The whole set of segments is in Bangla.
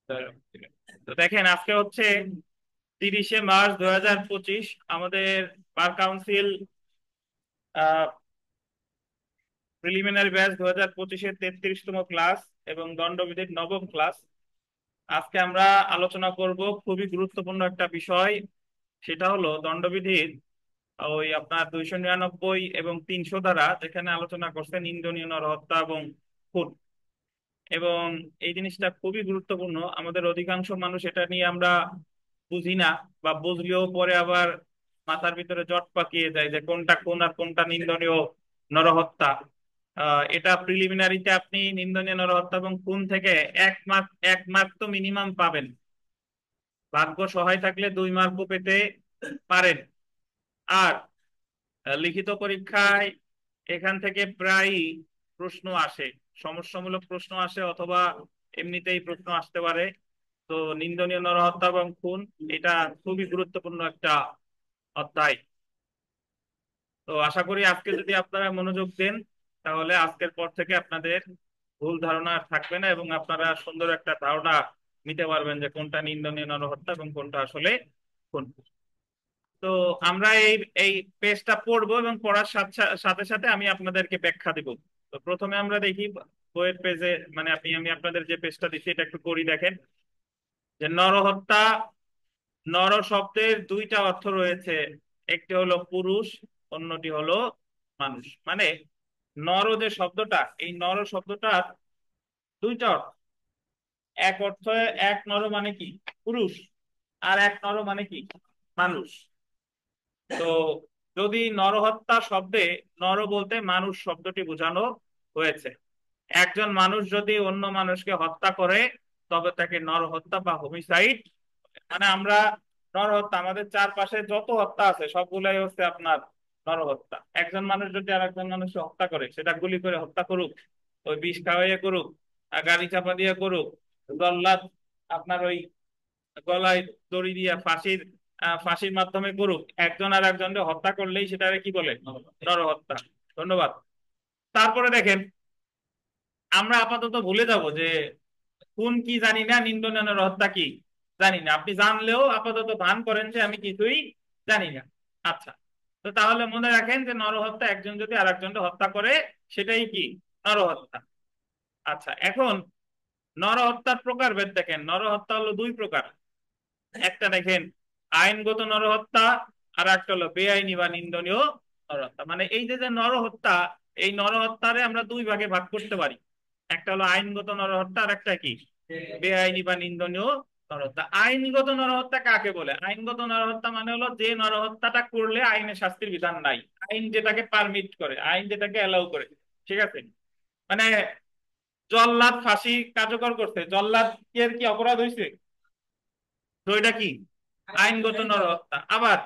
তো দেখেন, আজকে হচ্ছে 30শে মার্চ 2025। আমাদের বার কাউন্সিল প্রিলিমিনারি ব্যাচ 2025-এর 33তম ক্লাস এবং দণ্ডবিধির নবম ক্লাস। আজকে আমরা আলোচনা করব খুবই গুরুত্বপূর্ণ একটা বিষয়। সেটা হলো দণ্ডবিধির ওই আপনার 299 এবং 300 ধারা, যেখানে আলোচনা করছে নিন্দনীয় নরহত্যা এবং খুন। এবং এই জিনিসটা খুবই গুরুত্বপূর্ণ। আমাদের অধিকাংশ মানুষ এটা নিয়ে আমরা বুঝি না, বা বুঝলেও পরে আবার মাথার ভিতরে জট পাকিয়ে যায় যে কোনটা খুন আর কোনটা নিন্দনীয় নরহত্যা। এটা প্রিলিমিনারিতে আপনি নিন্দনীয় নরহত্যা এবং খুন থেকে 1 মার্ক, 1 মার্ক তো মিনিমাম পাবেন। ভাগ্য সহায় থাকলে 2 মার্কও পেতে পারেন। আর লিখিত পরীক্ষায় এখান থেকে প্রায় প্রশ্ন আসে, সমস্যামূলক প্রশ্ন আসে, অথবা এমনিতেই প্রশ্ন আসতে পারে। তো নিন্দনীয় নরহত্যা এবং খুন এটা খুবই গুরুত্বপূর্ণ একটা অধ্যায়। তো আশা করি আজকে যদি আপনারা মনোযোগ দেন, তাহলে আজকের পর থেকে আপনাদের ভুল ধারণা আর থাকবে না, এবং আপনারা সুন্দর একটা ধারণা নিতে পারবেন যে কোনটা নিন্দনীয় নরহত্যা এবং কোনটা আসলে খুন। তো আমরা এই এই পেজটা পড়বো, এবং পড়ার সাথে সাথে সাথে আমি আপনাদেরকে ব্যাখ্যা দিব। তো প্রথমে আমরা দেখি বইয়ের পেজে, মানে আমি আপনাদের যে পেজটা দিচ্ছি এটা একটু করি। দেখেন যে নরহত্যা, নর শব্দের দুইটা অর্থ রয়েছে। একটি হলো পুরুষ, অন্যটি হলো মানুষ। মানে নর যে শব্দটা, এই নর শব্দটার দুইটা অর্থ। এক অর্থ, এক নর মানে কি পুরুষ, আর এক নর মানে কি মানুষ। তো যদি নরহত্যা শব্দে নর বলতে মানুষ শব্দটি বোঝানো হয়েছে, একজন মানুষ যদি অন্য মানুষকে হত্যা করে তবে তাকে নরহত্যা বা হোমিসাইড। মানে আমরা নরহত্যা, আমাদের চারপাশে যত হত্যা আছে সবগুলাই হচ্ছে আপনার নরহত্যা। একজন মানুষ যদি আর একজন মানুষকে হত্যা করে, সেটা গুলি করে হত্যা করুক, ওই বিষ খাওয়াইয়ে করুক, গাড়ি চাপা দিয়ে করুক, জল্লাদ আপনার ওই গলায় দড়ি দিয়ে ফাঁসির মাধ্যমে করুক, একজন আর একজনকে হত্যা করলেই সেটাকে কি বলে? নরহত্যা। ধন্যবাদ। তারপরে দেখেন, আমরা আপাতত ভুলে যাব যে খুন কি জানি না, নিন্দনীয় নরহত্যা কি জানি না। আপনি জানলেও আপাতত ভান করেন যে আমি কিছুই জানি না। আচ্ছা, তো তাহলে মনে রাখেন যে নরহত্যা, একজন যদি আর একজনকে হত্যা করে সেটাই কি? নরহত্যা। আচ্ছা, এখন নরহত্যার প্রকারভেদ দেখেন। নরহত্যা হলো দুই প্রকার। একটা দেখেন আইনগত নরহত্যা, আর একটা হলো বেআইনি বা নিন্দনীয় নরহত্যা। মানে এই যে যে নরহত্যা, এই নরহত্যারে আমরা দুই ভাগে ভাগ করতে পারি। একটা হলো আইনগত নরহত্যা, আর একটা কি? বেআইনি বা নিন্দনীয় নরহত্যা। আইনগত নরহত্যা কাকে বলে? আইনগত নরহত্যা মানে হলো যে নরহত্যাটা করলে আইনে শাস্তির বিধান নাই, আইন যেটাকে পারমিট করে, আইন যেটাকে অ্যালাউ করে। ঠিক আছে? মানে জল্লাদ ফাঁসি কার্যকর করছে, জল্লাদ এর কি অপরাধ হয়েছে? তো এটা কি? আইনগত নরহত্যা। আবার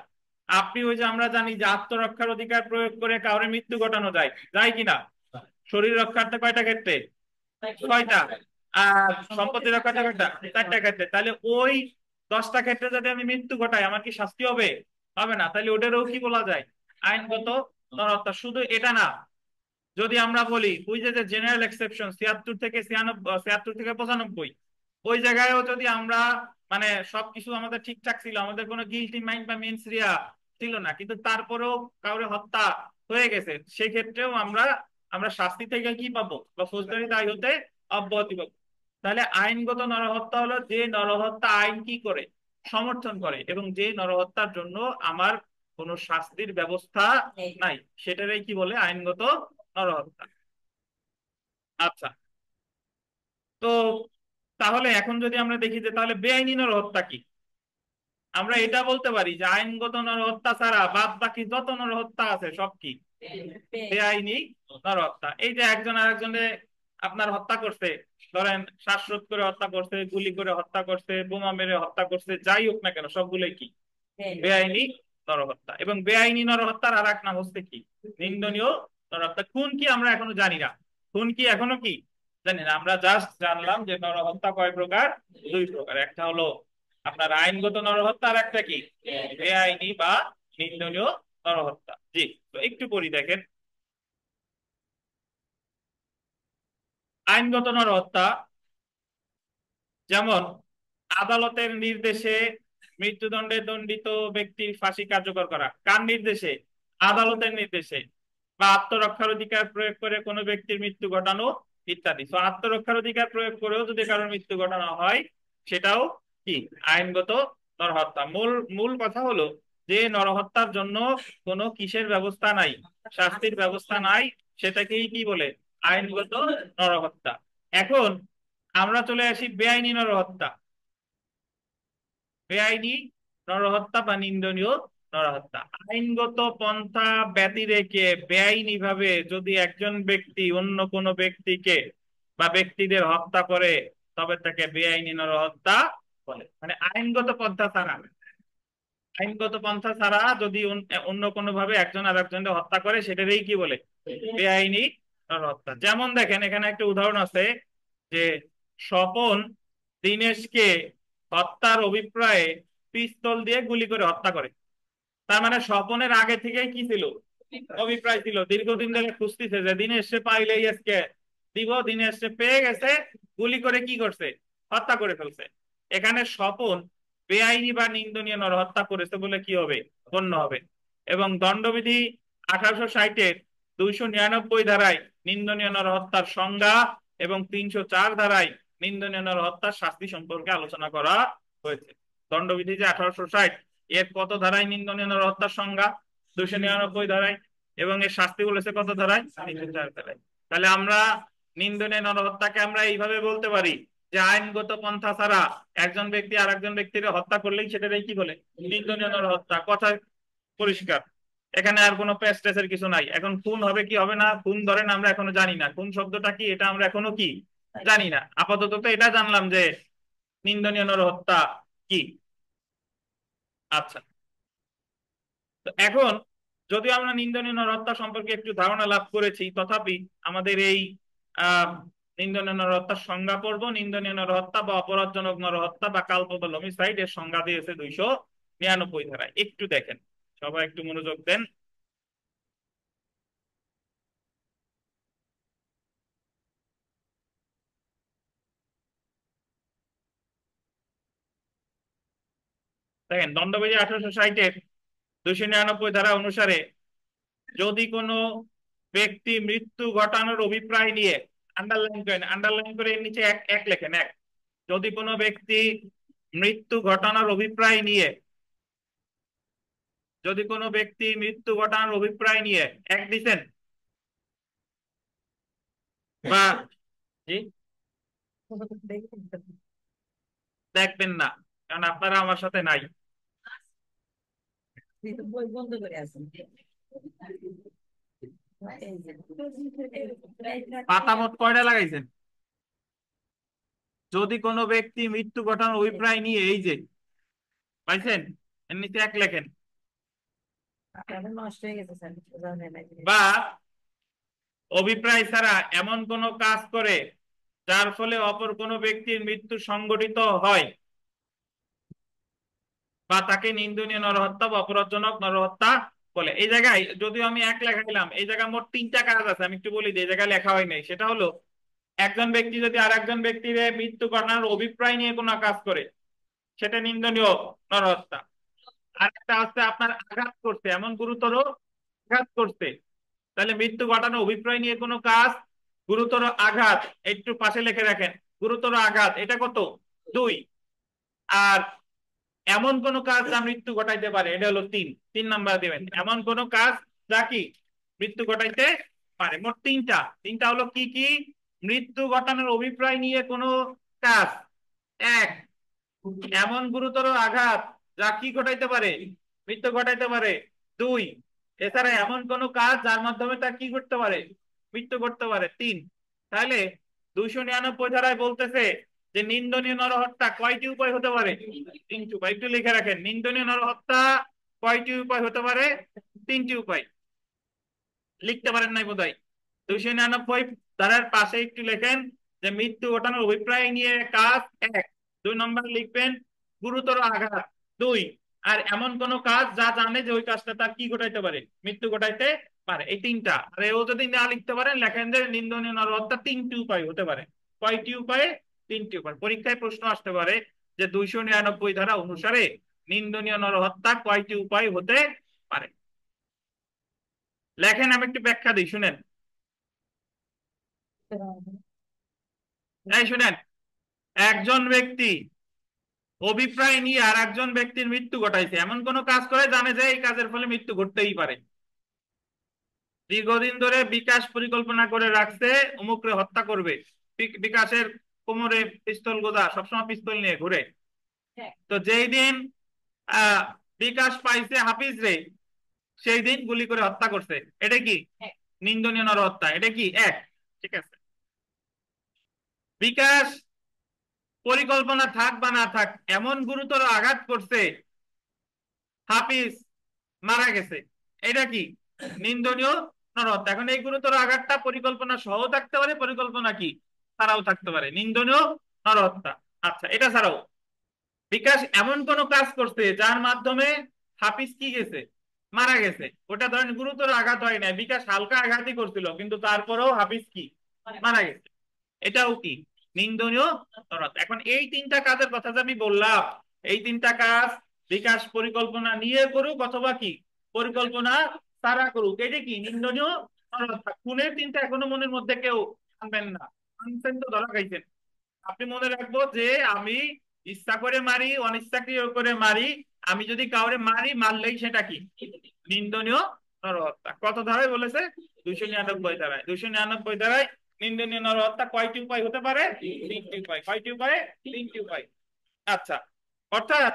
আপনি ওই যে আমরা জানি যে আত্মরক্ষার অধিকার প্রয়োগ করে কাউরে মৃত্যু ঘটানো যায়, যায় কিনা? শরীর রক্ষার্থে কয়টা ক্ষেত্রে? ছয়টা। আর সম্পত্তি রক্ষার্থে কয়টা? চারটা ক্ষেত্রে। তাহলে ওই 10টা ক্ষেত্রে যদি আমি মৃত্যু ঘটাই, আমার কি শাস্তি হবে? হবে না। তাহলে ওটারও কি বলা যায়? আইনগত নরহত্যা। শুধু এটা না, যদি আমরা বলি ওই যে জেনারেল এক্সেপশন 76 থেকে 95, ওই জায়গায়ও যদি আমরা, মানে সবকিছু আমাদের ঠিকঠাক ছিল, আমাদের কোনো গিল্টি মাইন্ড বা মেন্স রিয়া ছিল না, কিন্তু তারপরেও কাউরে হত্যা হয়ে গেছে, সেক্ষেত্রেও আমরা আমরা শাস্তি থেকে কি পাবো? বা ফৌজদারি দায় হতে অব্যাহতি পাবো। তাহলে আইনগত নরহত্যা হলো যে নরহত্যা আইন কি করে? সমর্থন করে, এবং যে নরহত্যার জন্য আমার কোনো শাস্তির ব্যবস্থা নাই, সেটারই কি বলে? আইনগত নরহত্যা। আচ্ছা, তো তাহলে এখন যদি আমরা দেখি যে তাহলে বেআইনি নরহত্যা কি, আমরা এটা বলতে পারি যে আইনগত নরহত্যা ছাড়া বাদ বাকি যত নরহত্যা আছে সব কি? বেআইনি নরহত্যা। এই যে একজন আরেকজনে আপনার হত্যা করছে, ধরেন শ্বাসরোধ করে হত্যা করছে, গুলি করে হত্যা করছে, বোমা মেরে হত্যা করছে, যাই হোক না কেন সবগুলোই কি? বেআইনি নরহত্যা। এবং বেআইনি নরহত্যার আর এক নাম হচ্ছে কি? নিন্দনীয় নরহত্যা। খুন কি আমরা এখনো জানি না। খুন কি এখনো কি জানি না। আমরা জাস্ট জানলাম যে নরহত্যা কয় প্রকার? দুই প্রকার। একটা হলো আপনার আইনগত নরহত্যা, আর একটা কি? বেআইনি বা নিন্দনীয় নরহত্যা। জি, তো একটু পড়ি দেখেন। আইনগত নরহত্যা যেমন আদালতের নির্দেশে মৃত্যুদণ্ডে দণ্ডিত ব্যক্তির ফাঁসি কার্যকর করা। কার নির্দেশে? আদালতের নির্দেশে। বা আত্মরক্ষার অধিকার প্রয়োগ করে কোনো ব্যক্তির মৃত্যু ঘটানো ইত্যাদি। তো আত্মরক্ষার অধিকার প্রয়োগ করেও যদি কারোর মৃত্যু ঘটানো হয় সেটাও কি আইনগত নরহত্যা। মূল মূল কথা হলো যে নরহত্যার জন্য কোনো কিসের ব্যবস্থা নাই, শাস্তির ব্যবস্থা নাই, সেটাকেই কি বলে? আইনগত নরহত্যা। এখন আমরা চলে আসি বেআইনি নরহত্যা। বেআইনি নরহত্যা বা নিন্দনীয় নরহত্যা, আইনগত পন্থা ব্যতি রেখে বেআইনি ভাবে যদি একজন ব্যক্তি অন্য কোনো ব্যক্তিকে বা ব্যক্তিদের হত্যা করে তবে তাকে বেআইনি নরহত্যা বলে। মানে আইনগত পন্থা ছাড়া, আইনগত পন্থা ছাড়া যদি অন্য কোনো ভাবে একজন আর একজনকে হত্যা করে সেটারই কি বলে? বেআইনি নরহত্যা। যেমন দেখেন এখানে একটা উদাহরণ আছে যে স্বপন দীনেশকে হত্যার অভিপ্রায়ে পিস্তল দিয়ে গুলি করে হত্যা করে। তার মানে স্বপনের আগে থেকেই কি ছিল? অভিপ্রায় ছিল। দীর্ঘদিন ধরে খুঁজতেছে যে দিনেশ সে পাইলেই আজকে দিব, দিনেশ সে পেয়ে গেছে, গুলি করে কি করছে? হত্যা করে ফেলছে। এখানে স্বপন বেআইনি বা নিন্দনীয় নরহত্যা করেছে বলে কি হবে? গণ্য হবে। এবং দণ্ডবিধি 1860-এর 299 ধারায় নিন্দনীয় নরহত্যার সংজ্ঞা এবং 304 ধারায় নিন্দনীয় নরহত্যার শাস্তি সম্পর্কে আলোচনা করা হয়েছে। দণ্ডবিধি যে 1860, এর কত ধারায় নিন্দনীয় নরহত্যার সংজ্ঞা? 299 ধারায়। এবং এর শাস্তি বলেছে কত ধারায়? 304 ধারায়। তাহলে আমরা নিন্দনীয় নরহত্যাকে আমরা এইভাবে বলতে পারি যে আইনগত পন্থা ছাড়া একজন ব্যক্তি আর একজন ব্যক্তিকে হত্যা করলেই সেটাই কি বলে? নিন্দনীয় নরহত্যা। কথা পরিষ্কার, এখানে আর কোনো পেস্টেসের কিছু নাই। এখন খুন হবে কি হবে না, খুন ধরেন আমরা এখনো জানি না, খুন শব্দটা কি এটা আমরা এখনো কি জানি না। আপাতত তো এটা জানলাম যে নিন্দনীয় নরহত্যা কি। আচ্ছা, তো এখন যদিও আমরা নিন্দনীয় নরহত্যা সম্পর্কে একটু ধারণা লাভ করেছি, তথাপি আমাদের এই আহ নিন্দনীয় নরহত্যার সংজ্ঞা পড়বো। নিন্দনীয় নরহত্যা বা অপরাধজনক নরহত্যা বা কালপেবল হোমিসাইড এর সংজ্ঞা দিয়েছে 299 ধারায়। একটু দেখেন, সবাই একটু মনোযোগ দেন। দেখেন দণ্ডবিধি 1860-এর 299 ধারা অনুসারে যদি কোনো ব্যক্তি মৃত্যু ঘটানোর অভিপ্রায় নিয়ে, আন্ডারলাইন করে এর নিচে এক এক লেখেন, এক। যদি কোনো ব্যক্তি মৃত্যু ঘটানোর অভিপ্রায় নিয়ে, যদি কোনো ব্যক্তি মৃত্যু ঘটানোর অভিপ্রায় নিয়ে, এক দিছেন বা জি দেখবেন না, কারণ আপনারা আমার সাথে নাই। পাতা মোট কয়টা লাগাইছেন? যদি কোনো ব্যক্তি মৃত্যু ঘটানোর অভিপ্রায় নিয়ে, এই যে পাইছেন, এর নিচে এক লেখেন। বা অভিপ্রায় ছাড়া এমন কোনো কাজ করে যার ফলে অপর কোনো ব্যক্তির মৃত্যু সংঘটিত হয় বা তাকে নিন্দনীয় নরহত্যা বা অপরাধজনক নরহত্যা বলে। এই জায়গায় যদিও আমি এক লেখাইলাম, এই জায়গায় মোট 3টা কাজ আছে, আমি একটু বলি দিই, এই জায়গায় লেখা হয় নাই। সেটা হলো একজন ব্যক্তি যদি আর একজন ব্যক্তির মৃত্যু ঘটানোর অভিপ্রায় নিয়ে কোনো কাজ করে সেটা নিন্দনীয় নরহত্যা। আর একটা হচ্ছে আপনার আঘাত করতে, এমন গুরুতর আঘাত করতে, তাহলে মৃত্যু ঘটানোর অভিপ্রায় নিয়ে কোনো কাজ, গুরুতর আঘাত একটু পাশে লিখে রাখেন, গুরুতর আঘাত এটা কত? 2। আর এমন কোন কাজ যা মৃত্যু ঘটাইতে পারে, এটা হলো 3। 3 নাম্বার দিবেন, এমন কোন কাজ যা কি মৃত্যু ঘটাইতে পারে। মোট 3টা। 3টা হলো কি কি? মৃত্যু ঘটানোর অভিপ্রায় নিয়ে কোনো কাজ, এক। এমন গুরুতর আঘাত যা কি ঘটাইতে পারে? মৃত্যু ঘটাইতে পারে, 2। এছাড়া এমন কোন কাজ যার মাধ্যমে তা কি করতে পারে? মৃত্যু করতে পারে, 3। তাহলে 299 ধারায় বলতেছে যে নিন্দনীয় নরহত্যা কয়টি উপায় হতে পারে? 3টি উপায়। একটু লিখে রাখেন, নিন্দনীয় নরহত্যা কয়টি উপায় হতে পারে? 3টি উপায়। লিখতে পারেন নাই বোধহয়। 299 ধারার পাশে একটু লেখেন যে মৃত্যু ঘটানোর অভিপ্রায় নিয়ে কাজ, এক। 2 নম্বর লিখবেন গুরুতর আঘাত, 2। আর এমন কোন কাজ যা জানে যে ওই কাজটা তার কি ঘটাইতে পারে? মৃত্যু ঘটাইতে পারে। এই 3টা। আর এও যদি না লিখতে পারেন লেখেন যে নিন্দনীয় নরহত্যা 3টি উপায় হতে পারে। কয়টি উপায়ে? 3টি উপায়। পরীক্ষায় প্রশ্ন আসতে পারে যে 299 ধারা অনুসারে নিন্দনীয় নরহত্যা কয়টি উপায় হতে পারে। লেখেন, আমি একটু ব্যাখ্যা দিই, শুনেন। এই শুনেন, একজন ব্যক্তি অভিপ্রায় নিয়ে আর একজন ব্যক্তির মৃত্যু ঘটাইছে, এমন কোন কাজ করে জানে যে এই কাজের ফলে মৃত্যু ঘটতেই পারে। দীর্ঘদিন ধরে বিকাশ পরিকল্পনা করে রাখছে অমুকরে হত্যা করবে। বিকাশের কোমরে পিস্তল গোদা, সবসময় পিস্তল নিয়ে ঘুরে। তো যেই দিন আহ বিকাশ পাইছে হাফিজ রে, সেই দিন গুলি করে হত্যা করছে। এটা কি নিন্দনীয় নরহত্যা? এটা কি এক? ঠিক আছে। বিকাশ পরিকল্পনা থাক বা না থাক, এমন গুরুতর আঘাত করছে, হাফিজ মারা গেছে। এটা কি নিন্দনীয় নরহত্যা। এখন এই গুরুতর আঘাতটা পরিকল্পনা সহ থাকতে পারে, পরিকল্পনা কি ছাড়াও থাকতে পারে, নিন্দনীয় নরহত্যা। আচ্ছা, এটা ছাড়াও বিকাশ এমন কোন কাজ করছে যার মাধ্যমে হাফিজ কি গেছে, মারা গেছে। ওটা ধরেন গুরুতর আঘাত হয় না, বিকাশ হালকা আঘাতই করছিল, কিন্তু তারপরেও হাফিজ কি মারা গেছে। এটাও কি নিন্দনীয় অপরাধ। এখন এই তিনটা কাজের কথা যে আমি বললাম, এই তিনটা কাজ বিকাশ পরিকল্পনা নিয়ে করুক অথবা কি পরিকল্পনা তারা করুক, এটা কি নিন্দনীয় অপরাধ। খুনের তিনটা এখনো মনের মধ্যে কেউ আনবেন না, আনছেন তো ধরা খাইছেন। আপনি মনে রাখবো যে আমি ইচ্ছা করে মারি, অনিচ্ছাকৃত করে মারি, আমি যদি কাউরে মারি, মারলেই সেটা কি নিন্দনীয় নরহত্যা। কত ধারায় বলেছে? 299 ধারায়। 299 ধারায় নিন্দনীয় নরহত্যা কয়টি উপায় হতে পারে? তিনটি উপায়। কয়টি উপায়? তিনটি উপায়। আচ্ছা, অর্থাৎ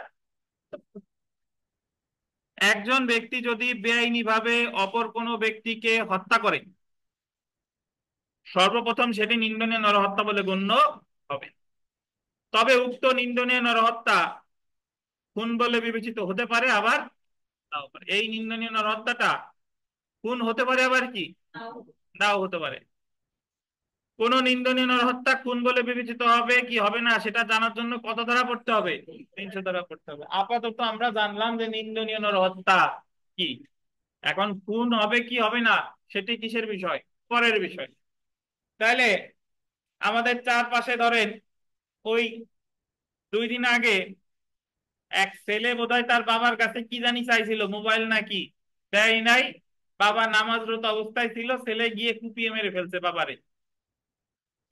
একজন ব্যক্তি যদি বেআইনি ভাবে অপর কোনো ব্যক্তিকে হত্যা করে, সর্বপ্রথম সেটি নিন্দনীয় নরহত্যা বলে গণ্য হবে। তবে উক্ত নিন্দনীয় নরহত্যা খুন বলে বিবেচিত হতে পারে, আবার নাও পারে। এই নিন্দনীয় নরহত্যাটা খুন হতে পারে, আবার কি নাও হতে পারে। কোন নিন্দনীয় নরহত্যা খুন বলে বিবেচিত হবে কি হবে না সেটা জানার জন্য কত ধারা পড়তে হবে? 300 ধারা পড়তে হবে। আপাতত আমরা জানলাম যে নিন্দনীয় নরহত্যা কি। এখন খুন হবে কি হবে না সেটি কিসের বিষয়? পরের বিষয়। তাহলে আমাদের চারপাশে ধরেন ওই 2 দিন আগে এক ছেলে বোধহয় তার বাবার কাছে কি জানি চাইছিল, মোবাইল নাকি, দেয় নাই। বাবা নামাজরত অবস্থায় ছিল, ছেলে গিয়ে কুপিয়ে মেরে ফেলছে বাবারে।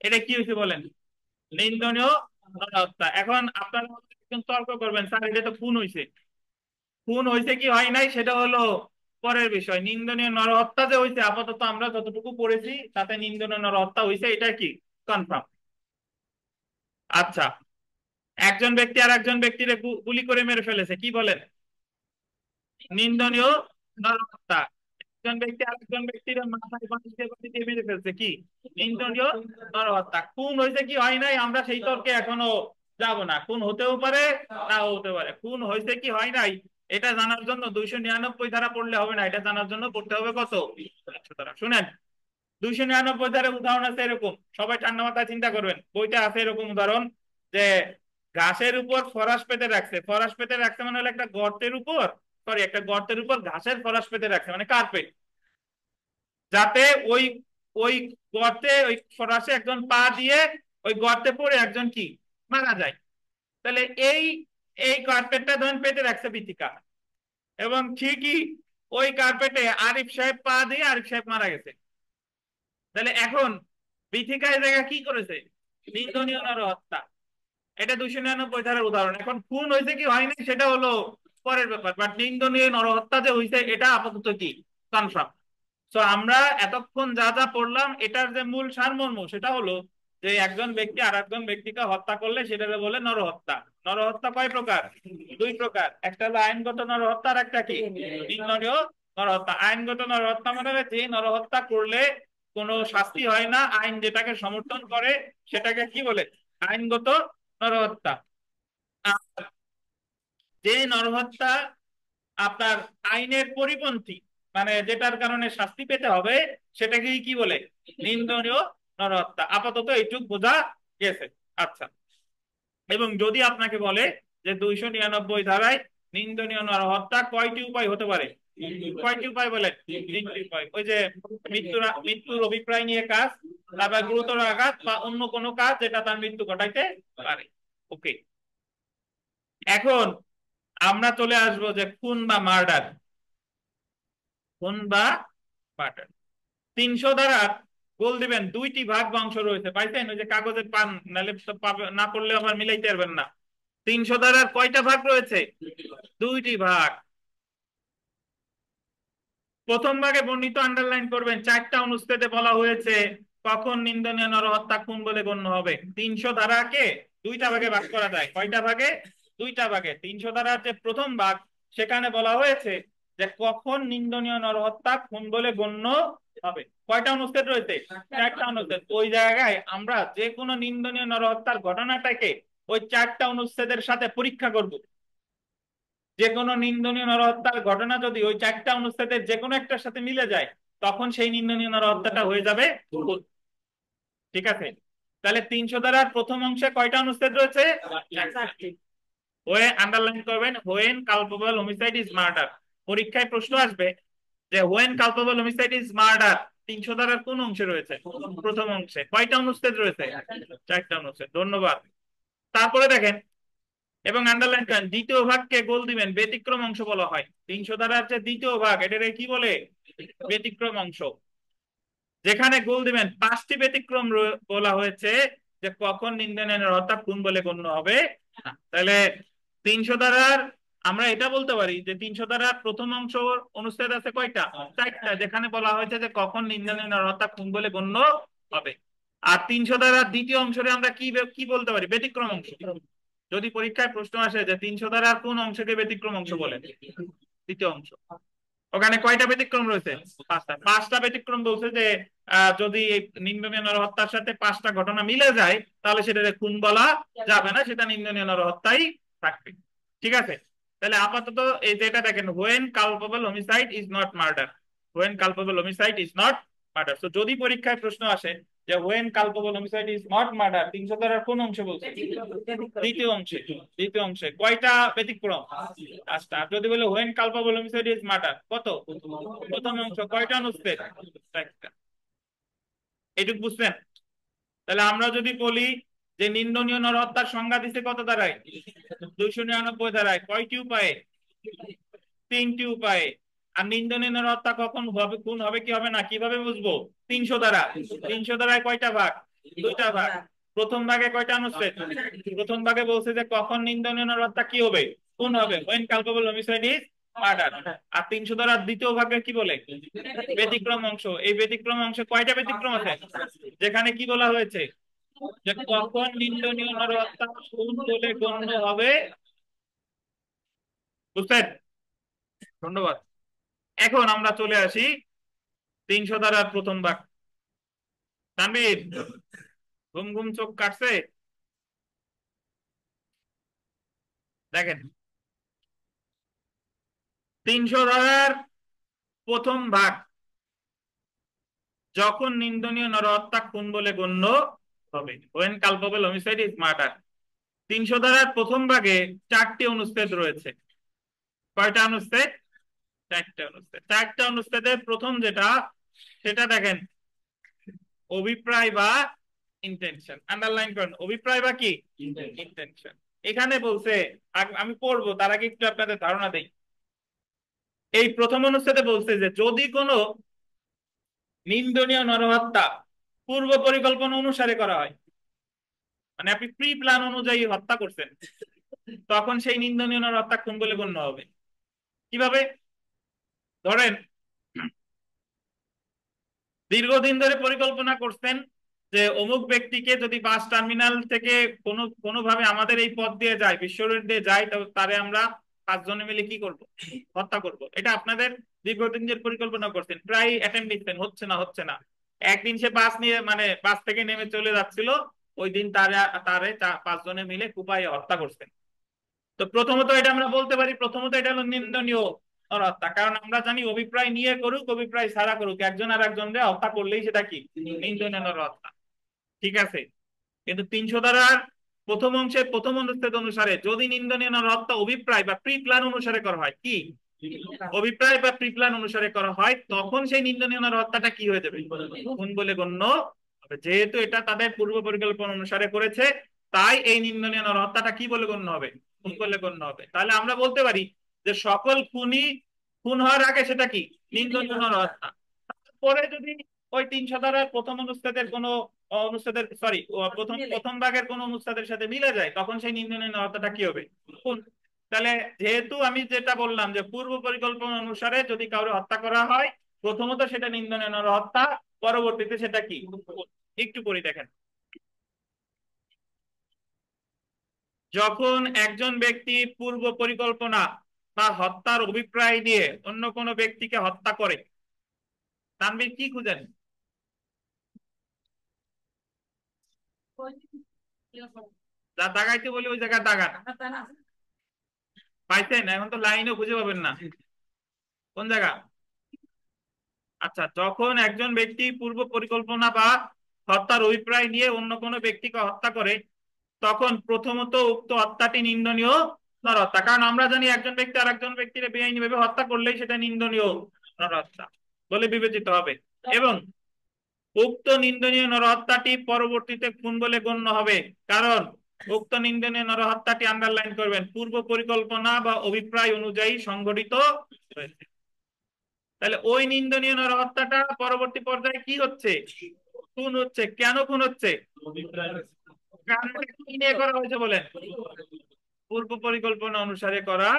এটা কি হয়েছে বলেন? নিন্দনীয় হত্যা। এখন আপনারা একজন তর্ক করবেন, স্যার এটা তো খুন হয়েছে। খুন হয়েছে কি হয় নাই সেটা হলো পরের বিষয়। নিন্দনীয় নরহত্যা যে হয়েছে, আপাতত আমরা যতটুকু পড়েছি তাতে নিন্দনীয় নরহত্যা হয়েছে, এটা কি কনফার্ম। আচ্ছা, একজন ব্যক্তি আর একজন ব্যক্তির গুলি করে মেরে ফেলেছে, কি বলেন? নিন্দনীয় নরহত্যা। একজন ব্যক্তি আরেকজন ব্যক্তির মাথায় বাড়ি দিয়ে মেরে ফেলছে, কি নিন্দনীয় নরহত্যা। খুন হয়েছে কি হয় নাই আমরা সেই তর্কে এখনো যাব না। খুন হতেও পারে, নাও হতে পারে। খুন হয়েছে কি হয় নাই এটা জানার জন্য 299 ধারা পড়লে হবে না, এটা জানার জন্য পড়তে হবে কত? 100 ধারা। শুনেন, 299 ধারা উদাহরণ আছে এরকম, সবাই ঠান্ডা মাথায় চিন্তা করবেন। বইটা আছে এরকম উদাহরণ যে ঘাসের উপর ফরাস পেতে রাখছে। ফরাস পেতে রাখছে মানে হলো একটা গর্তের উপর, সরি একটা গর্তের উপর ঘাসের ফরাস পেতে রাখছে, মানে কার্পেট, যাতে ওই ওই গর্তে ওই ফরাসে একজন পা দিয়ে ওই গর্তে পড়ে একজন কি মারা যায়। তাহলে এই এই কার্পেটটা ধরেন পেতে রাখছে বিথিকা, এবং ঠিকই ওই কার্পেটে আরিফ সাহেব পা দিয়ে আরিফ সাহেব মারা গেছে। তাহলে এখন বিথিকায় জায়গা কি করেছে? নিন্দনীয় নরহত্যা। এটা 299 ধারার উদাহরণ। এখন খুন হয়েছে কি হয়নি সেটা হলো পরের ব্যাপার, বাট নিন্দনীয় নরহত্যা যে হয়েছে এটা আপাতত কি কনফার্ম। তো আমরা এতক্ষণ যা যা পড়লাম এটার যে মূল সারমর্ম সেটা হলো যে একজন ব্যক্তি আর একজন ব্যক্তিকে হত্যা করলে সেটাকে বলে নরহত্যা। নরহত্যা কয় প্রকার? 2 প্রকার। একটা হলো আইনগত নরহত্যা, আর একটা কি নিন্দনীয় নরহত্যা। আইনগত নরহত্যা মানে যে নরহত্যা করলে কোনো শাস্তি হয় না, আইন যেটাকে সমর্থন করে সেটাকে কি বলে? আইনগত নরহত্যা। আর যে নরহত্যা আপনার আইনের পরিপন্থী, মানে যেটার কারণে শাস্তি পেতে হবে, সেটাকেই কি বলে? নিন্দনীয় নরহত্যা। আপাতত এইটুক বোঝা গেছে। আচ্ছা, এবং যদি আপনাকে বলে যে 299 ধারায় নিন্দনীয় নরহত্যা কয়টি উপায় হতে পারে? কয়টি উপায় বলে? তিনটি উপায়। ওই যে মৃত্যুর অভিপ্রায় নিয়ে কাজ, তারপর গুরুতর আঘাত বা অন্য কোনো কাজ যেটা তার মৃত্যু ঘটাইতে পারে। ওকে। এখন আমরা চলে আসবো যে খুন বা মার্ডার। খুন বা মার্ডার 300 দ্বারা গোল দিবেন, দুইটি ভাগ বা অংশ রয়েছে, পাইছেন? ওই যে কাগজে পান, নাহলে তো না পড়লে আবার মিলাইতে পারবেন না। 300 দ্বারা কয়টা ভাগ রয়েছে? দুইটি ভাগ। প্রথম ভাগে বর্ণিত আন্ডারলাইন করবেন, 4টা অনুচ্ছেদে বলা হয়েছে কখন নিন্দনীয় নরহত্যা খুন বলে গণ্য হবে। 300 ধারাকে দুইটা ভাগে ভাগ করা যায়। কয়টা ভাগে? দুইটা ভাগে। 300 ধারার যে প্রথম ভাগ, সেখানে বলা হয়েছে যে কখন নিন্দনীয় নরহত্যা খুন বলে গণ্য হবে। কয়টা অনুচ্ছেদ রয়েছে? 4টা অনুচ্ছেদ। ওই জায়গায় আমরা যে কোনো নিন্দনীয় নরহত্যার ঘটনাটাকে ওই 4টা অনুচ্ছেদের সাথে পরীক্ষা করব। যে কোনো নিন্দনীয় নরহত্যার ঘটনা যদি ওই 4টা অনুচ্ছেদের যে কোনো একটার সাথে মিলে যায়, তখন সেই নিন্দনীয় নরহত্যাটা হয়ে যাবে ভুল। ঠিক আছে? তাহলে 300 ধারার প্রথম অংশে কয়টা অনুচ্ছেদ রয়েছে? ওয়ে আন্ডারলাইন করবেন, when culpable homicide is murder. পরীক্ষায় প্রশ্ন আসবে যে when culpable homicide is murder 300 ধারার কোন অংশে রয়েছে? প্রথম অংশে। কয়টা অনুচ্ছেদ রয়েছে? 4টা অনুচ্ছেদ। ধন্যবাদ। তারপরে দেখেন, এবং আন্ডারলাইন করেন, দ্বিতীয় ভাগকে গোল দিবেন ব্যতিক্রম অংশ বলা হয়। 300 ধারার যে দ্বিতীয় ভাগ, এটাকে কি বলে? ব্যতিক্রম অংশ। যেখানে গোল দিবেন 5টি ব্যতিক্রম বলা হয়েছে যে কখন নিন্দনীয় নরহত্যা খুন বলে গণ্য হবে না। তাহলে 300 ধারার আমরা এটা বলতে পারি যে 300 ধারার প্রথম অংশ অনুচ্ছেদ আছে কয়টা? 4টা, যেখানে বলা হয়েছে যে কখন নিন্দনীয় নরহত্যা খুন বলে গণ্য হবে। আর 300 ধারার দ্বিতীয় অংশে আমরা কি কি বলতে পারি? ব্যতিক্রম অংশ। যদি পরীক্ষায় প্রশ্ন আসে যে 300 ধারার কোন অংশকে ব্যতিক্রম অংশ বলে, দ্বিতীয় অংশ, ওখানে কয়টা ব্যতিক্রম রয়েছে? 5টা। 5টা ব্যতিক্রম বলছে যে যদি এই নিন্দনীয় নরহত্যার সাথে 5টা ঘটনা মিলে যায়, তাহলে সেটাকে খুন বলা যাবে না, সেটা নিন্দনীয় নরহত্যাই থাকবে। ঠিক আছে? তাহলে আপাতত এই যেটা দেখেন, when culpable homicide is not murder. When culpable homicide is not murder. তো যদি পরীক্ষায় প্রশ্ন আসে যে when culpable homicide is not murder 300 ধারার কোন অংশ বলছে? দ্বিতীয় অংশে। দ্বিতীয় অংশে কয়টা ব্যতিক্রম? 5টা। আর যদি বলে when culpable homicide is murder, কত? প্রথম অংশ। কয়টা অনুচ্ছেদ? 4টা। এইটুকু বুঝছেন? তাহলে আমরা যদি বলি যে নিন্দনীয় নরহত্যার সংজ্ঞা দিছে কত ধারায়? 299 ধারায়। কয়টি উপায়ে? 3টি উপায়ে। আর নিন্দনীয় নরহত্যা কখন হবে, খুন হবে কি হবে না, কিভাবে বুঝবো? 300 ধারা। 300 ধারায় কয়টা ভাগ? দুইটা ভাগ। প্রথম ভাগে কয়টা অনুচ্ছেদ? প্রথম ভাগে বলছে যে কখন নিন্দনীয় নরহত্যা কি হবে, খুন হবে, when culpable homicide is murder। আর 300 ধারার দ্বিতীয় ভাগে কি বলে? ব্যতিক্রম অংশ। এই ব্যতিক্রম অংশে কয়টা ব্যতিক্রম আছে? যেখানে কি বলা হয়েছে যে কখন নিন্দনীয় নরহত্যা খুন বলে গণ্য হবে। বুঝছেন? ধন্যবাদ। এখন আমরা চলে আসি 300 ধারার প্রথম ভাগ। তানভীর, ঘুম ঘুম চোখ কাটছে? দেখেন, 300 ধারার প্রথম ভাগ, যখন নিন্দনীয় নরহত্যা খুন বলে গণ্য হবে, when culpable homicide is murder। 300 ধারার প্রথম ভাগে 4টি অনুচ্ছেদ রয়েছে। কয়টা অনুচ্ছেদ? 4টা অনুচ্ছেদ। 4টা অনুচ্ছেদের প্রথম যেটা, সেটা দেখেন, অভিপ্রায় বা ইন্টেনশন। আন্ডারলাইন করেন, অভিপ্রায় বা কি? ইন্টেনশন। এখানে বলছে, আমি পড়বো তার আগে একটু আপনাদের ধারণা দেই। এই প্রথম অনুচ্ছেদে বলছে যে যদি কোনো নিন্দনীয় নরহত্যা পূর্ব পরিকল্পনা অনুসারে করা হয়, মানে আপনি প্রি প্ল্যান অনুযায়ী হত্যা করছেন, তখন সেই নিন্দনীয় নরহত্যা খুন বলে গণ্য হবে। কিভাবে? ধরেন, দীর্ঘদিন ধরে পরিকল্পনা করছেন যে অমুক ব্যক্তিকে যদি বাস টার্মিনাল থেকে কোনোভাবে আমাদের এই পথ দিয়ে যায়, বিশ্ব রোড দিয়ে যায়, তবে তারে আমরা 5 জনে মিলে কি করব? হত্যা করব। এটা আপনাদের দীর্ঘদিন ধরে পরিকল্পনা করছেন, প্রায় অ্যাটেম্প দিচ্ছেন, হচ্ছে না হচ্ছে না। একদিন সে বাস নিয়ে, মানে বাস থেকে নেমে চলে যাচ্ছিল, ওই দিন তারে তারে 5 জনে মিলে কুপায় হত্যা করছেন। তো প্রথমত এটা আমরা বলতে পারি, প্রথমত এটা হলো নিন্দনীয় হত্যা, কারণ আমরা জানি অভিপ্রায় নিয়ে করুক অভিপ্রায় ছাড়া করুক, একজন আর একজনকে হত্যা করলেই সেটা কি? নিন্দনীয় হত্যা। ঠিক আছে? কিন্তু 300 ধারার প্রথম অংশে প্রথম অনুচ্ছেদ অনুসারে যদি নিন্দনীয় হত্যা অভিপ্রায় বা প্রি প্ল্যান অনুসারে করা হয়, কি অভিপ্রায় বা প্রি প্ল্যান অনুসারে করা হয়, তখন সেই নিন্দনীয় হত্যাটা কি হয়ে যাবে? খুন বলে গণ্য হবে। যেহেতু এটা তাদের পূর্ব পরিকল্পনা অনুসারে করেছে, তাই এই নিন্দনীয় হত্যাটা কি বলে গণ্য হবে? খুন বলে গণ্য হবে। তাহলে আমরা বলতে পারি যে সকল খুনই খুন হওয়ার আগে সেটা কি নিন্দনীয় নরহত্যা। পরে যদি ওই 300 ধারার প্রথম অনুচ্ছেদের কোনো অনুচ্ছেদের সরি প্রথম প্রথম ভাগের কোন অনুচ্ছেদের সাথে মিলে যায় তখন সেই নিন্দনীয় নরহত্যাটা কি হবে খুন। তাহলে যেহেতু আমি যেটা বললাম যে পূর্ব পরিকল্পনা অনুসারে যদি কাউকে হত্যা করা হয় প্রথমত সেটা নিন্দনীয় নরহত্যা, পরবর্তীতে সেটা কি খুন। একটু পরে দেখেন, যখন একজন ব্যক্তি পূর্ব পরিকল্পনা বা হত্যার অভিপ্রায় নিয়ে অন্য কোনো ব্যক্তিকে হত্যা করে, তানভীর কি খুঁজেন? যা দাগাইতে বলি ওই জায়গায় দাগান। পাইছেন? এখন তো লাইনও খুঁজে পাবেন না কোন জায়গা। আচ্ছা, যখন একজন ব্যক্তি পূর্ব পরিকল্পনা বা হত্যার অভিপ্রায় নিয়ে অন্য কোনো ব্যক্তিকে হত্যা করে তখন প্রথমত উক্ত হত্যাটি নিন্দনীয় নরহত্যা, কারণ আমরা জানি একজন ব্যক্তি আর একজন ব্যক্তিকে বেআইনিভাবে হত্যা করলেই সেটা নিন্দনীয় নরহত্যা বলে বিবেচিত হবে, এবং উক্ত নিন্দনীয় নরহত্যাটি পরবর্তীতে খুন বলে গণ্য হবে, কারণ উক্ত নিন্দনীয় নরহত্যাটি আন্ডারলাইন করবেন পূর্ব পরিকল্পনা বা অভিপ্রায় অনুযায়ী সংঘটিত হয়েছে। তাহলে ওই নিন্দনীয় নরহত্যাটা পরবর্তী পর্যায়ে কি হচ্ছে খুন হচ্ছে। কেন খুন হচ্ছে? কারণ এটা কি নিয়ে করা হয়েছে বলেন? পূর্ব পরিকল্পনা অনুসারে করা।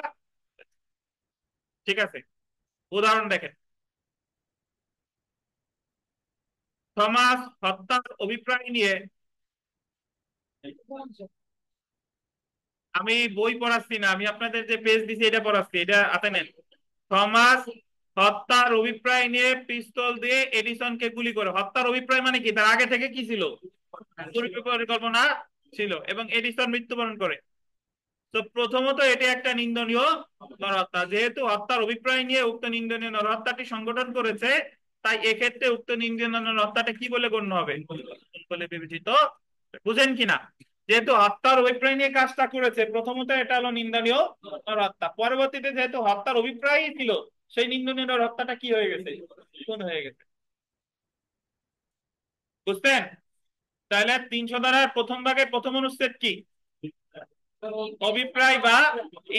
ঠিক আছে, উদাহরণ দেখেন। থমাস হত্যার অভিপ্রায় নিয়ে, আমি বই পড়াচ্ছি না, আমি আপনাদের যে পেজ দিছি এটা পড়াচ্ছি, এটা হাতে নেন। থমাস হত্যার অভিপ্রায় নিয়ে পিস্তল দিয়ে এডিসনকে গুলি করে। হত্যার অভিপ্রায় মানে কি? তার আগে থেকে কি ছিল? পূর্ব পরিকল্পনা ছিল, এবং এডিসন মৃত্যুবরণ করে। তো প্রথমত এটি একটা নিন্দনীয় নরহত্যা, যেহেতু হত্যার অভিপ্রায় নিয়ে উক্ত নিন্দনীয় নরহত্যাটি সংগঠন করেছে তাই এক্ষেত্রে উক্ত নিন্দনীয় নরহত্যাটা কি বলে গণ্য হবে খুন বলে বিবেচিত। বুঝেন কিনা? যেহেতু হত্যার অভিপ্রায় নিয়ে কাজটা করেছে প্রথমত এটা হলো নিন্দনীয় নরহত্যা, পরবর্তীতে যেহেতু হত্যার অভিপ্রায়ই ছিল সেই নিন্দনীয় নরহত্যাটা কি হয়ে গেছে খুন হয়ে গেছে। বুঝতেন? তাহলে 300 ধারার প্রথম ভাগের প্রথম অনুচ্ছেদ কি? অভিপ্রায় বা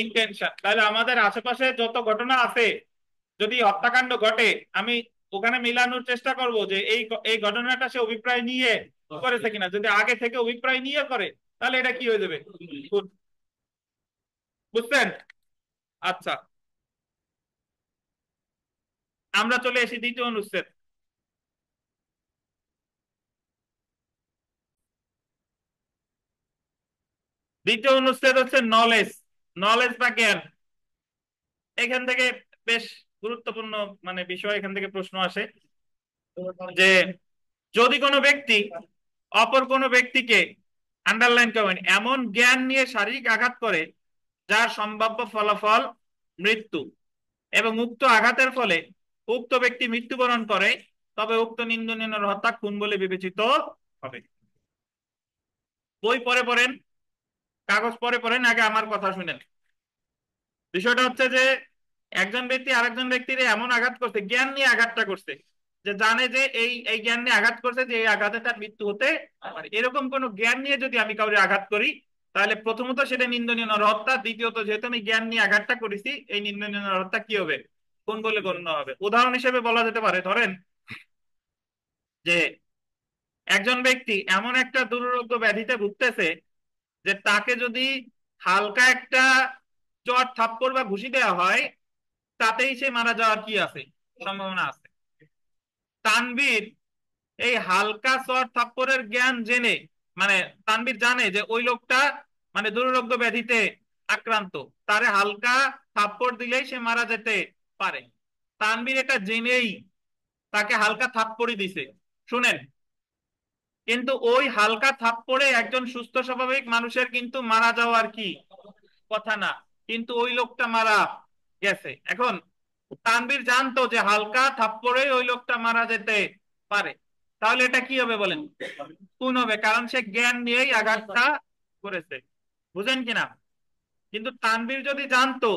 ইন্টেনশন। তাহলে আমাদের আশেপাশে যত ঘটনা আছে যদি হত্যাকাণ্ড ঘটে আমি ওখানে মিলানোর চেষ্টা করব যে এই এই ঘটনাটা সে অভিপ্রায় নিয়ে করেছে কিনা। যদি আগে থেকে অভিপ্রায় নিয়ে করে তাহলে এটা কি হয়ে যাবে খুন। বুঝছেন? আচ্ছা, আমরা চলে এসি দ্বিতীয় অনুচ্ছেদ। দ্বিতীয় অনুচ্ছেদ হচ্ছে নলেজ। নলেজ বা জ্ঞান। এখান থেকে বেশ গুরুত্বপূর্ণ মানে বিষয় এখান থেকে প্রশ্ন আসে যে যদি কোনো ব্যক্তি অপর কোনো ব্যক্তিকে, আন্ডারলাইন করবেন, এমন জ্ঞান নিয়ে শারীরিক আঘাত করে যার সম্ভাব্য ফলাফল মৃত্যু, এবং উক্ত আঘাতের ফলে উক্ত ব্যক্তি মৃত্যুবরণ করে, তবে উক্ত নিন্দনীয় হত্যা খুন বলে বিবেচিত হবে। বই পরে পড়েন, কাগজ পরে পড়েন, আগে আমার কথা শুনেন। বিষয়টা হচ্ছে যে একজন ব্যক্তি আরেকজন ব্যক্তির এমন আঘাত করছে, জ্ঞান নিয়ে আঘাতটা করছে, যে জানে যে এই এই জ্ঞান নিয়ে আঘাত করছে যে এই আঘাতে তার মৃত্যু হতে পারে, এরকম কোন জ্ঞান নিয়ে যদি আমি কাউকে আঘাত করি তাহলে প্রথমত সেটা নিন্দনীয় নরহত্যা, দ্বিতীয়ত যেহেতু আমি জ্ঞান নিয়ে আঘাতটা করেছি এই নিন্দনীয় নরহত্যা কি হবে কোন বলে গণ্য হবে। উদাহরণ হিসেবে বলা যেতে পারে, ধরেন যে একজন ব্যক্তি এমন একটা দুরারোগ্য ব্যাধিতে ভুগতেছে যে তাকে যদি হালকা একটা চট থাপ্পড় বা ঘুষি দেওয়া হয় তাতেই সে মারা যাওয়ার কি আছে সম্ভাবনা আছে। তানভীর এই হালকা চর থাপ্পড়ের জ্ঞান জেনে, মানে তানভীর জানে যে ওই লোকটা মানে দুরারোগ্য ব্যাধিতে আক্রান্ত, তারে হালকা থাপ্পড় দিলেই সে মারা যেতে পারে। তানভীর এটা জেনেই তাকে হালকা থাপ্পড়ই দিছে, শুনেন, কিন্তু ওই হালকা থাপ্পড়ে একজন সুস্থ স্বাভাবিক মানুষের কিন্তু মারা যাওয়ার কি কথা না, কিন্তু ওই লোকটা মারা গেছে। এখন তানভীর জানতো যে হালকা থাপ্পড়ে ওই লোকটা মারা যেতে পারে, তাহলে এটা কি হবে বলেন খুন হবে, কারণ সে জ্ঞান নিয়েই আঘাতটা করেছে। বুঝেন কিনা? কিন্তু তানভীর যদি জানতো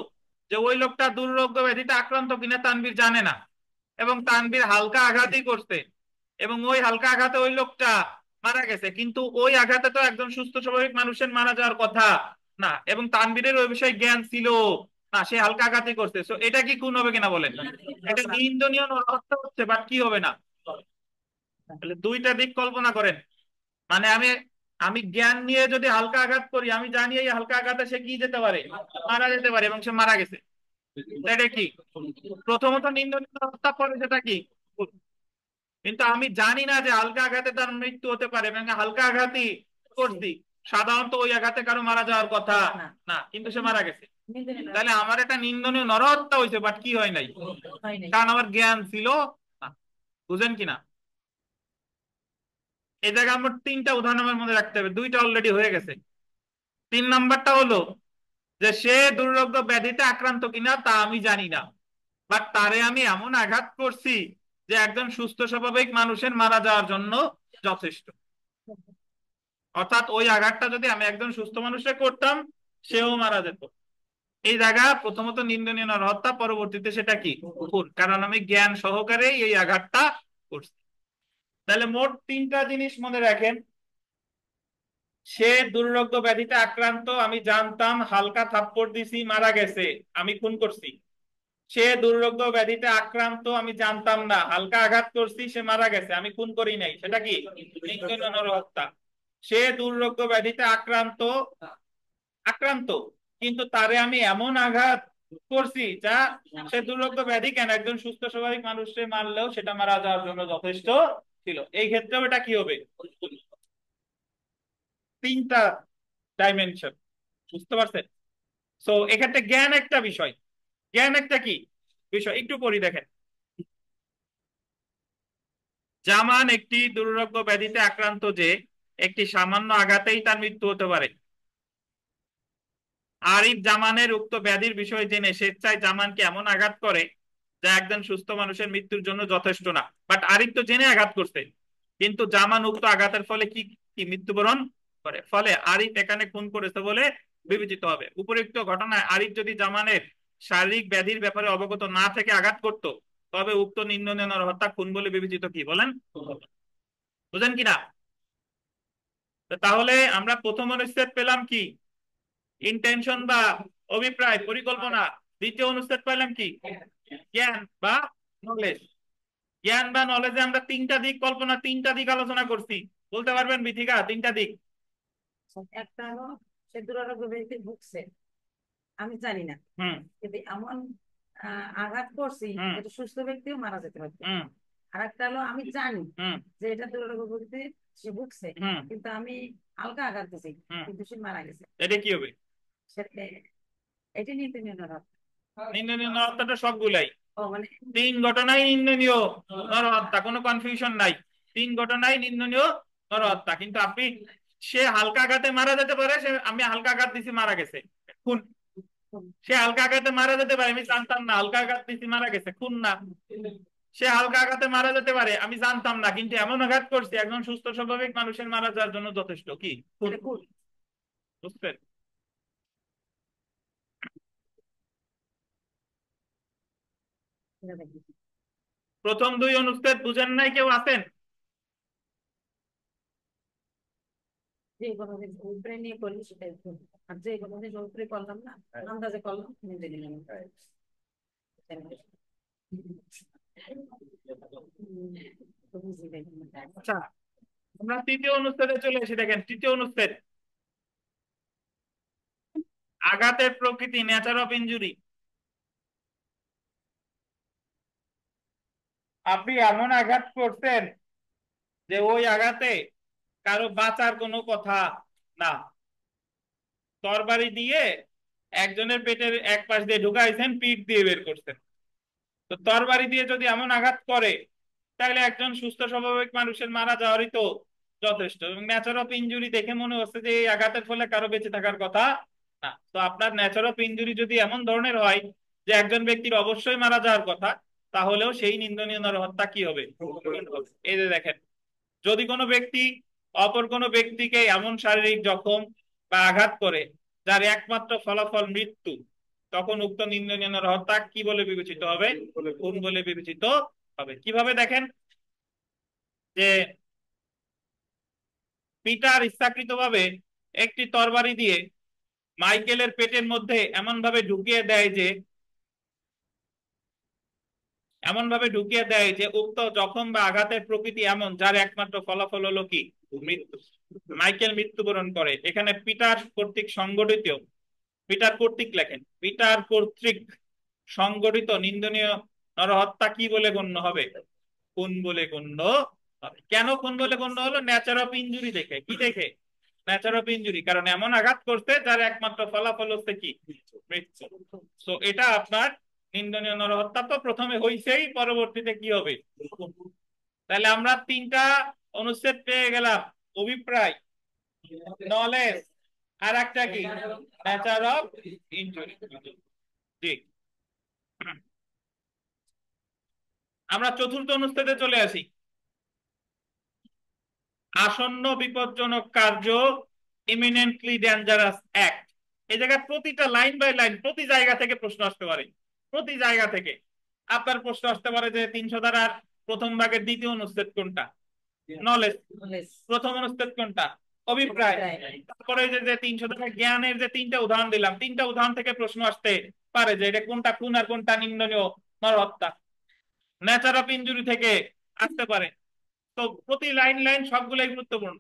যে ওই লোকটা দুরারোগ্য ব্যাধিতে আক্রান্ত কিনা তানভীর জানে না, এবং তানভীর হালকা আঘাতই করছে এবং ওই হালকা আঘাতে ওই লোকটা মারা গেছে, কিন্তু ওই আঘাতে তো একজন সুস্থ স্বাভাবিক মানুষের মারা যাওয়ার কথা না, এবং তানভীরের ওই বিষয়ে জ্ঞান ছিল না, সে হালকা আঘাতই করছে। সো এটা কি খুন হবে কিনা বলেন? এটা নিন্দনীয় হত্যা হচ্ছে, বাট কি হবে না। তাহলে দুইটা দিক কল্পনা করেন। মানে আমি আমি জ্ঞান নিয়ে যদি হালকা আঘাত করি, আমি জানি এই হালকা আঘাতে সে কি যেতে পারে, মারা যেতে পারে, এবং সে মারা গেছে। এটা কি? প্রথমত নিন্দনীয় হত্যা, পরে সেটা কি? কিন্তু আমি জানি না যে হালকা আঘাতে তার মৃত্যু হতে পারে, এবং হালকা আঘাতই করছি। সাধারণত ওই আঘাতে কারো মারা যাওয়ার কথা না, না, কিন্তু সে মারা গেছে। নিন্দনীয় না, তাহলে আমার একটা নিন্দনীয় নরহত্যা হয়েছে, বাট কি হয় নাই, হয় নাই। কারণ আমার জ্ঞান ছিল না। বুঝেন কিনা? এই জায়গায় আমার তিনটা উদাহরণ আমার মনে রাখতে হবে, দুইটা অলরেডি হয়ে গেছে। 3 নাম্বারটা হলো যে সে দুর্রোগ্য ব্যাধিতে আক্রান্ত কিনা তা আমি জানি না, বাট তারে আমি এমন আঘাত করছি যে একজন সুস্থ স্বাভাবিক মানুষের মারা যাওয়ার জন্য যথেষ্ট। অর্থাৎ ওই আঘাতটা যদি আমি একজন সুস্থ মানুষের করতাম, সেও মারা যেত। এই জায়গা প্রথমত নিন্দনীয় নরহত্যা, পরবর্তীতে সেটা কি? খুন, কারণ আমি জ্ঞান সহকারে এই আঘাতটা করছি। তাহলে মোট তিনটা জিনিস মনে রাখেন। সে দুর্রোগ্য ব্যাধিতে আক্রান্ত, আমি জানতাম, হালকা থাপ্পড় দিছি, মারা গেছে, আমি খুন করছি। সে দুর্রোগ্য ব্যাধিতে আক্রান্ত, আমি জানতাম না, হালকা আঘাত করছি, সে মারা গেছে, আমি খুন করি নাই, সেটা কি? নিন্দনীয় নরহত্যা। সে দুর্রোগ্য ব্যাধিতে আক্রান্ত আক্রান্ত কিন্তু তারে আমি এমন আঘাত করছি যা, সে দুর্রোগ্য ব্যাধি কেন, একজন সুস্থ স্বাভাবিক মানুষকে মারলেও সেটা মারা যাওয়ার জন্য যথেষ্ট ছিল। এই ক্ষেত্রেও এটা কি হবে? তিনটা ডাইমেনশন, বুঝতে পারছেন? সো এক্ষেত্রে জ্ঞান একটা বিষয়। জ্ঞান একটা কি বিষয়, একটু পড়ি দেখেন। জামান একটি দুর্রোগ্য ব্যাধিতে আক্রান্ত যে একটি সামান্য আঘাতেই তার মৃত্যু হতে পারে। আরিফ জামানের উক্ত ব্যাধির বিষয় জেনে স্বেচ্ছায় জামানকে এমন আঘাত করে যা একজন সুস্থ মানুষের মৃত্যুর জন্য যথেষ্ট না। বাট আরিফ তো জেনে আঘাত করছে, কিন্তু জামান উক্ত আঘাতের ফলে কি কি মৃত্যুবরণ করে, ফলে আরিফ এখানে খুন করেছে বলে বিবেচিত হবে। উপরিউক্ত ঘটনায় আরিফ যদি জামানের শারীরিক ব্যাধির ব্যাপারে অবগত না থেকে আঘাত করত, তবে উক্ত নিন্দনীয় হত্যা খুন বলে বিবেচিত কি বলেন? বুঝেন কিনা? তাহলে আমরা প্রথম অনুচ্ছেদ পেলাম কি? ইন্টেনশন বা অভিপ্রায়, পরিকল্পনা। দ্বিতীয় অনুচ্ছেদ পেলাম কি? জ্ঞান বা নলেজ। জ্ঞান বা নলেজে আমরা তিনটা দিক কল্পনা, তিনটা দিক আলোচনা করছি। বলতে পারবেন বিথিকা তিনটা দিক? একটা হলো সে দুরারোগ্য ব্যাধিতে ভুগছে, আমি জানি না, হুম। কিন্তু এমন আঘাত করছি হুম। যেটা সুস্থ ব্যক্তিও মারা যেতে পারবে। হুম। আর একটা হলো আমি জানি হুম। যে এটা দুরারোগ্য ব্যাধিতে সে ভুগছে, হুম। কিন্তু আমি হালকা আঘাত দিছি, হুম। কিন্তু সে মারা গেছে। এটা কি হবে? এটি নিন্দনীয় নরহত্যা। নিন্দনীয় নরহত্যাটা সবগুলাই ও মানে, তিন ঘটনাই নিন্দনীয় নরহত্যা, কোনো কনফিউশন নাই। তিন ঘটনাই নিন্দনীয় নরহত্যা, কিন্তু আপনি, সে হালকা আঘাতে মারা যেতে পারে, সে আমি হালকা আঘাত দিছি মারা গেছে, খুন। সে হালকা আঘাতে মারা যেতে পারে, আমি জানতাম না, হালকা আঘাত দিছি মারা গেছে, খুন না। সে হালকা আঘাতে মারা যেতে পারে, আমি জানতাম না, কিন্তু এমন আঘাত করছে একজন সুস্থ স্বাভাবিক মানুষের মারা যাওয়ার জন্য যথেষ্ট, কি? খুন। এটা খুন। বুঝছেন? এটা দেখি। প্রথম দুই অনুচ্ছেদ বুঝেন নাই কেউ আছেন? যে কোনো দিন উপরে নিয়ে করলি সেটাই খুন। আর যে কোনো দিন উপরে করলাম না, আন্দাজে করলাম, নিন্দনীয় নরহত্যা। আচ্ছা, আমরা তৃতীয় অনুচ্ছেদে চলে এসে দেখেন, তৃতীয় অনুচ্ছেদ, আঘাতের প্রকৃতি, নেচার অফ ইনজুরি। আপনি এমন আঘাত করছেন যে ওই আঘাতে কারো বাঁচার কোনো কথা না। তরবারি দিয়ে একজনের পেটের এক পাশ দিয়ে ঢুকাইছেন, পিঠ দিয়ে বের করছেন। তো তরবারি দিয়ে যদি এমন আঘাত করে, তাহলে একজন সুস্থ স্বাভাবিক মানুষের মারা যাওয়ারই তো যথেষ্ট। এবং ন্যাচার অফ ইনজুরি দেখে মনে হচ্ছে যে এই আঘাতের ফলে কারো বেঁচে থাকার কথা না। তো আপনার ন্যাচার অফ ইনজুরি যদি এমন ধরনের হয় যে একজন ব্যক্তির অবশ্যই মারা যাওয়ার কথা, তাহলেও সেই নিন্দনীয় নরহত্যা কি হবে? এই যে দেখেন, যদি কোনো ব্যক্তি অপর কোনো ব্যক্তিকে এমন শারীরিক জখম বা আঘাত করে যার একমাত্র ফলাফল মৃত্যু, তখন উক্ত নিন্দনীয় নরহত্যা কি বলে বিবেচিত হবে? খুন বলে বিবেচিত হবে। কিভাবে দেখেন, যে পিটার ইচ্ছাকৃতভাবে একটি তরবারি দিয়ে মাইকেলের পেটের মধ্যে এমন ভাবে ঢুকিয়ে দেয় যে উক্ত জখম বা আঘাতের প্রকৃতি এমন যার একমাত্র ফলাফল হলো কি মৃত্যু। মাইকেল মৃত্যুবরণ করে। এখানে পিটার কর্তৃক লেখেন, পিটার কর্তৃক সংগঠিত নিন্দনীয় নরহত্যা কি বলে গণ্য হবে? খুন বলে গণ্য হবে। কেন খুন বলে গণ্য হলো? নেচার অফ ইনজুরি দেখে। কি দেখে? নেচার অফ ইনজুরি, কারণ এমন আঘাত করতে যার একমাত্র ফলাফল হচ্ছে কি মৃত্যু। তো এটা আপনার নিন্দনীয় নরহত্যা তো প্রথমে হইছেই, পরবর্তীতে কি হবে? খুন। তাহলে আমরা তিনটা অনুচ্ছেদ পেয়ে গেলাম: অভিপ্রায়, নলেজ, আর একটা কি নেচার অফ ইনজুরি। জি, আমরা চতুর্থ অনুচ্ছেদে চলে আসি। আসন্ন বিপজ্জনক কার্য, ইমিনেন্টলি ডেঞ্জারাস অ্যাক্ট। এই জায়গায় প্রতিটা লাইন বাই লাইন প্রতি জায়গা থেকে প্রশ্ন আসতে পারে। প্রতি জায়গা থেকে আপনার প্রশ্ন আসতে পারে যে 300 ধারার প্রথম ভাগের দ্বিতীয় অনুচ্ছেদ কোনটা? নলেজ। প্রথম অনুচ্ছেদ কোনটা? অভিপ্রায়। তারপরে যে 300 ধারার জ্ঞানের যে তিনটা উদাহরণ দিলাম, তিনটা উদাহরণ থেকে প্রশ্ন আসতে পারে যে এটা কোনটা খুন আর কোনটা নিন্দনীয় নরহত্যা। নেচার অফ ইনজুরি থেকে আসতে পারে। তো প্রতি লাইন লাইন সবগুলোই গুরুত্বপূর্ণ।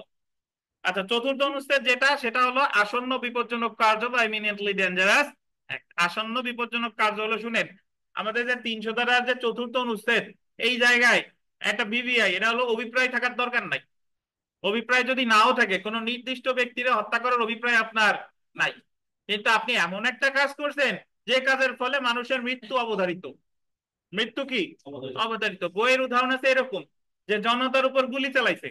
আচ্ছা, চতুর্থ অনুচ্ছেদ যেটা, সেটা হলো আসন্ন বিপজ্জনক কার্য বা ইমিনেন্টলি ডেঞ্জারাস অ্যাক্ট। আসন্ন বিপজ্জনক কার্য হলো, শুনেন, আমাদের যে 300 ধারার যে চতুর্থ অনুচ্ছেদ, এই জায়গায় একটা বিবিআই, এটা হলো অভিপ্রায় থাকার দরকার নাই। অভিপ্রায় যদি নাও থাকে, কোনো নির্দিষ্ট ব্যক্তিরে হত্যা করার অভিপ্রায় আপনার নাই, কিন্তু আপনি এমন একটা কাজ করছেন যে কাজের ফলে মানুষের মৃত্যু অবধারিত। মৃত্যু কি অবধারিত? বইয়ের উদাহরণ আছে এরকম যে জনতার উপর গুলি চালাইছে,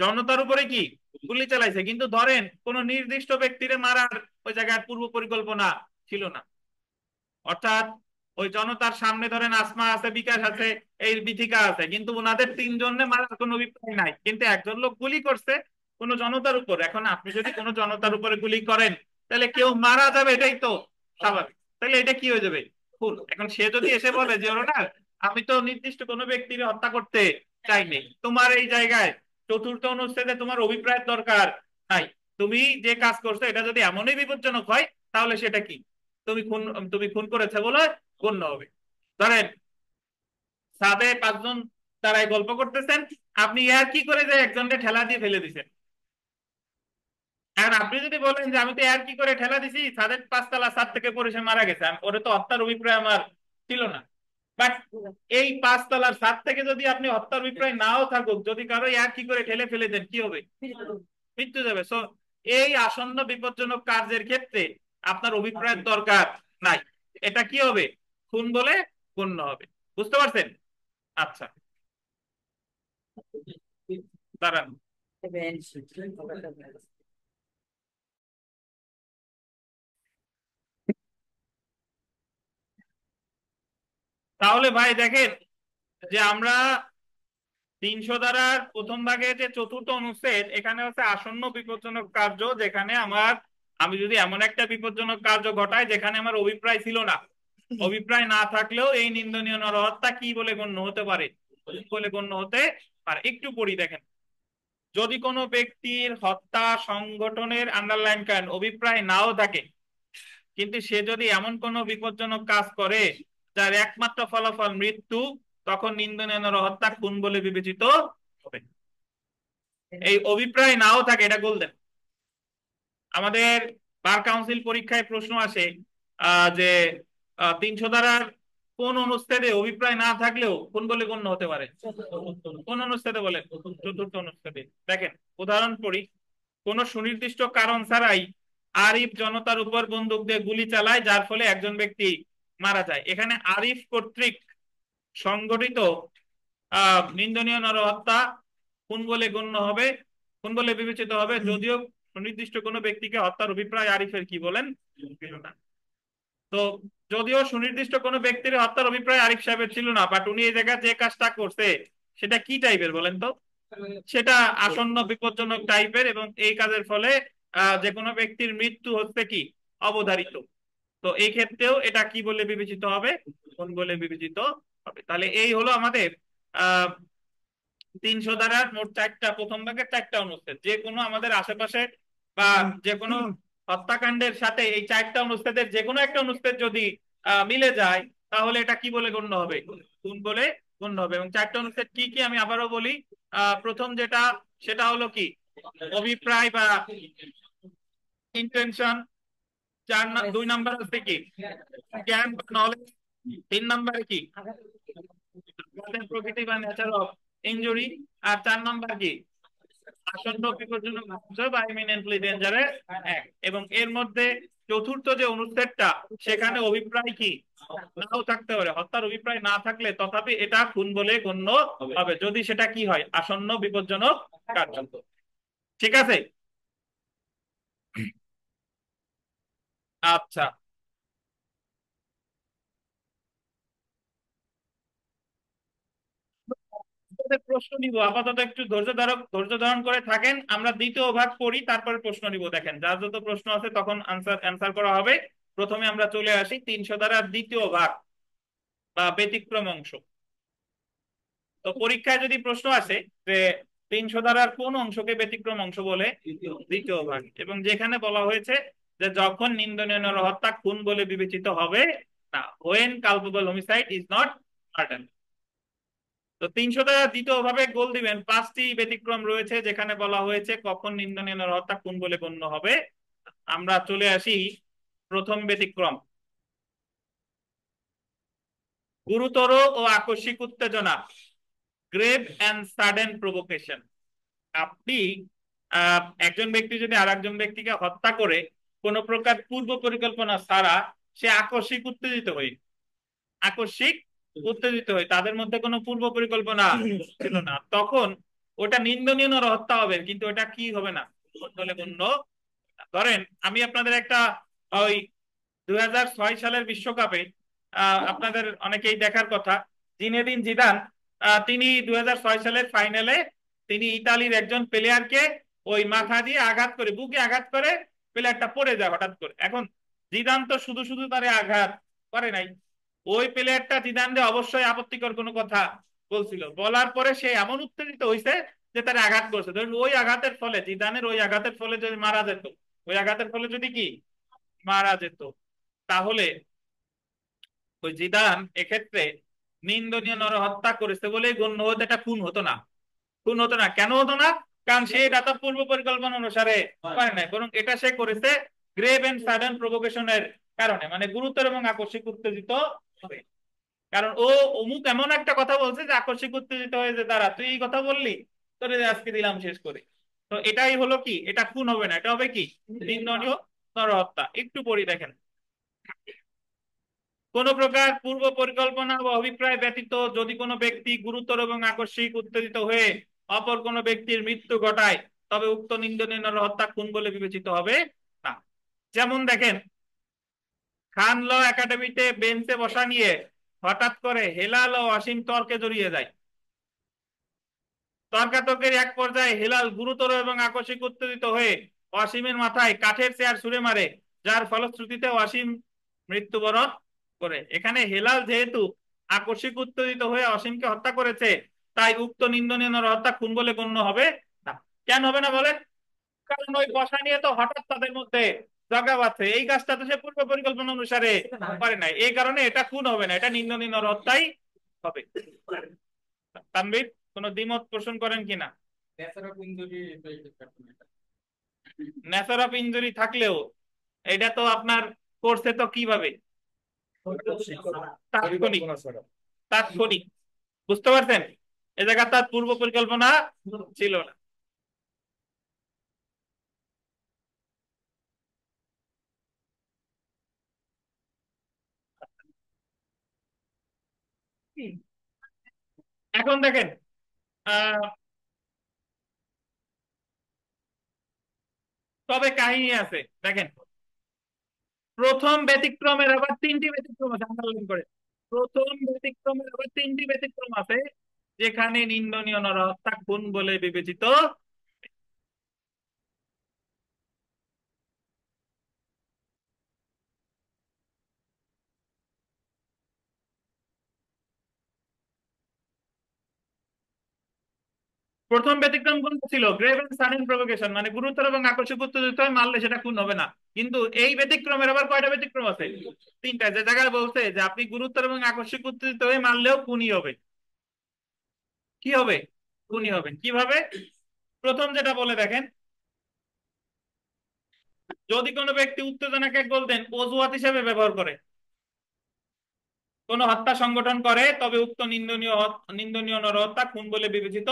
জনতার উপরে কি গুলি চালাইছে, কিন্তু ধরেন কোন নির্দিষ্ট ব্যক্তিরে মারার ওই জায়গায় পূর্ব পরিকল্পনা ছিল না। অর্থাৎ ওই জনতার সামনে ধরেন আসমা আছে, বিকাশ আছে, এই বিথিকা আছে, কিন্তু ওনাদের তিনজনে মারার কোনো অভিপ্রায় নাই, কিন্তু একজন লোক গুলি করছে কোন জনতার উপর। এখন আপনি যদি কোনো জনতার উপরে গুলি করেন, তাহলে কেউ মারা যাবে, এটাই তো স্বাভাবিক। তাহলে এটা কি হয়ে যাবে? খুন। এখন সে যদি এসে বলে যে ওরা না, আমি তো নির্দিষ্ট কোনো ব্যক্তির হত্যা করতে চাইনি, তোমার এই জায়গায় চতুর্থ অনুচ্ছেদে তোমার অভিপ্রায়ের দরকার নাই, তুমি যে কাজ করছো এটা যদি এমনই বিপজ্জনক হয়, তাহলে সেটা কি তুমি খুন, তুমি খুন করেছে বলে গণ্য হবে। ধরেন ছাদে 5 জন তারাই গল্প করতেছেন, আপনি ইয়ার কি করে যে একজনকে ঠেলা দিয়ে ফেলে দিছেন। এখন আপনি যদি বলেন যে আমি তো ইয়ার কি করে ঠেলা দিছি, ছাদের 5তলা ছাদ থেকে পড়ে সে মারা গেছে, ওরে তো হত্যার অভিপ্রায় আমার ছিল না। বাট এই 5তলার ছাদ থেকে যদি আপনি হত্যার অভিপ্রায় নাও থাকুক, যদি কারো ইয়ার কি করে ঠেলে ফেলে দেন, কি হবে? মৃত্যু যাবে। সো এই আসন্ন বিপজ্জনক কার্যের ক্ষেত্রে আপনার অভিপ্রায়ের দরকার নাই, এটা কি হবে? খুন বলে গণ্য হবে। বুঝতে পারছেন? আচ্ছা, দাঁড়ান। তাহলে ভাই দেখেন যে আমরা 300 ধারার প্রথম ভাগে যে চতুর্থ অনুচ্ছেদ, এখানে হচ্ছে আসন্ন বিপজ্জনক কার্য, যেখানে আমি যদি এমন একটা বিপজ্জনক কার্য ঘটাই যেখানে আমার অভিপ্রায় ছিল না, অভিপ্রায় না থাকলেও এই নিন্দনীয় নরহত্যা কি বলে গণ্য হতে পারে? বলে গণ্য হতে পারে। একটু পড়ি, দেখেন। যদি কোনো ব্যক্তির হত্যা সংগঠনের, আন্ডারলাইন করেন, অভিপ্রায় নাও থাকে, কিন্তু সে যদি এমন কোনো বিপজ্জনক কাজ করে যার একমাত্র ফলাফল মৃত্যু, তখন নিন্দনীয় নরহত্যা খুন বলে বিবেচিত হবে। এই অভিপ্রায় নাও থাকে, এটা বলতেন। আমাদের বার কাউন্সিল পরীক্ষায় প্রশ্ন আসে যে 300 ধারার কোন অনুচ্ছেদে অভিপ্রায় না থাকলেও কোন বলে গণ্য হতে পারে? কোন অনুচ্ছেদে বলেন? চতুর্থ অনুচ্ছেদে। দেখেন, উদাহরণ পড়ি। কোন সুনির্দিষ্ট কারণ ছাড়াই আরিফ জনতার উপর বন্দুক দিয়ে গুলি চালায়, যার ফলে একজন ব্যক্তি মারা যায়। এখানে আরিফ কর্তৃক সংগঠিত নিন্দনীয় নরহত্যা কোন বলে গণ্য হবে, কোন বলে বিবেচিত হবে? যদিও সুনির্দিষ্ট কোনো ব্যক্তিকে হত্যার অভিপ্রায় আরিফের কি বলেন ছিল না। তো যদিও সুনির্দিষ্ট কোনো ব্যক্তির হত্যার অভিপ্রায় আরিফ সাহেবের ছিল না, বাট উনি এই জায়গায় যে কাজটা করছে সেটা কি টাইপের বলেন তো? সেটা আসন্ন বিপজ্জনক টাইপের, এবং এই কাজের ফলে যে কোনো ব্যক্তির মৃত্যু হচ্ছে কি অবধারিত। তো এই ক্ষেত্রেও এটা কি বলে বিবেচিত হবে? কোন বলে বিবেচিত হবে। তাহলে এই হলো আমাদের আহ 300 ধারার মোট 4টা, প্রথম ভাগের 4টা অনুচ্ছেদ। যে কোনো আমাদের আশেপাশে বা যে কোনো হত্যাকাণ্ডের সাথে এই চারটা অনুচ্ছেদের যে কোনো একটা অনুচ্ছেদ যদি মিলে যায়, তাহলে এটা কি বলে গণ্য হবে? খুন বলে গণ্য হবে। এবং চারটা অনুচ্ছেদ কি কি আমি আবারও বলি। প্রথম যেটা, সেটা হলো কি, অভিপ্রায় বা ইন্টেনশন। দুই নাম্বার হচ্ছে কি, জ্ঞান বা নলেজ। তিন নাম্বারে কি, প্রকৃতি বা নেচার অফ ইনজুরি। আর চার নাম্বার কি, আসন্ন বিপজ্জনক ধ্বংস বা ইমিনেন্টলি ডেঞ্জারাস অ্যাক্ট। এবং এর মধ্যে চতুর্থ যে অনুচ্ছেদটা, সেখানে অভিপ্রায় কি নাও থাকতে পারে। হত্যার অভিপ্রায় না থাকলে তথাপি এটা খুন বলে গণ্য হবে, যদি সেটা কি হয়, আসন্ন বিপজ্জনক কার্য। ঠিক আছে? আচ্ছা, আপনাদের প্রশ্ন নিব আপাতত, একটু ধৈর্য ধারণ করে থাকেন। আমরা দ্বিতীয় ভাগ পড়ি, তারপরে প্রশ্ন নিব। দেখেন, যার যত প্রশ্ন আছে তখন অ্যান্সার করা হবে। প্রথমে আমরা চলে আসি 300 ধারার দ্বিতীয় ভাগ বা ব্যতিক্রম অংশ। তো পরীক্ষায় যদি প্রশ্ন আসে যে 300 ধারার কোন অংশকে ব্যতিক্রম অংশ বলে, দ্বিতীয় ভাগ, এবং যেখানে বলা হয়েছে যে যখন নিন্দনীয় নরহত্যা খুন বলে বিবেচিত হবে না, when culpable homicide is not pardoned। তো 300 দ্বারা দ্বিতীয় ভাবে গোল দিবেন, পাঁচটি ব্যতিক্রম রয়েছে যেখানে বলা হয়েছে কখন নিন্দনীয় নরহত্যা খুন বলে গণ্য হবে। আমরা চলে আসি প্রথম ব্যতিক্রম, গুরুতর ও আকস্মিক উত্তেজনা, গ্রেভ অ্যান্ড সাডেন প্রভোকেশন। আপনি একজন ব্যক্তি যদি আর একজন ব্যক্তিকে হত্যা করে কোন প্রকার পূর্ব পরিকল্পনা ছাড়া সে আকস্মিক উত্তেজিত হয়ে, তাদের মধ্যে কোনো পূর্ব পরিকল্পনা ছিল না, তখন ওটা নিন্দনীয় নরহত্যা হবে, কিন্তু ওটা কি হবে না, বলে গণ্য। ধরেন আমি আপনাদের একটা, ওই 2006 সালের বিশ্বকাপে আপনাদের অনেকেই দেখার কথা, জিনেদিন জিদান, তিনি 2006 সালের ফাইনালে তিনি ইতালির একজন প্লেয়ারকে ওই মাথা দিয়ে আঘাত করে, বুকে আঘাত করে, প্লেয়ারটা পড়ে যায় হঠাৎ করে। এখন জিদান তো শুধু শুধু তারে আঘাত করে নাই, ওই প্লেয়ারটা জিদানকে অবশ্যই আপত্তিকর কোনো কথা বলছিল, বলার পরে সে এমন উত্তেজিত হয়েছে যে তার আঘাত করছে। ধরুন ওই আঘাতের ফলে, জিদানের ওই আঘাতের ফলে যদি মারা যেত, ওই আঘাতের ফলে যদি কি মারা যেত, তাহলে ওই জিদান এক্ষেত্রে নিন্দনীয় নরহত্যা করেছে বলেই গণ্য হতো, এটা খুন হতো না। খুন হতো না, কেন হতো না? কারণ সে এটা তো পূর্ব পরিকল্পনা অনুসারে করে নাই, বরং এটা সে করেছে গ্রেভ এন্ড সাডেন প্রভোকেশনের কারণে, মানে গুরুতর এবং আকস্মিক উত্তেজিত হবে। কারণ ও অমুক এমন একটা কথা বলছে যে আকস্মিক উত্তেজিত হয়ে, যে দাঁড়া তুই এই কথা বললি, তোরে আজকে দিলাম শেষ করে। তো এটাই হলো কি, এটা খুন হবে না, এটা হবে কি, নিন্দনীয় নরহত্যা। একটু পড়ি দেখেন, কোন প্রকার পূর্ব পরিকল্পনা বা অভিপ্রায় ব্যতীত যদি কোনো ব্যক্তি গুরুতর এবং আকস্মিক উত্তেজিত হয়ে অপর কোনো ব্যক্তির মৃত্যু ঘটায়, তবে উক্ত নিন্দনীয় নরহত্যা খুন বলে বিবেচিত হবে না। যেমন দেখেন, খান ল একাডেমিতে বেঞ্চে বসা নিয়ে হঠাৎ করে হেলাল ও অসীম তর্কে জড়িয়ে যায়। তর্কাতর্কের এক পর্যায়ে হেলাল গুরুতর এবং আকস্মিক উত্তেজিত হয়ে অসীমের মাথায় কাঠের চেয়ার ছুঁড়ে মারে, যার ফলশ্রুতিতে অসীম মৃত্যুবরণ করে। এখানে হেলাল যেহেতু আকস্মিক উত্তেজিত হয়ে অসীমকে হত্যা করেছে, তাই উক্ত নিন্দনীয় নরহত্যা খুন বলে গণ্য হবে না। কেন হবে না বলেন? কারণ ওই বসা নিয়ে তো হঠাৎ তাদের মধ্যে ঝগড়া বাঁধছে, এই কাজটা তো সে পূর্ব পরিকল্পনা অনুসারে করে নাই, এই কারণে এটা খুন হবে না, এটা নিন্দনীয় নরহত্যাই হবে। তানভীর, কোন দ্বিমত পোষণ করেন কিনা? নেচার অফ ইনজুরি থাকলেও এটা তো আপনার করছে তো কিভাবে, তাৎক্ষণিক। তাৎক্ষণিক, বুঝতে পারছেন? এ জায়গা তার পূর্ব পরিকল্পনা ছিল না। এখন দেখেন, আহ তবে কাহিনী আছে। দেখেন, প্রথম ব্যতিক্রমের আবার তিনটি ব্যতিক্রম আছে, আন্দোলন করে। প্রথম ব্যতিক্রমের আবার তিনটি ব্যতিক্রম আছে যেখানে নিন্দনীয় নরহত্যা খুন বলে বিবেচিত। প্রথম ব্যতিক্রম কোনটা ছিল? গ্রেভ এন্ড সাডেন প্রভোকেশন, মানে গুরুতর এবং আকস্মিক উত্তেজিত হয়ে মারলে সেটা খুন হবে না। কিন্তু এই ব্যতিক্রমের আবার কয়টা ব্যতিক্রম আছে? তিনটা। যে জায়গায় বলছে যে আপনি গুরুতর এবং আকস্মিক উত্তেজিত হয়ে মারলেও খুনই হবে। কি হবে? খুনই হবেন। কিভাবে? প্রথম যেটা বলে দেখেন, যদি কোনো ব্যক্তি উত্তেজনাকে বলতেন অজুহাত হিসেবে ব্যবহার করে কোন হত্যা সংগঠন করে, তবে উক্ত নিন্দনীয় নরহত্যা খুন বলে বিবেচিত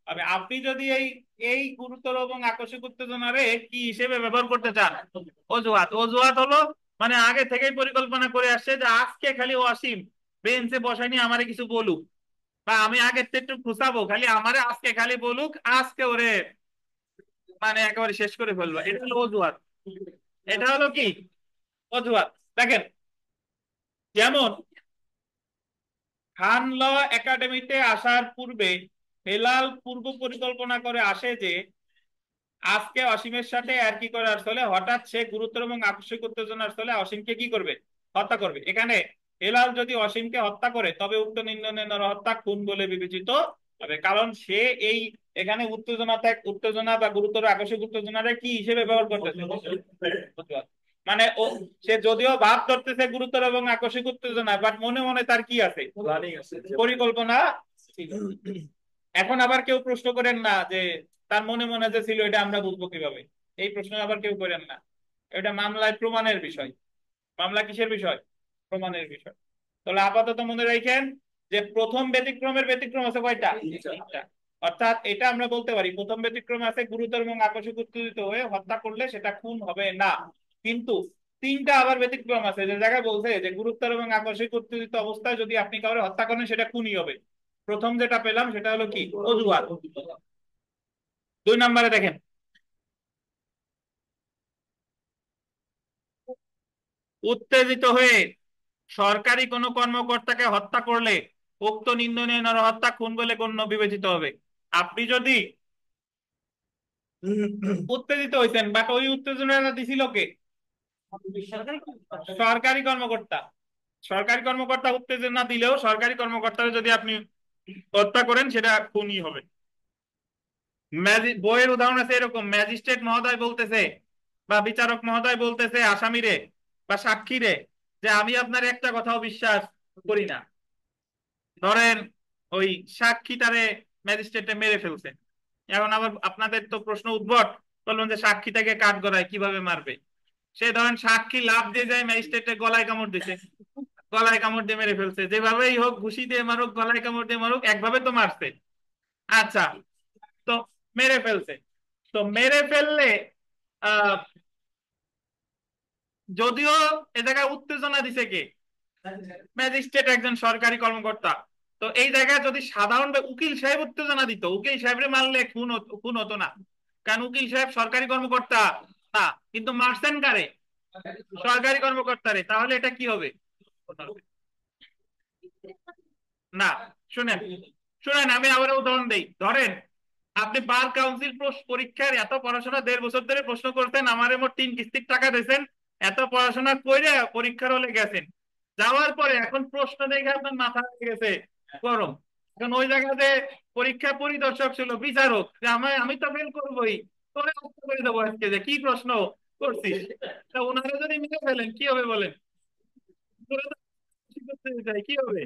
হবে। আপনি যদি এই এই গুরুতর এবং আকস্মিক উত্তেজনারে কি হিসেবে ব্যবহার করতে চান? অজুহাত। অজুহাত হলো মানে আগে থেকেই পরিকল্পনা করে আসছে যে আজকে খালি ওয়াসিম বেঞ্চে বসায়নি আমারে কিছু বলুক, বা আমি আগের থেকে একটু খুঁচাবো, খালি আমারে আজকে খালি বলুক, আজকে ওরে মানে একেবারে শেষ করে ফেলবো। এটা হলো অজুহাত। এটা হলো কি? অজুহাত। দেখেন, যেমন খান ল একাডেমিতে আসার পূর্বে হেলাল পূর্ব পরিকল্পনা করে আসে যে আজকে অসীমের সাথে আর কি করার ফলে হঠাৎ সে গুরুতর এবং আকস্মিক উত্তেজনার ফলে অসীমকে কি করবে? হত্যা করবে। এখানে হেলাল যদি অসীমকে হত্যা করে তবে উক্ত নিন্দনীয় হত্যা খুন বলে বিবেচিত হবে, কারণ সে এই এখানে উত্তেজনা বা গুরুতর আকস্মিক উত্তেজনারে কি হিসেবে ব্যবহার করতেছে? মানে ও, সে যদিও ভাব ধরতেছে গুরুতর এবং আকস্মিক উত্তেজনা, বাট মনে মনে তার কি আছে? পরিকল্পনা ছিল। এখন আবার কেউ প্রশ্ন করেন না যে তার মনে মনে যে ছিল এটা আমরা বুঝবো কিভাবে? এই প্রশ্ন আবার কেউ করেন না। এটা মামলায় প্রমাণের বিষয়। মামলা কিসের বিষয়? প্রমাণের বিষয়। তাহলে আপাতত মনে রাখেন যে প্রথম ব্যতিক্রমের ব্যতিক্রম আছে কয়টা? তিনটা। অর্থাৎ এটা আমরা বলতে পারি প্রথম ব্যতিক্রম আছে গুরুতর এবং আকস্মিক উত্তেজিত হয়ে হত্যা করলে সেটা খুন হবে না। কিন্তু তিনটা আবার ব্যতিক্রম আছে যে জায়গায় বলছে যে গুরুতর এবং আকস্মিক উত্তেজিত অবস্থায় যদি আপনি কাউকে হত্যা করেন সেটা খুনই হবে। প্রথম যেটা পেলাম সেটা হলো কি? অজুহাত। দুই নম্বরে দেখেন, উত্তেজিত হয়ে সরকারি কোনো কর্মকর্তাকে হত্যা করলে উক্ত নিন্দনীয় নরহত্যা খুন বলে গণ্য বিবেচিত হবে। আপনি যদি উত্তেজিত হয়েছেন, বাট ওই উত্তেজনাটা দিছিল কে? সরকারি সরকারি কর্মকর্তা। সরকারি কর্মকর্তা উত্তেজনা দিলেও সরকারি কর্মকর্তাকে যদি আপনি হত্যা করেন সেটা খুনই হবে। বইয়ের উদাহরণ আছে এরকম, ম্যাজিস্ট্রেট মহোদয় বলতেছে বা বিচারক মহোদয় বলতেছে আসামিরে বা সাক্ষীরে যে আমি আপনার একটা কথাও বিশ্বাস করি না। ধরেন ওই সাক্ষীটারে ম্যাজিস্ট্রেটে মেরে ফেলছে। এখন আবার আপনাদের তো প্রশ্ন উদ্ভট, বলবেন যে সাক্ষীটাকে কাঠগড়ায় কিভাবে মারবে? সে ধরেন সাক্ষী লাফ দিয়ে যায় ম্যাজিস্ট্রেটের গলায় কামড় দিছে, গলায় কামড় দিয়ে মেরে ফেলছে। যেভাবেই হোক, ঘুষি দিয়ে মারুক, গলায় কামড় দিয়ে মারুক, একভাবে তো মারছে। আচ্ছা, তো মেরে ফেলছে। তো মেরে ফেললে আহ যদিও এ জায়গায় উত্তেজনা দিছে কে? ম্যাজিস্ট্রেট, একজন সরকারি কর্মকর্তা। তো এই জায়গায় যদি সাধারণ উকিল সাহেব উত্তেজনা দিত, উকিল সাহেবরে মারলে খুন হতো না, কারণ উকিল সাহেব সরকারি কর্মকর্তা না। কিন্তু মারছেন কারে? সরকারি কর্মকর্তারে। তাহলে এটা কি হবে? না। শুনেন, শুনেন, আমি আবার উদাহরণ দেই। ধরেন আপনি বার কাউন্সিল পরীক্ষার এত পড়াশোনা 1.5 বছর ধরে প্রশ্ন করতেন, আমার মোট 3 কিস্তির টাকা দিয়েছেন, এত পড়াশোনা করে পরীক্ষার হলে গেছেন, যাওয়ার পরে এখন প্রশ্ন দেখে আপনার মাথা হয়ে গেছে গরম। এখন ওই জায়গাতে পরীক্ষা পরিদর্শক ছিল বিচারক, যে আমি তো ফেল করবোই, তোরে হত্যা করে দেবো আজকে, যে কি প্রশ্ন করছিস। তা ওনারা যদি মিলে ফেলেন কি হবে বলেন? তোরা তো খুশি করতে চাই, কি হবে?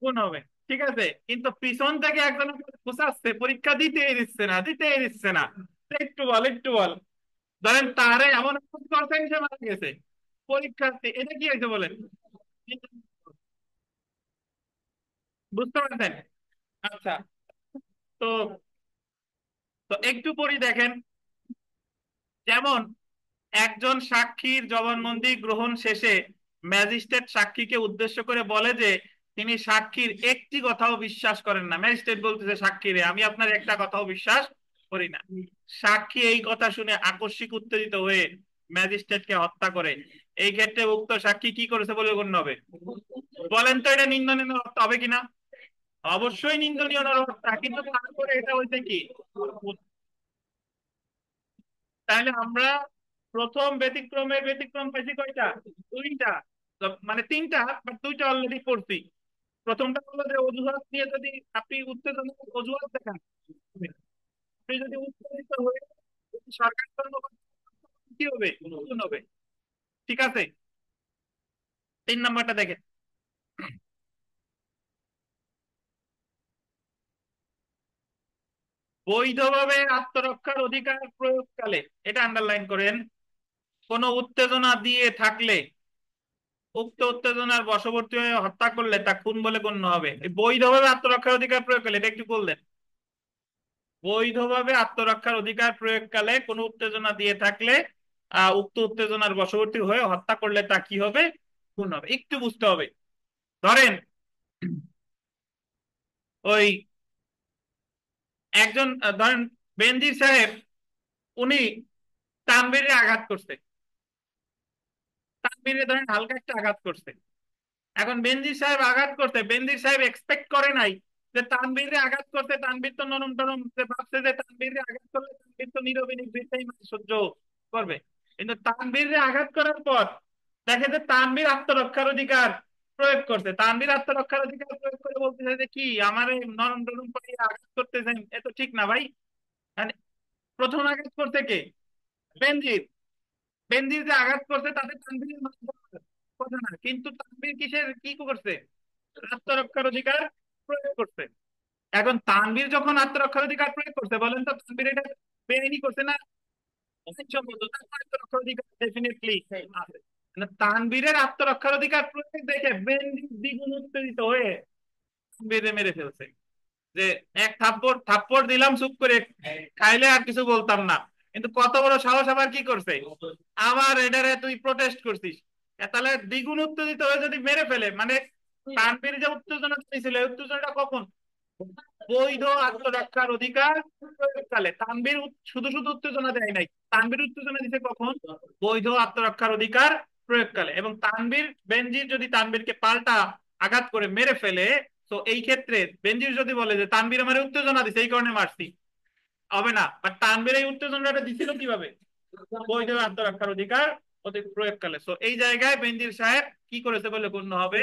কোন হবে। ঠিক আছে, কিন্তু পিছন থেকে একজন ঘুষাচ্ছে, পরীক্ষা দিতেই দিচ্ছে না, দিতেই দিচ্ছে না। তো একটু বল, একটু বল। ধরেন তারে এমন পার্সেন্ট সে মারা গেছে পরীক্ষার্থী, এটা কি হয়েছে বলেন? বুঝতে পারছেন? আচ্ছা, তো তো একটু পরে দেখেন, যেমন একজন সাক্ষীর জবানবন্দি গ্রহণ শেষে ম্যাজিস্ট্রেট সাক্ষীকে উদ্দেশ্য করে বলে যে তিনি সাক্ষীর একটি কথাও বিশ্বাস করেন না। ম্যাজিস্ট্রেট বলতেছে সাক্ষীরে আমি আপনার একটা কথাও বিশ্বাস করি না। সাক্ষী এই কথা শুনে আকস্মিক উত্তেজিত হয়ে ম্যাজিস্ট্রেটকে হত্যা করে। এই ক্ষেত্রে উক্ত সাক্ষী কি করেছে বলে গণ্য হবে? বলেন তো এটা নিন্দনীয় হত্যা হবে কিনা? অবশ্যই নিন্দনীয় হত্যা। কিন্তু তারপরে এটা হইছে কি? তাহলে আমরা প্রথম ব্যতিক্রমের ব্যতিক্রম পাইছি কয়টা? দুইটা। মানে তিনটা, বাট দুইটা অলরেডি পড়ছি। প্রথমটা হলো যে অজুহাত নিয়ে যদি আপনি উত্তেজনা অজুহাত দেখান, আপনি যদি উত্তেজিত হয়ে যদি সরকারি কর্মকর্তা কি হবে, নতুন হবে। ঠিক আছে, 3 নম্বরটা দেখেন। বৈধভাবে আত্মরক্ষার অধিকার প্রয়োগকালে, এটা আন্ডারলাইন করেন, কোনো উত্তেজনা দিয়ে থাকলে, উক্ত উত্তেজনার বশবর্তী হয়ে হত্যা করলে তা খুন বলে গণ্য হবে। এই বৈধভাবে আত্মরক্ষার অধিকার প্রয়োগকালে, এটা একটু বললেন। বৈধভাবে আত্মরক্ষার অধিকার প্রয়োগকালে কোনো উত্তেজনা দিয়ে থাকলে উক্ত উত্তেজনার বশবর্তী হয়ে হত্যা করলে তা কি হবে, খুন হবে। একটু বুঝতে হবে। ধরেন ওই একজন ধরেন বেনজির সাহেব, উনি তানভীরে আঘাত করছে, তানভীরে ধরেন হালকা একটা আঘাত করছে। এখন বেনজির সাহেব আঘাত করতে, বেনজির সাহেব এক্সপেক্ট করে নাই যে তানভীরে আঘাত করতে, তানভীর তো নরম টরম, যে ভাবছে যে তানভীরে আঘাত করলে তানভীর তো নীরবে নির্ভীকতাই সহ্য করবে। কিন্তু তানভীরে আঘাত করার পর দেখে যে তানভীর আত্মরক্ষার অধিকার প্রয়োগ করছে, তানভীর আত্মরক্ষার অধিকার প্রয়োগ করে বলতেছে যে কি আমার এই নরম টরম করে আঘাত করতেছেন, এ তো ঠিক না ভাই। মানে প্রথম আঘাত করতে কে? বেনজির। বেনজির যে আঘাত করছে তাতে তানভীরের মাথা ধরার কথা না, কিন্তু তানভীর কিসের কি করছে, আত্মরক্ষার অধিকার প্রয়োগ করছে। এখন তানভীর যখন আত্মরক্ষার অধিকার প্রয়োগ করছে, বলেন তো তানভীর এটা বেআইনি করছে না আইনসম্মত? তার আত্মরক্ষার অধিকার ডেফিনেটলি আছে। মানে তানভীরের আত্মরক্ষার অধিকার প্রয়োগ দেখে বেনজির দ্বিগুণ উত্তেজিত হয়ে বেঁধে মেরে ফেলছে, যে এক থাপ্পড় থাপ্পড় দিলাম চুপ করে, খাইলে আর কিছু বলতাম না। কিন্তু কত বড় সাহস, আবার কি করছে, আবার এটারে তুই প্রটেস্ট করছিস। তাহলে দ্বিগুণ উত্তেজিত হয়ে যদি মেরে ফেলে, মানে তানভীর যে উত্তেজনা ছিল, এই উত্তেজনাটা কখন, বৈধ আত্মরক্ষার অধিকার প্রয়োগকালে। তানভীর শুধু শুধু উত্তেজনা দেয় নাই, তানভীর উত্তেজনা দিতে কখন, বৈধ আত্মরক্ষার অধিকার প্রয়োগকালে। এবং তানভীর বেনজির যদি তানভীরকে পাল্টা আঘাত করে মেরে ফেলে, তো এই ক্ষেত্রে বেনজির যদি বলে যে তানভীর আমার উত্তেজনা দিছে এই কারণে মারছি, হবে না। বাট তানভীর এই উত্তেজনাটা দিছিল কিভাবে, বৈধ আত্মরক্ষার অধিকার প্রয়োগকালে। তো এই জায়গায় বেনজির সাহেব কি করেছে বলে গণ্য হবে,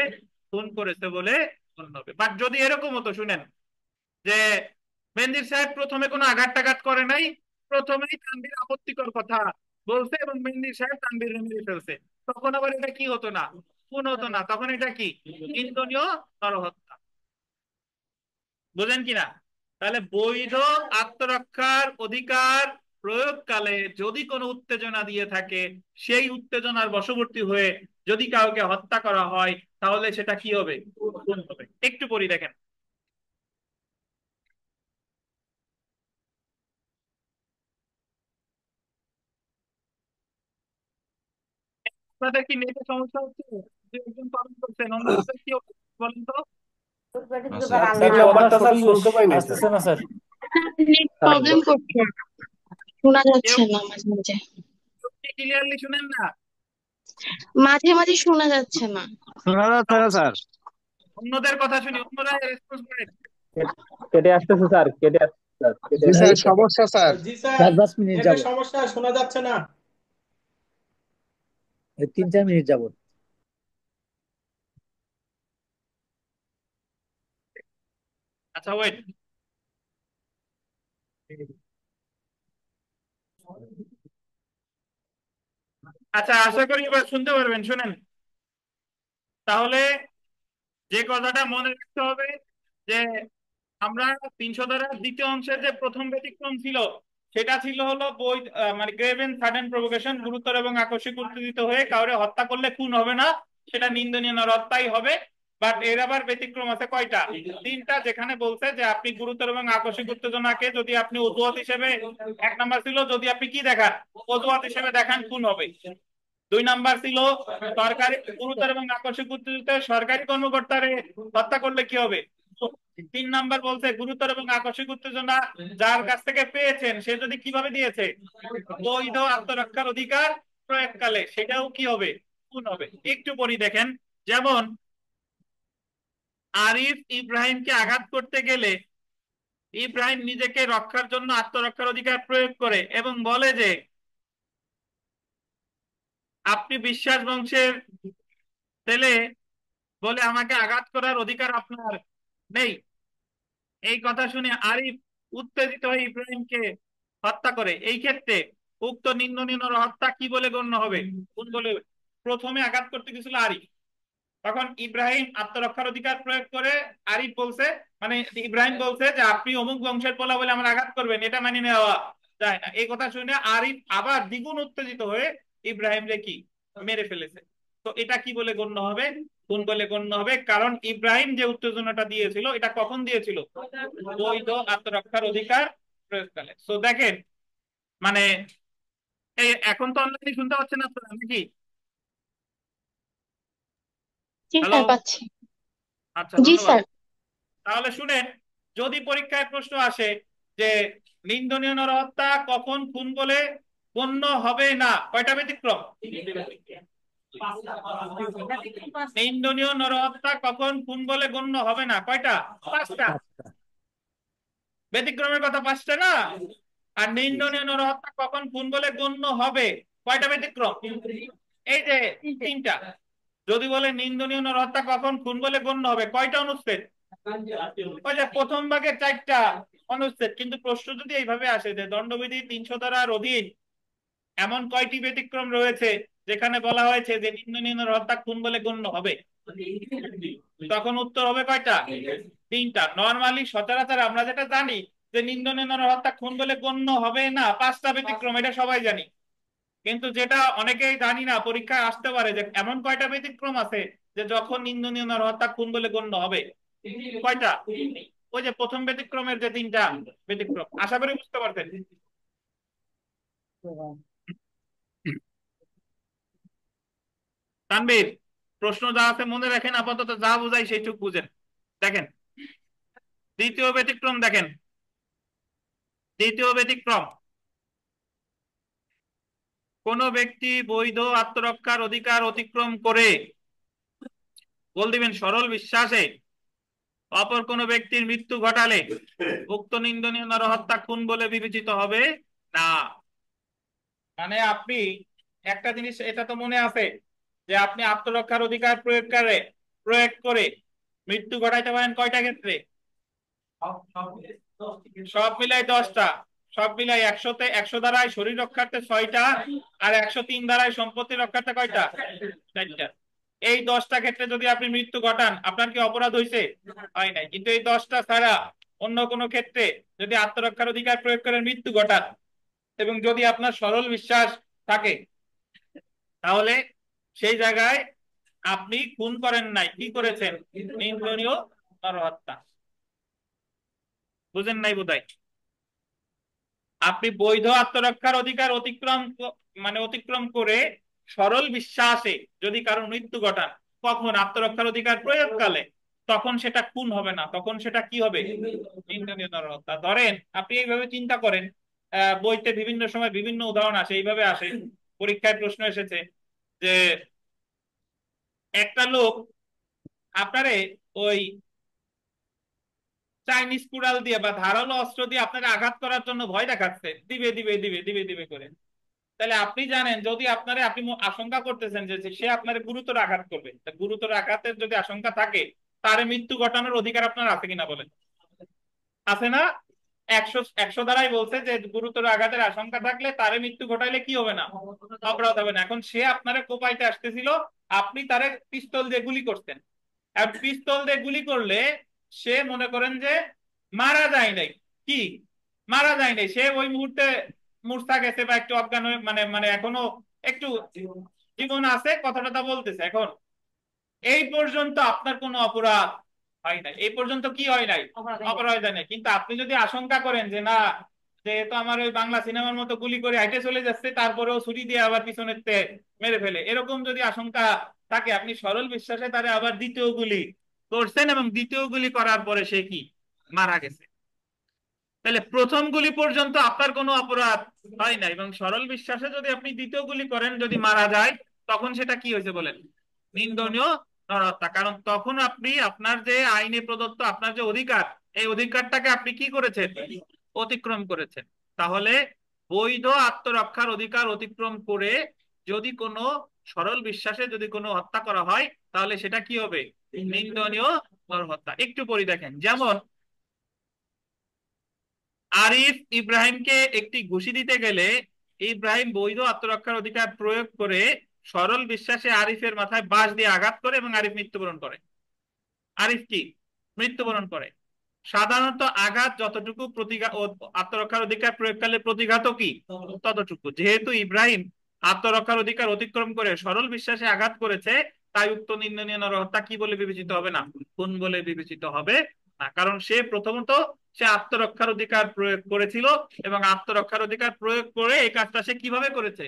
খুন করেছে বলে গণ্য হবে। বাট যদি এরকম হতো, শুনেন, যে বেনজির সাহেব প্রথমে কোনো আঘাত টাঘাত করে নাই, প্রথমেই তানভীর আপত্তিকর কথা বলছে এবং বেনজির সাহেব তানভীর মেরে ফেলছে, তখন আবার এটা কি হতো না, খুন হতো না, তখন এটা কি, নিন্দনীয় নরহত্যা। বুঝেন কিনা? তাহলে বৈধ আত্মরক্ষার অধিকার প্রয়োগকালে যদি কোনো উত্তেজনা দিয়ে থাকে, সেই উত্তেজনার বশবর্তী হয়ে যদি কাউকে হত্যা করা হয়, তাহলে সেটা কি হবে, খুন হবে। একটু পড়ি দেখেন। আপনাদের কি নেটের সমস্যা হচ্ছে? যে একজন কমেন্ট করছেন, অন্যদের কি অবস্থা বলেন তো? স্যার তিন স্যার নাম্বারটা কথা স্যার সঠিক শুনতে পাই নাই স্যার। আসতেছে না স্যার। নেট প্রবলেম করছে, শোনা কেউ যাচ্ছে না মাঝে মাঝে, কি ক্লিয়ারলি শুনেন না? মাঝে মাঝে শোনা যাচ্ছে না। শোনা যাচ্ছে না স্যার। অন্যদের কথা শুনি, অন্যরা রেসপন্স করেন। কেটে আসতেছে স্যার, কেটে আসতেছে স্যার, কেটে জি স্যার, আসতেছে। সমস্যা স্যার। জি স্যার, 4-5 মিনিট নেটের যাবত, সমস্যা, শোনা যাচ্ছে না। 3-4 মিনিট যাবত। আচ্ছা ওয়েট। আচ্ছা, আশা করি এবার শুনতে পারবেন, শুনেন তাহলে। যে কথাটা মনে রাখতে হবে যে আমরা 300 ধারার দ্বিতীয় অংশের যে প্রথম ব্যতিক্রম ছিল, সেটা ছিল হলো বই মানে গ্রেভ এন্ড সাডেন প্রভোকেশন, গুরুতর এবং আকস্মিক উত্তেজিত হয়ে কাউরে হত্যা করলে খুন হবে না, সেটা নিন্দনীয় নরহত্যাই হবে। বাট এর আবার ব্যতিক্রম আছে কয়টা, 3টা, যেখানে বলছে যে আপনি গুরুতর এবং আকস্মিক উত্তেজনাকে যদি আপনি অজুহাত হিসেবে, 1 নাম্বার ছিল যদি আপনি কি দেখান, অজুহাত হিসেবে দেখান, খুন হবে। 2 নাম্বার ছিল সরকারি গুরুতর এবং আকস্মিক উত্তেজিত সরকারি কর্মকর্তারে হত্যা করলে কি হবে। 3 নাম্বার বলছে গুরুতর এবং আকস্মিক উত্তেজনা যার কাছ থেকে পেয়েছেন সে যদি কিভাবে দিয়েছে, বৈধ আত্মরক্ষার অধিকার প্রয়োগকালে, সেটাও কি হবে, খুন হবে। একটু পরি দেখেন। যেমন আরিফ ইব্রাহিমকে আঘাত করতে গেলে ইব্রাহিম নিজেকে রক্ষার জন্য আত্মরক্ষার অধিকার প্রয়োগ করে এবং বলে যে আপনি বিশ্বাস বংশের ছেলে বলে আমাকে আঘাত করার অধিকার আপনার নেই। এই কথা শুনে আরিফ উত্তেজিত হয়ে ইব্রাহিমকে হত্যা করে, এই ক্ষেত্রে উক্ত নিন্দনীয় নরহত্যা কি বলে গণ্য হবে? কোন বলে? প্রথমে আঘাত করতে গেছিল আরিফ, তখন ইব্রাহিম আত্মরক্ষার অধিকার প্রয়োগ করে আরিফ বলছে, মানে ইব্রাহিম বলছে যে আপনি অমুক বংশের পোলা বলে আমার আঘাত করবেন, এটা মানে নেওয়া যায় না। এই কথা শুনে আরিফ আবার দ্বিগুণ উত্তেজিত হয়ে ইব্রাহিম রে কি মেরে ফেলেছে। তো এটা কি বলে গণ্য হবে? কোন বলে গণ্য হবে? কারণ ইব্রাহিম যে উত্তেজনাটা দিয়েছিল এটা কখন দিয়েছিল? বৈধ আত্মরক্ষার অধিকার প্রয়োগকালে। তো দেখেন, মানে এই এখন তো অনলাইনে শুনতে পাচ্ছেন আপনারা নাকি? জি হ্যালো, স্যার, পাচ্ছি। আচ্ছা জি ধন্যবাদ। স্যার। তাহলে শুনেন, যদি পরীক্ষায় প্রশ্ন আসে যে নিন্দনীয় নরহত্যা কখন খুন বলে গণ্য হবে না, কয়টা ব্যতিক্রম? নিন্দনীয় নরহত্যা কখন খুন বলে গণ্য হবে না, কয়টা? পাঁচটা। ব্যতিক্রমের কথা পাঁচটা না? আর নিন্দনীয় নরহত্যা কখন খুন বলে গণ্য হবে, কয়টা ব্যতিক্রম? এই যে তিনটা। যদি বলে নিন্দনীয় নরহত্যা কখন খুন বলে গণ্য হবে, কয়টা অনুচ্ছেদ? ওই যে প্রথম ভাগের চারটা অনুচ্ছেদ। কিন্তু প্রশ্ন যদি এইভাবে আসে যে দণ্ডবিধি 300 ধারার অধীন এমন কয়টি ব্যতিক্রম রয়েছে যেখানে বলা হয়েছে যে নিন্দনীয় হত্যা খুন বলে গণ্য হবে, তখন উত্তর হবে কয়টা? তিনটা। নরমালি সচরাচর আমরা যেটা জানি যে নিন্দনীয় হত্যা খুন বলে গণ্য হবে না, পাঁচটা ব্যতিক্রম, এটা সবাই জানি। কিন্তু যেটা অনেকেই জানি না, পরীক্ষায় আসতে পারে যে এমন কয়টা ব্যতিক্রম আছে যে যখন নিন্দনীয় হত্যা খুন বলে গণ্য হবে। কয়টা? ওই যে প্রথম ব্যতিক্রমের যে তিনটা ব্যতিক্রম, আশা করি বুঝতে পারছেন। তানবীর, প্রশ্ন যা আছে মনে রাখেন, আপাতত যা বুঝাই সেইটুকু বুঝেন। দেখেন দ্বিতীয় ব্যতিক্রম, দেখেন দ্বিতীয় ব্যতিক্রম, কোন ব্যক্তি বৈধ আত্মরক্ষার অধিকার অতিক্রম করে, বল দিবেন সরল বিশ্বাসে অপর কোন ব্যক্তির মৃত্যু ঘটালে উক্ত নিন্দনীয় নরহত্যা খুন বলে বিবেচিত হবে না। মানে আপনি একটা জিনিস এটা তো মনে আছে যে আপনি আত্মরক্ষার অধিকার প্রয়োগ করে মৃত্যু ঘটাইতে পারেন কয়টা ক্ষেত্রে? সব মিলাই 10টা। সব মিলাই 100-তে 100 ধারায় শরীর রক্ষার্থে 6টা, আর 103 ধারায় সম্পত্তি রক্ষার্থে কয়টা? 4টা। এই 10টা ক্ষেত্রে যদি আপনি মৃত্যু ঘটান, আপনার কি অপরাধ হয়েছে? হয় নাই। কিন্তু এই 10টা ছাড়া অন্য কোনো ক্ষেত্রে যদি আত্মরক্ষার অধিকার প্রয়োগ করে মৃত্যু ঘটান এবং যদি আপনার সরল বিশ্বাস থাকে, তাহলে সেই জায়গায় আপনি খুন করেন নাই, কি করেছেন? নিন্দনীয় নরহত্যা। বুঝেন নাই বোধহয়। আপনি বৈধ আত্মরক্ষার অধিকার অতিক্রম করে সরল বিশ্বাসে যদি কারো মৃত্যু ঘটান, কখন? আত্মরক্ষার অধিকার প্রয়োগকালে। তখন সেটা খুন হবে না, তখন সেটা কি হবে? নিন্দনীয় নরহত্যা। ধরেন আপনি এইভাবে চিন্তা করেন, বইতে বিভিন্ন সময় বিভিন্ন উদাহরণ আসে, এইভাবে আসে, পরীক্ষায় প্রশ্ন এসেছে যে একটা লোক আপনারে ওই চাইনিজ কুড়াল দিয়ে বা ধারালো অস্ত্র দিয়ে আপনাকে আঘাত করার জন্য ভয় দেখাচ্ছে, দিবে দিবে দিবে দিবে দিবে করে। তাহলে আপনি জানেন যদি আপনি আশঙ্কা করতেছেন যে সে আপনার গুরুতর আঘাত করবে, তা গুরুতর আঘাতের যদি আশঙ্কা থাকে, তার মৃত্যু ঘটানোর অধিকার আপনার আছে কিনা বলেন? আছে না? 100 ধারাই বলছে যে গুরুতর আঘাতের আশঙ্কা থাকলে তারে মৃত্যু ঘটাইলে কি হবে না? অপরাধ হবে না। এখন সে আপনারে কোপাইতে আসতেছিল, আপনি তারে পিস্তল দিয়ে গুলি করতেন। আর পিস্তল দিয়ে গুলি করলে সে মনে করেন যে মারা যায় নাই, কি মারা যায় নাই, সে ওই মুহূর্তে মূর্ছা গেছে বা একটু অজ্ঞান হয়ে, মানে মানে এখনো একটু জীবন আছে, কথাটা বলতেছে। এখন এই পর্যন্ত আপনার কোনো অপরাধ হয় নাই, এই পর্যন্ত কি হয় নাই? অপরাধ হয় নাই। কিন্তু আপনি যদি আশঙ্কা করেন যে না, যেহেতু আমার ওই বাংলা সিনেমার মতো গুলি করে হাইটে চলে যাচ্ছে, তারপরেও ছুরি দিয়ে আবার পিছনের মেরে ফেলে, এরকম যদি আশঙ্কা থাকে, আপনি সরল বিশ্বাসে তারে আবার দ্বিতীয় গুলি করছেন এবং দ্বিতীয় গুলি করার পরে সে কি মারা গেছে। তাহলে প্রথম গুলি পর্যন্ত আপনার কোনো অপরাধ হয় না, এবং সরল বিশ্বাসে যদি আপনি দ্বিতীয় গুলি করেন, যদি মারা যায়, তখন সেটা কি হয়েছে বলেন? নিন্দনীয় নরহত্যা। কারণ তখন আপনি আপনার যে আইনে প্রদত্ত আপনার যে অধিকার, এই অধিকারটাকে আপনি কি করেছেন? অতিক্রম করেছেন। তাহলে বৈধ আত্মরক্ষার অধিকার অতিক্রম করে যদি কোনো সরল বিশ্বাসে যদি কোনো হত্যা করা হয়, তাহলে সেটা কি হবে? নিন্দনীয় নরহত্যা। একটু পরে দেখেন, যেমন আরিফ ইব্রাহিমকে একটি ঘুষি দিতে গেলে ইব্রাহিম বৈধ আত্মরক্ষার অধিকার প্রয়োগ করে সরল বিশ্বাসে আরিফের মাথায় বাঁশ দিয়ে আঘাত করে এবং আরিফ মৃত্যুবরণ করে। আরিফ কি মৃত্যুবরণ করে। সাধারণত আঘাত যতটুকু প্রতিঘাত আত্মরক্ষার অধিকার প্রয়োগকালে প্রতিঘাত কি ততটুকু। যেহেতু ইব্রাহিম আত্মরক্ষার অধিকার অতিক্রম করে সরল বিশ্বাসে আঘাত করেছে, তাই উক্ত নিন্দনীয় নরহত্যা কি বলে বিবেচিত হবে না, খুন বলে বিবেচিত হবে না। কারণ সে আত্মরক্ষার অধিকার প্রয়োগ করেছিল এবং আত্মরক্ষার অধিকার প্রয়োগ করে এই কাজটা সে কিভাবে করেছে,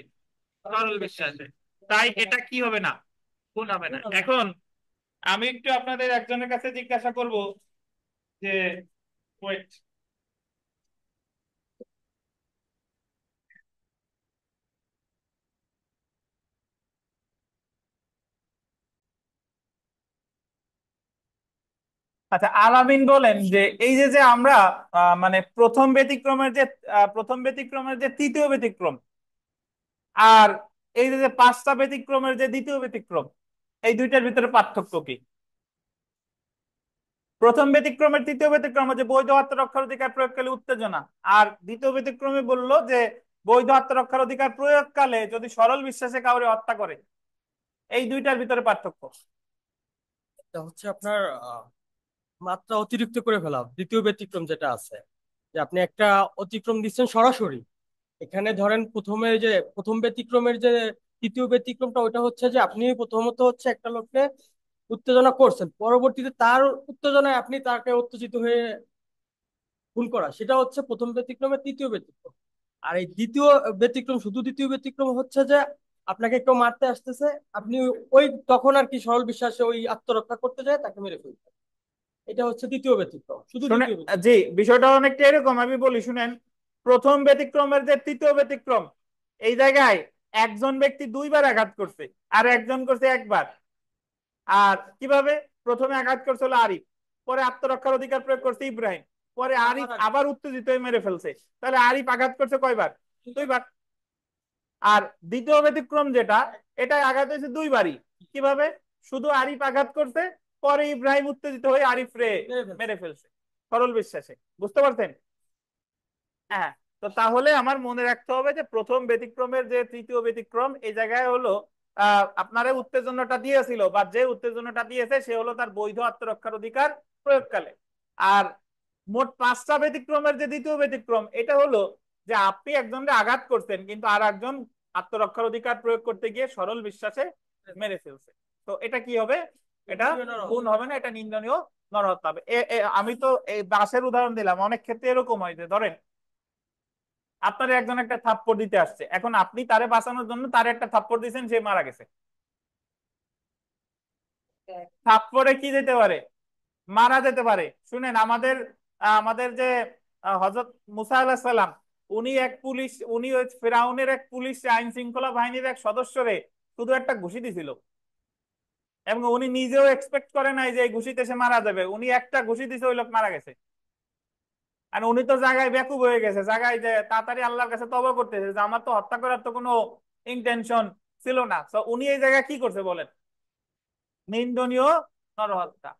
সরল বিশ্বাসে। তাই এটা কি হবে না, খুন হবে না। এখন আমি একটু আপনাদের একজনের কাছে জিজ্ঞাসা করব যে wait, আচ্ছা আলামিন বলেন যে এই যে যে আমরা মানে প্রথম ব্যতিক্রমের যে তৃতীয় ব্যতিক্রম, আর এই যে যে পাঁচটা ব্যতিক্রমের যে দ্বিতীয় ব্যতিক্রম, এই দুইটার ভিতরে পার্থক্য কি? প্রথম ব্যতিক্রমের তৃতীয় ব্যতিক্রম হচ্ছে বৈধ আত্মরক্ষার অধিকার প্রয়োগকালে উত্তেজনা, আর দ্বিতীয় ব্যতিক্রমে বললো যে বৈধ আত্মরক্ষার অধিকার প্রয়োগকালে যদি সরল বিশ্বাসে কাউরে হত্যা করে। এই দুইটার ভিতরে পার্থক্য। এটা হচ্ছে আপনার মাত্রা অতিরিক্ত করে ফেলা, দ্বিতীয় ব্যতিক্রম যেটা আছে, যে আপনি একটা অতিক্রম দিচ্ছেন সরাসরি। এখানে ধরেন প্রথম ব্যতিক্রমের যে তৃতীয় ব্যতিক্রমটা, ওইটা হচ্ছে যে আপনি প্রথমত হচ্ছে একটা লোককে উত্তেজনা করছেন, পরবর্তীতে তার উত্তেজনায় আপনি তাকে উত্তেজিত হয়ে খুন করা, সেটা হচ্ছে প্রথম ব্যতিক্রমের তৃতীয় ব্যতিক্রম। আর এই দ্বিতীয় ব্যতিক্রম, শুধু দ্বিতীয় ব্যতিক্রম হচ্ছে যে আপনাকে কেউ মারতে আসতেছে, আপনি ওই তখন আর কি সরল বিশ্বাসে ওই আত্মরক্ষা করতে যায় তাকে মেরে ফেলতে। এটা হচ্ছে দ্বিতীয় ব্যতিক্রম, শুধু শুনে দ্বিতীয় ব্যতিক্রম। জি, বিষয়টা অনেকটা এরকম, আমি বলি শুনেন। প্রথম ব্যতিক্রমের যে তৃতীয় ব্যতিক্রম, এই জায়গায় একজন ব্যক্তি দুইবার আঘাত করছে আর একজন করছে একবার। আর কিভাবে? প্রথমে আঘাত করছে হলো আরিফ, পরে আত্মরক্ষার অধিকার প্রয়োগ করছে ইব্রাহিম, পরে আরিফ আবার উত্তেজিত হয়ে মেরে ফেলছে। তাহলে আরিফ আঘাত করছে কয়বার? দুইবার। আর দ্বিতীয় ব্যতিক্রম যেটা, এটা আঘাত হয়েছে দুইবারই। কিভাবে? শুধু আরিফ আঘাত করছে, পরে ইব্রাহিম উত্তেজিত হয়ে আরিফ রে মেরে ফেলছে সরল বিশ্বাসে। বুঝতে পারছেন? হ্যাঁ। তো তাহলে আমার মনে রাখতে হবে যে প্রথম ব্যতিক্রমের যে তৃতীয় ব্যতিক্রম, এই জায়গায় হলো আপনারা উত্তেজনাটা দিয়েছিল, বা যে উত্তেজনাটা দিয়েছে সে হলো তার বৈধ আত্মরক্ষার অধিকার প্রয়োগকালে। আর মোট পাঁচটা ব্যতিক্রমের যে দ্বিতীয় ব্যতিক্রম, এটা হলো যে আপনি একজনকে আঘাত করছেন কিন্তু আর একজন আত্মরক্ষার অধিকার প্রয়োগ করতে গিয়ে সরল বিশ্বাসে মেরে ফেলছে। তো এটা কি হবে? এটা খুন হবে না, এটা নিন্দনীয় নরহত্যা হবে। আমি তো এই বাসের উদাহরণ দিলাম, অনেক ক্ষেত্রে এরকম হয় যে ধরেন আপনার একজন একটা থাপ্পড় দিতে আসছে, এখন আপনি তারে বাঁচানোর জন্য তারে একটা থাপ্পড় দিয়েছেন, সে মারা গেছে। থাপ্পড়ে কি যেতে পারে? মারা যেতে পারে। শুনেন, আমাদের আমাদের যে হযরত মুসা আলাইহিস সালাম, উনি ওই ফেরাউনের এক পুলিশ আইন শৃঙ্খলা বাহিনীর এক সদস্যরে শুধু একটা ঘুষি দিছিল, এবং উনি নিজেও এক্সপেক্ট করে নাই যে এই ঘুষিতে সে মারা যাবে। উনি একটা ঘুষি দিছে, ওই লোক মারা গেছে। আর উনি তো জায়গায় বেকুব হয়ে গেছে, জায়গায় যে তাড়াতাড়ি আল্লাহর কাছে তওবা করতেছে যে আমার তো হত্যা করার তো কোনো ইন্টেনশন ছিল না। তো উনি এই জায়গায় কি করছে বলেন? নিন্দনীয় নরহত্যা।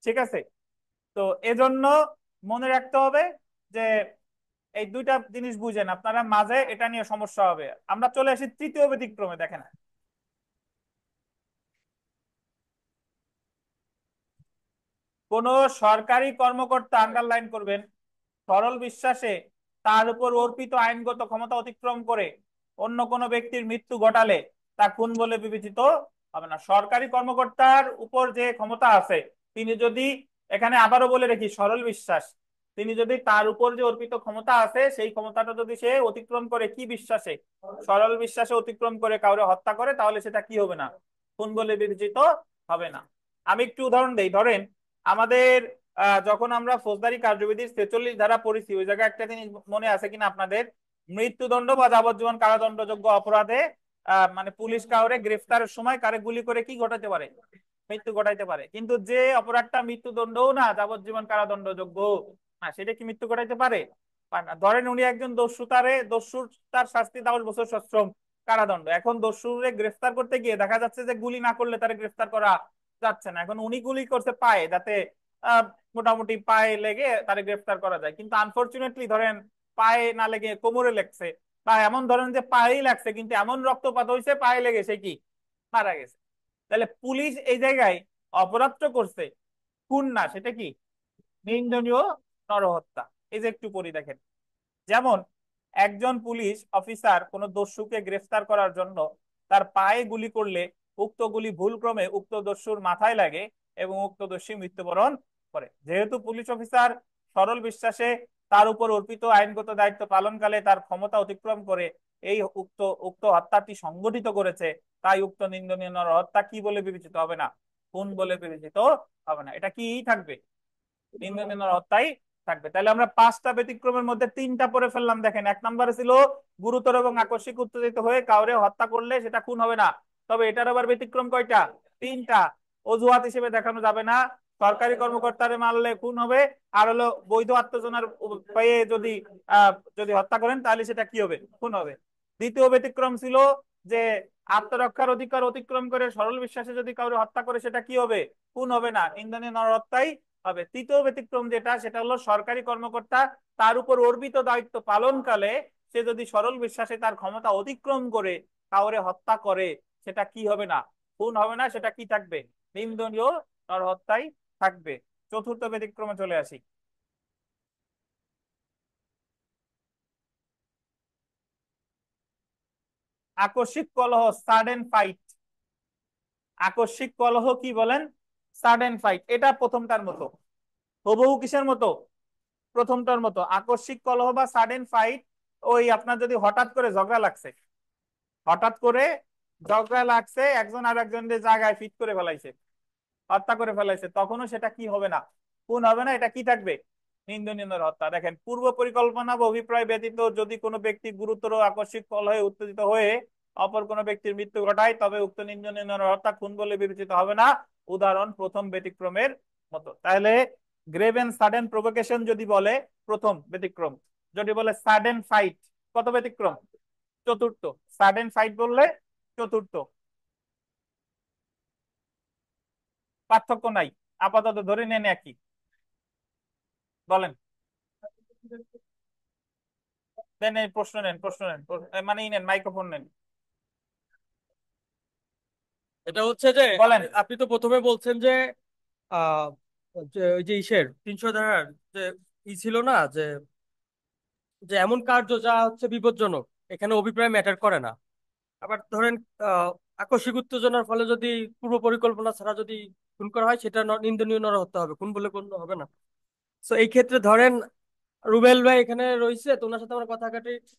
ঠিক আছে? তো এজন্য মনে রাখতে হবে যে এই দুইটা জিনিস বুঝেন আপনারা, মাঝে এটা নিয়ে সমস্যা হবে। আমরা চলে আসি তৃতীয় ব্যতিক্রমে। দেখেন, কোন সরকারি কর্মকর্তা, আন্ডারলাইন করবেন, সরল বিশ্বাসে তার উপর অর্পিত আইনগত ক্ষমতা অতিক্রম করে অন্য কোনো ব্যক্তির মৃত্যু ঘটালে তা খুন বলে বিবেচিত হবে না। সরকারি কর্মকর্তার উপর যে ক্ষমতা আছে, তিনি যদি, এখানে আবারও বলে রাখি, সরল বিশ্বাস, তিনি যদি তার উপর যে অর্পিত ক্ষমতা আছে সেই ক্ষমতাটা যদি সে অতিক্রম করে, কি বিশ্বাসে? সরল বিশ্বাসে অতিক্রম করে কাউরে হত্যা করে, তাহলে সেটা কি হবে না, খুন বলে বিবেচিত হবে না। আমি একটু উদাহরণ দেই। ধরেন আমাদের যখন আমরা ফৌজদারি কার্যবিধির 46 ধারা পড়েছি, ওই জায়গায় একটা জিনিস মনে আছে কিনা আপনাদের? মৃত্যুদণ্ড বা যাবজ্জীবন কারাদণ্ডযোগ্য অপরাধে মানে পুলিশ কাউরে গ্রেফতারের সময় কারে গুলি করে কি ঘটাতে পারে? মৃত্যু ঘটাইতে পারে। কিন্তু যে অপরাধটা মৃত্যুদণ্ডও না, যাবজ্জীবন কারাদণ্ডযোগ্য না, সেটা কি মৃত্যু ঘটাইতে পারে? পারে না। ধরেন উনি একজন দস্যুর, তার শাস্তি 10 বছর সশ্রম কারাদণ্ড। এখন দস্যুরে গ্রেফতার করতে গিয়ে দেখা যাচ্ছে যে গুলি না করলে তারা গ্রেফতার করা যাচ্ছে না। এখন উনি গুলি করতে পায় যাতে আহ, মোটামুটি পায়ে লেগে তারে গ্রেফতার করা যায়, কিন্তু আনফরচুনেটলি ধরেন পায়ে না লেগে কোমরে লেগছে, বা এমন ধরেন যে পায়েই লাগছে কিন্তু এমন রক্তপাত হয়েছে পায়ে লেগে সে কি মারা গেছে, তাহলে পুলিশ এই জায়গায় অপরাধ করছে, খুন না, সেটা কি নিন্দনীয় নরহত্যা। এই যে একটু পড়ি দেখেন, যেমন একজন পুলিশ অফিসার কোন দস্যুকে গ্রেফতার করার জন্য তার পায়ে গুলি করলে উক্ত গুলি ভুলক্রমে উক্ত দস্যুর মাথায় লাগে এবং উক্ত দস্যু মৃত্যুবরণ করে। যেহেতু পুলিশ অফিসার সরল বিশ্বাসে তার উপর অর্পিত আইনগত দায়িত্ব পালনকালে তার ক্ষমতা অতিক্রম করে এই উক্ত উক্ত হত্যাটি সংগঠিত করেছে, তাই উক্ত নিন্দনীয় নরহত্যা কি বলে বিবেচিত হবে না, খুন বলে বিবেচিত হবে না। এটা কি থাকবে, নিন্দনীয় নরহত্যাই থাকবে। তাহলে আমরা পাঁচটা ব্যতিক্রমের মধ্যে তিনটা পড়ে ফেললাম। দেখেন, এক নম্বরে ছিল গুরুতর এবং আকস্মিক উত্তেজিত হয়ে কাউরে হত্যা করলে সেটা খুন হবে না, তবে এটার আবার ব্যতিক্রম কয়টা, তিনটা। অজুহাত হিসেবে দেখানো যাবে না, সরকারি কর্মকর্তারে মারলে খুন হবে, আর হলো বৈধ আত্মজনার পেয়ে যদি যদি হত্যা করেন তাহলে সেটা কি হবে, খুন হবে। দ্বিতীয় ব্যতিক্রম ছিল যে আত্মরক্ষার অধিকার অতিক্রম করে সরল বিশ্বাসে যদি কাউরে হত্যা করে সেটা কি হবে, খুন হবে না, নিন্দনীয় নরহত্যাই হবে। তৃতীয় ব্যতিক্রম যেটা, সেটা হলো সরকারি কর্মকর্তা তার উপর অর্পিত দায়িত্ব পালনকালে সে যদি সরল বিশ্বাসে তার ক্ষমতা অতিক্রম করে কাউরে হত্যা করে সেটা কি হবে না, খুন হবে না, সেটা কি থাকবে, নিন্দনীয় নরহত্যাই থাকবে। চতুর্থ ব্যতিক্রমে চলে আসি। আকস্মিক কলহ, সাডেন ফাইট। আকস্মিক কলহ কি বলেন, সাডেন ফাইট, এটা প্রথমটার মতো, হুবহু কিসের মতো, প্রথমটার মতো। আকস্মিক কলহ বা সাডেন ফাইট, ওই আপনার যদি হঠাৎ করে ঝগড়া লাগছে, হঠাৎ করে ঝগড়া লাগছে, একজন আর একজনের জায়গায় ফিট করে ফেলাইছে, হত্যা করে ফেলাইছে, তখনও সেটা কি হবে না, খুন হবে না, এটা কি থাকবে, নিন্দনীয় হত্যা। দেখেন, পূর্ব পরিকল্পনা বা অভিপ্রায় ব্যতীত যদি কোনো ব্যক্তি গুরুতর আকস্মিক কলহে উত্তেজিত হয়ে অপর কোনো ব্যক্তির মৃত্যু ঘটায় তবে উক্ত নিন্দনীয় হত্যা খুন বলে বিবেচিত হবে না, উদাহরণ প্রথম ব্যতিক্রমের মতো। তাহলে গ্রেভ এন্ড সাডেন প্রভোকেশন যদি বলে প্রথম ব্যতিক্রম, যদি বলে সাডেন ফাইট কত ব্যতিক্রম, চতুর্থ। সাডেন ফাইট বললে চতুর্থ, পার্থক্য নাই, আপাতত ধরে নেন একই। বলেন, দেন এই প্রশ্ন নেন, প্রশ্ন নেন, মানে নেন, মাইক্রোফোন নেন, এটা হচ্ছে যে বলেন। আপনি তো প্রথমে বলছেন যে আহ যে ওই যে ইসের 300 ধারার যে ছিল না যে যে এমন কার্য যা হচ্ছে বিপজ্জনক, এখানে অভিপ্রায় ম্যাটার করে না। আবার ধরেন আহ আকস্মিক উত্তেজনার ফলে যদি পূর্ব পরিকল্পনা ছাড়া যদি খুন করা হয় সেটা নিন্দনীয় নরহত্যা হবে, খুন বলে গণ্য হবে না। তো এই ক্ষেত্রে ধরেন রুবেল ভাই এখানে রয়েছে, তো ওনার সাথে আমার কথা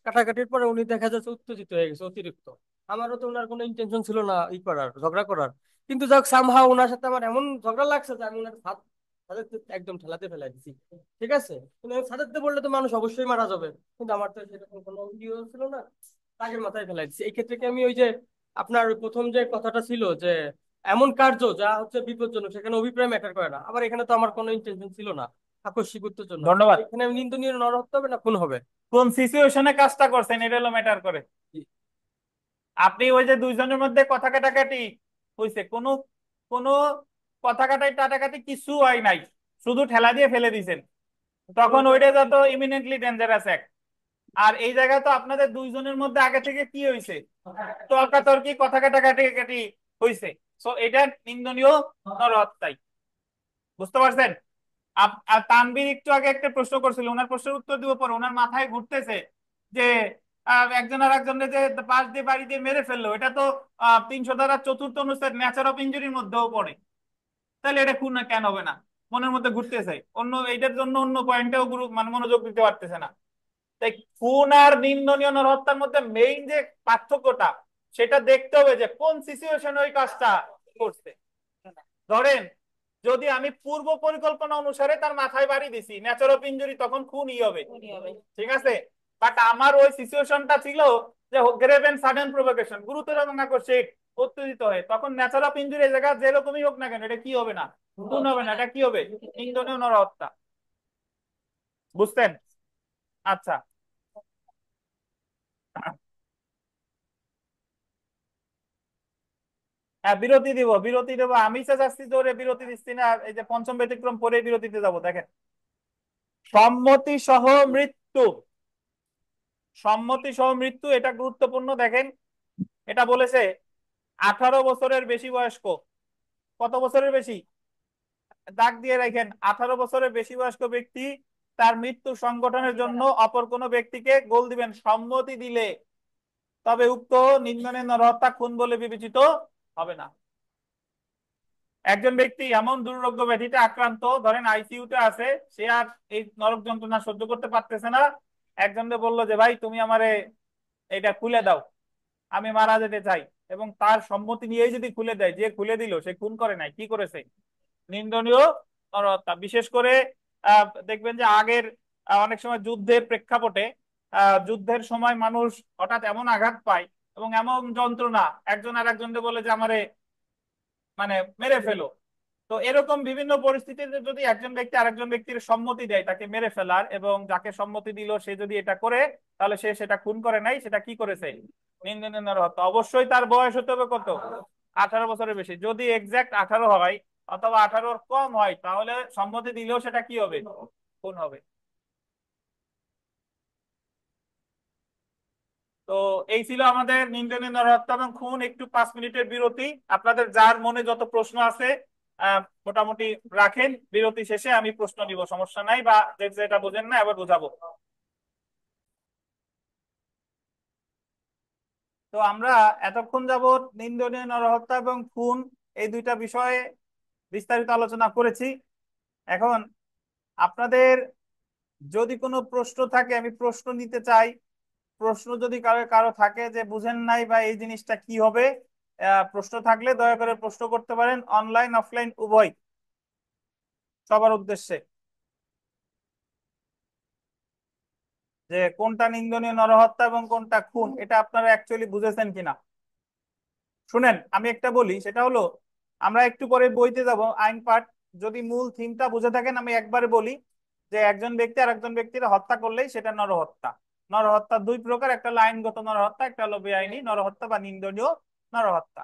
কাটাকাটির পরে উনি দেখা যাচ্ছে উত্তেজিত হয়ে গেছে অতিরিক্ত। আমারও তো ওনার কোনো ইন্টেনশন ছিল না ই করার, ঝগড়া করার, কিন্তু যাক সামহাও ওনার সাথে আমার এমন ঝগড়া লাগছে যে আমি ওনার হাত একদম ঠেলাতে ফেলাই দিছি। ঠিক আছে, কিন্তু আমি ছাদাতে বললে তো মানুষ অবশ্যই মারা যাবে, কিন্তু আমার তো সেরকম কোনো ইয়ে ছিল না, তাকে মাথায় ফেলাই দিছি। এই ক্ষেত্রে কি আমি ওই যে আপনার প্রথম যে কথাটা ছিল যে এমন কার্য যা হচ্ছে বিপজ্জনক সেখানে অভিপ্রায় ম্যাটার করে না, আবার এখানে তো আমার কোনো ইন্টেনশন ছিল না আকস্মিক উত্তেজনা, ধন্যবাদ। এখানে নিন্দনীয় নরহত্যা হবে না খুন হবে? কোন সিচুয়েশনে কাজটা করছেন এটা হলো ম্যাটার করে। আপনি ওই যে দুইজনের মধ্যে কথা কাটাকাটি হয়েছে, কোনো কোনো কথা কাটাই টাটাকাটি কিছু হয় নাই, শুধু ঠেলা দিয়ে ফেলে দিয়েছেন, তখন ওইটা যত ইমিনেন্টলি ডেঞ্জারাস অ্যাক্ট। আর এই জায়গায় তো আপনাদের দুইজনের মধ্যে আগে থেকে কি হয়েছে, তর্কাতর্কি কথা কাটাকাটি কাটি হয়েছে, সো এটা নিন্দনীয় নরহত্যাই। বুঝতে পারছেন? আর তানভীর একটু আগে একটা প্রশ্ন করছিল, ওনার প্রশ্নের উত্তর দিব পরে, ওনার মাথায় ঘুরতেছে যে একজন আর একজনের যে পাশ দিয়ে বাড়ি দিয়ে মেরে ফেললো, এটা তো 300 ধারা চতুর্থ অনুচ্ছেদ নেচার অফ ইনজুরির মধ্যেও পড়ে, তাহলে এটা খুন না কেন হবে না, মনের মধ্যে ঘুরতেছে, অন্য এইটার জন্য অন্য পয়েন্টেও গুরু মানে মনোযোগ দিতে পারতেছে না। তাই খুন আর নিন্দনীয় নরহত্যার মধ্যে মেইন যে পার্থক্যটা সেটা দেখতে হবে যে কোন সিচুয়েশনে ওই কাজটা করছে। ধরেন যদি আমি পূর্ব পরিকল্পনা অনুসারে তার মাথায় বাড়ি দিছি, ন্যাচার অফ ইনজুরি, তখন খুনই হবে, ঠিক আছে। বাট আমার ওই সিচুয়েশনটা ছিল যে গ্রেভ এন্ড সাডেন প্রভোকেশন, গুরুতর এবং আকস্মিক উত্তেজিত হয়ে, তখন ন্যাচার অফ ইনজুরি জায়গা যেরকমই হোক না কেন এটা কি হবে না, খুন হবে না, এটা কি হবে, নিন্দনীয় নরহত্যা। বুঝতেন? আচ্ছা, হ্যাঁ, বিরতি দিব, বিরতি দেবো। আমি চাচ্ছি জোরে বিরতি দিচ্ছি না, এই যে পঞ্চম ব্যতিক্রম পরে বিরতিতে যাব। দেখেন, সম্মতি সহ মৃত্যু, সম্মতি সহ মৃত্যু এটা গুরুত্বপূর্ণ। দেখেন, এটা বলেছে 18 বছরের বেশি বয়স্ক, কত বছরের বেশি, দাগ দিয়ে রাখেন, 18 বছরের বেশি বয়স্ক ব্যক্তি তার মৃত্যু সংগঠনের জন্য অপর কোনো ব্যক্তিকে গোল দিবেন সম্মতি দিলে, তবে উক্ত নিম্নে নরহত্যা খুন বলে বিবেচিত হবে না। একজন ব্যক্তি এমন দুর্রোগ্য ব্যাধিতে আক্রান্ত, ধরেন আইসিইউতে আছে, সে আর এই নরক যন্ত্রণা সহ্য করতে পারতেছে না, একজনকে বললো যে ভাই তুমি আমারে এটা খুলে দাও, আমি মারা যেতে চাই, এবং তার সম্মতি নিয়েই যদি খুলে দেয়, যে খুলে দিল সে খুন করে নাই, কি করেছে, নিন্দনীয় নরহত্যা। বিশেষ করে দেখবেন যে আগের অনেক সময় যুদ্ধের প্রেক্ষাপটে, যুদ্ধের সময় মানুষ হঠাৎ এমন আঘাত পায় এবং এমন যন্ত্রণা, একজন আর একজনকে বলে যে আমারে মানে মেরে ফেলো। তো এরকম বিভিন্ন পরিস্থিতিতে যদি একজন ব্যক্তি আরেকজন ব্যক্তির সম্মতি দেয় তাকে মেরে ফেলার, এবং যাকে সম্মতি দিল সে যদি এটা করে, তাহলে সে সেটা খুন করে নাই, সেটা কি করেছে, নিন্দনীয় নরহত্যা। অবশ্যই তার বয়স হতে হবে কত, 18 বছরের বেশি। যদি এক্সাক্ট 18 হয় অথবা 18-র কম হয়, তাহলে সম্মতি দিলেও সেটা কি হবে, খুন হবে। তো এই ছিল আমাদের নিন্দনীয় নরহত্যা এবং খুন। একটু 5 মিনিটের বিরতি, আপনাদের যার মনে যত প্রশ্ন আছে মোটামুটি রাখেন, বিরতি শেষে আমি প্রশ্ন নিব, সমস্যা নাই, বা যেটা বোঝেন না আবার বোঝাবো। তো আমরা এতক্ষণ যাবৎ নিন্দনীয় নরহত্যা এবং খুন এই দুইটা বিষয়ে বিস্তারিত আলোচনা করেছি। এখন আপনাদের যদি কোনো প্রশ্ন থাকে, আমি প্রশ্ন নিতে চাই। প্রশ্ন যদি কারো কারো থাকে যে বুঝেন নাই বা এই জিনিসটা কি হবে, প্রশ্ন থাকলে দয়া করে প্রশ্ন করতে পারেন, অনলাইন অফলাইন উভয়, সবার উদ্দেশ্যে। যে কোনটা নিন্দনীয় নরহত্যা এবং কোনটা খুন, এটা আপনারা অ্যাকচুয়ালি বুঝেছেন কিনা। শুনেন, আমি একটা বলি, সেটা হলো আমরা একটু পরে বইতে যাব আইন পাঠ, যদি মূল থিমটা বুঝে থাকেন আমি একবারে বলি যে একজন ব্যক্তি আর একজন ব্যক্তির হত্যা করলেই সেটা নরহত্যা। নরহত্যা দুই প্রকার, একটা হলো আইনগত নরহত্যা, একটা হলো বেআইনি নরহত্যা বা নিন্দনীয় নরহত্যা।